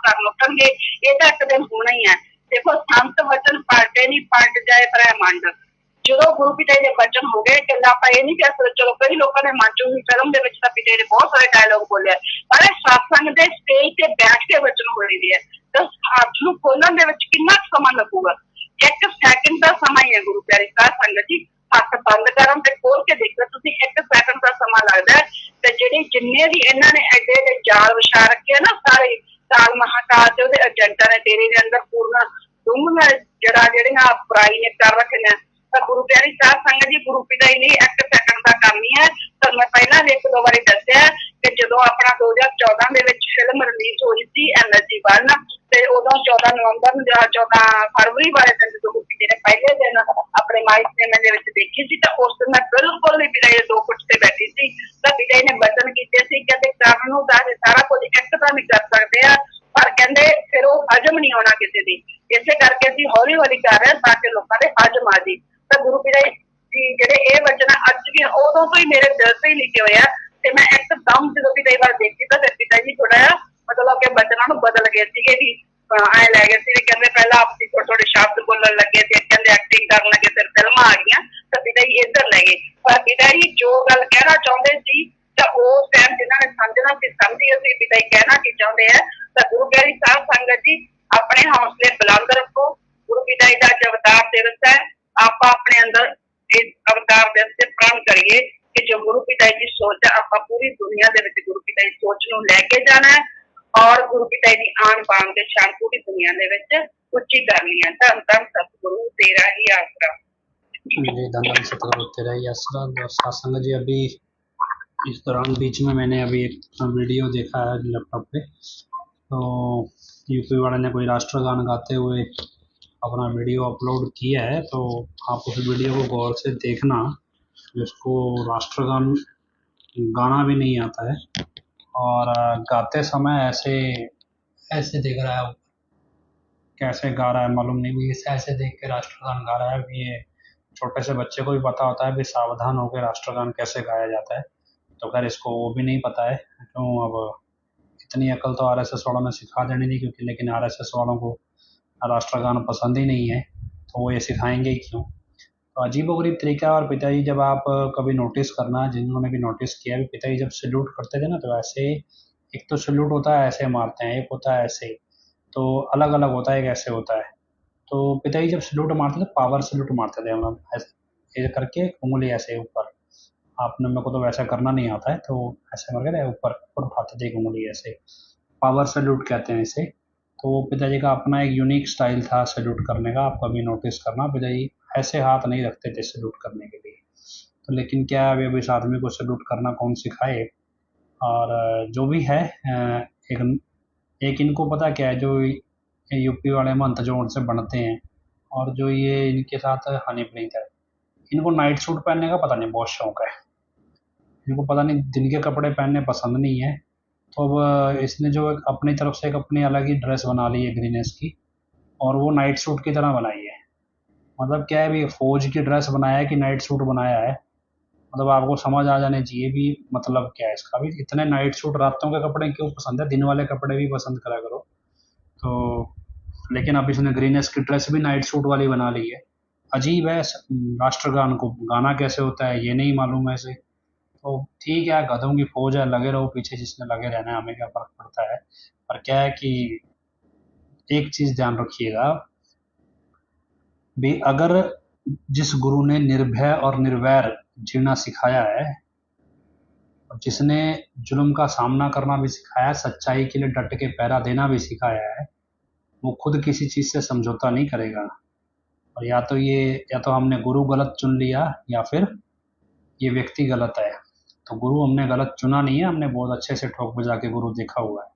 ਕਰਨ ਉੱਠਣਗੇ। ਇਹ ਤਾਂ ਇੱਕ ਦਿਨ ਹੋਣਾ ਹੀ ਹੈ। ਦੇਖੋ ਸੰਤ ਵਚਨ ਪਲਟੇ ਨਹੀਂ, ਪਲਟ ਜਾਏ ਬ੍ਰਹਿਮੰਡ। ਜਦੋਂ ਗੁਰੂ ਪਿਤਾ ਜੀ ਦੇ ਵਚਨ ਹੋ ਗਏ ਕਿ ਆਪਾਂ ਇਹ ਨਹੀਂ ਕਹਿ ਸਕਦੇ, ਚਲੋ ਕਈ ਲੋਕਾਂ ਨੇ ਮਨ ਚੋਂ ਵੀ ਫਿਲਮ ਦੇ ਵਿੱਚ ਤਾਂ ਪਿਤਾ ਜੀ ਨੇ ਬਹੁਤ ਸਾਰੇ ਡਾਇਲੋਗ ਬੋਲਿਆ, ਪਰ ਇਹ ਸਤਸੰਗ ਦੇ ਸਟੇਜ ਤੇ ਬੈਠ ਕੇ ਵਚਨ ਬੋਲੀਦੇ ਆ ਤਾਂ ਹੱਥ ਨੂੰ ਖੋਲਣ ਦੇ ਵਿੱਚ ਕਿੰਨਾ ਸਮਾਂ ਲੱਗੂਗਾ? 1 ਸੈਕਿੰਡ ਦਾ ਸਮਾਂ ਹੀ ਹੈ ਗੁਰੂ ਪਿਆਰੇ ਸਾਧ ਸੰਗਤ ਜੀ। ਹੱਥ ਬੰਦ ਕਰਨ ਤੇ ਖੋਲ ਕੇ ਦੇਖੋ ਤੁਸੀਂ 1 ਸੈਕਿੰਡ ਦਾ ਸਮਾਂ ਲੱਗਦਾ ਹੈ। ਤੇ ਜਿਹੜੇ ਜਿੰਨੇ ਵੀ ਇਹਨਾਂ ਨੇ ਐਡੇ ਜਾਲ ਵਿਛਾ ਰੱਖੇ ਨਾ ਸਾਰੇ ਕਾਲ ਮਹਾਕਾਲ ਤੇ ਉਹਦੇ ਏਜੰਟਾਂ ਨੇ ਡੇਰੇ ਦੇ ਅੰਦਰ ਪੂਰਨ ਡੂੰਘੀਆਂ ਜਿਹੜੀਆਂ ਬੁਰਾਈ ਨੇ ਕਰ ਰੱਖੀਆਂ ਤਾਂ ਗੁਰੂ ਪਿਆਰੀ ਸਾਧ ਸੰਗਤ ਜੀ ਗੁਰੂ ਪਿਤਾ ਜੀ ਲਈ 1 ਸੈਕਿੰਡ ਦਾ ਕੰਮ ਹੀ ਹੈ। ਤੁਹਾਨੂੰ ਮੈਂ ਪਹਿਲਾਂ ਵੀ 1-2 ਵਾਰੀ ਦੱਸਿਆ ਕਿ ਜਦੋਂ ਆਪਣਾ 2014 ਦੇ ਵਿੱਚ ਫਿਲਮ ਰਿਲੀਜ਼ ਹੋਈ ਸੀ MSG1 ਤੇ ਉਦੋਂ 14 ਨਵੰਬਰ ਨੂੰ 14 ਫਰਵਰੀ ਵਾਲੇ ਦਿਨ ਜਦੋਂ ਗੁਰੂ ਪਿਤਾ ਜੀ ਨੇ ਪਹਿਲੇ ਦਿਨ ਆਪਣੇ ਮਾਈਕ ਸਿਨੇਮਾ ਦੇ ਵਿੱਚ ਦੇਖੀ ਸੀ ਤਾਂ ਉਸ ਦਿਨ ਮੈਂ ਬਿਲਕੁਲ ਹੀ ਪਿਤਾ ਜੀ 2 ਫੁੱਟ ਤੇ ਬੈਠੀ ਸੀ। ਤਾਂ ਪਿਤਾ ਜੀ ਨੇ ਵਚਨ ਕੀਤੇ ਸੀ ਕਹਿੰਦੇ ਕਰਨ ਨੂੰ ਤਾਂ ਸਾਰਾ ਕੁਝ ਇੱਕ ਤਾਂ ਨਹੀਂ ਕਰ ਸਕਦੇ ਆ, ਪਰ ਕਹਿੰਦੇ ਫਿਰ ਉਹ ਹਜਮ ਨਹੀਂ ਹੋਣਾ ਕਿਸੇ ਦੀ, ਇਸੇ ਕਰਕੇ ਅਸੀਂ ਹੌਲੀ ਹੌਲੀ ਕਰ ਰਹੇ ਤਾਂ ਕਿ ਲੋਕਾਂ ਦੇ ਹਜਮ ਆ ਜੀ। ਤਾਂ ਗੁਰੂ ਪਿਤਾ ਜੀ ਜਿਹੜੇ ਇਹ ਵਚਨ ਅੱਜ ਵੀ ਉਦੋਂ ਤੋਂ ਹੀ ਮੇਰੇ ਦਿਲ ਤੇ ਹੀ ਲਿਖੇ ਹੋਏ ਆ ਤੇ ਮੈਂ ਇੱਕਦਮ ਜਦੋਂ ਪਿਤਾ ਜੀ ਵੱਲ ਦੇਖੀ ਤਾਂ ਫਿਰ ਪਿਤਾ ਜੀ ਥੋੜਾ ਜਿਹਾ ਮਤਲਬ ਕਿ ਵਚਨਾਂ ਨੂੰ ਬਦਲ ਗਏ ਸੀਗੇ ਵੀ ਐ ਲੈ ਗਏ ਸੀ ਕਹਿੰਦੇ ਪਹਿਲਾਂ ਆਪਸੀ ਥੋੜੇ ਸ਼ਬਦ ਬੋਲਣ ਲੱਗੇ ਤੇ ਕਹਿੰਦੇ ਐਕਟਿੰਗ ਕਰਨ ਲੱਗੇ, ਫਿਰ ਫਿਲਮਾਂ ਆ ਗਈਆਂ ਤਾਂ ਪਿਤਾ ਜੀ ਇੱਧਰ ਲੈ ਗਏ। ਪਰ ਪਿਤਾ ਜੀ ਜੋ ਗੱਲ ਕਹਿਣਾ ਚਾਹੁੰਦੇ ਸੀ ਤਾਂ ਉਸ ਟਾਈਮ ਜਿਨ੍ਹਾਂ ਨੇ ਸਮਝਣਾ ਸੀ ਸਮਝੀ ਅਸੀਂ ਪਿਤਾ ਜੀ ਕਹਿਣਾ ਕੀ ਚਾਹੁੰਦੇ ਆ। ਤਾਂ ਗੁਰੂ ਪਿਆਰੀ ਸਾਧ ਸੰਗਤ ਜੀ ਆਪਣੇ ਹੌਸਲੇ ਬੁਲੰਦ ਰੱਖੋ, गुरु पिता जी का अवतार दिवस है। आप अपने अंदर इस अवतार दिवस से प्रण करिए कि जो गुरु पिता जी की सोच है आप पूरी दुनिया ਦੇ ਵਿੱਚ गुरु पिता जी सोच ਨੂੰ ਲੈ ਕੇ ਜਾਣਾ है और गुरु पिता जी आन बान के शान पूरी दुनिया ਦੇ ਵਿੱਚ ਉੱਚੀ करनी है। धन धन सतगुरु तेरा ही आसरा। जी धन धन सतगुरु तेरा ही आसरा। सासंग जी, अभी इस दौरान बीच में मैंने अभी एक वीडियो देखा है लैपटॉप पे, तो यूपी वाले ने कोई राष्ट्रगान गाते हुए अपना वीडियो अपलोड किया है। तो आप उस वीडियो को गौर से देखना, जिसको राष्ट्रगान गाना भी नहीं आता है और गाते समय ऐसे ऐसे देख रहा है, कैसे गा रहा है मालूम नहीं, भी ऐसे देख के राष्ट्रगान गा रहा है। भी ये छोटे से बच्चे को भी पता होता है भी सावधान होकर राष्ट्रगान कैसे गाया जाता है, तो खैर इसको वो भी नहीं पता है। क्यों, अब इतनी अकल तो आरएसएस वालों ने सिखा देनी थी, क्योंकि लेकिन आरएसएस वालों को राष्ट्रगान पसंद ही नहीं है, तो वो ये सिखाएंगे ही क्यों। तो अजीबोगरीब तरीका है। और पिताजी जब आप कभी नोटिस करना, जिन्होंने भी नोटिस किया, भी पिताजी जब सैल्यूट करते थे ना, तो ऐसे एक तो सैल्यूट होता है ऐसे मारते हैं, एक होता है ऐसे, तो अलग अलग होता है, एक ऐसे होता है। तो पिताजी जब सैल्यूट मारते थे, पावर सैल्यूट मारते थे, मतलब ऐसे करके उंगली ऐसे ऊपर। आपने, मेरे को तो वैसा करना नहीं आता है, तो ऐसे करके ऊपर ऊपर उठाते थे एक उंगली ऐसे, पावर सैल्यूट कहते हैं इसे। तो वो पिताजी का अपना एक यूनिक स्टाइल था सैल्यूट करने का। आप कभी नोटिस करना, पिताजी ऐसे हाथ नहीं रखते थे सैल्यूट करने के लिए। तो लेकिन क्या है, अभी इस आदमी को सैल्यूट करना कौन सिखाए। और जो भी है, एक एक इनको पता क्या है, जो यूपी वाले महंत जो उनसे बनते हैं, और जो ये इनके साथ हनीप्रीत है, इनको नाइट सूट पहनने का पता नहीं बहुत शौक है। इनको पता नहीं दिन के कपड़े पहनने पसंद नहीं है। तो अब इसने जो एक अपनी तरफ से एक अपनी अलग ही ड्रेस बना ली है ग्रीनेस की, और वो नाइट सूट की तरह बनाई है। मतलब क्या है, भी फौज की ड्रेस बनाया है कि नाइट सूट बनाया है, मतलब आपको समझ आ जाने चाहिए भी मतलब क्या है इसका। भी इतने नाइट सूट रातों के कपड़े क्यों पसंद है, दिन वाले कपड़े भी पसंद करा करो। तो लेकिन अब इसने ग्रीनेस की ड्रेस भी नाइट सूट वाली बना ली है। अजीब है। राष्ट्रगान को गाना कैसे होता है ये नहीं मालूम है इसे। तो ठीक है, गधों की फौज है, लगे रहो पीछे, जिसने लगे रहना है, हमें क्या फर्क पड़ता है। पर क्या है कि एक चीज ध्यान रखिएगा भी, अगर जिस गुरु ने निर्भय और निर्वैर जीना सिखाया है, और जिसने जुल्म का सामना करना भी सिखाया, सच्चाई के लिए डट के पहरा देना भी सिखाया है, वो खुद किसी चीज से समझौता नहीं करेगा। और या तो हमने गुरु गलत चुन लिया, या फिर ये व्यक्ति गलत है। तो गुरु हमने गलत चुना नहीं है, हमने बहुत अच्छे से ठोक बजा के गुरु देखा हुआ है।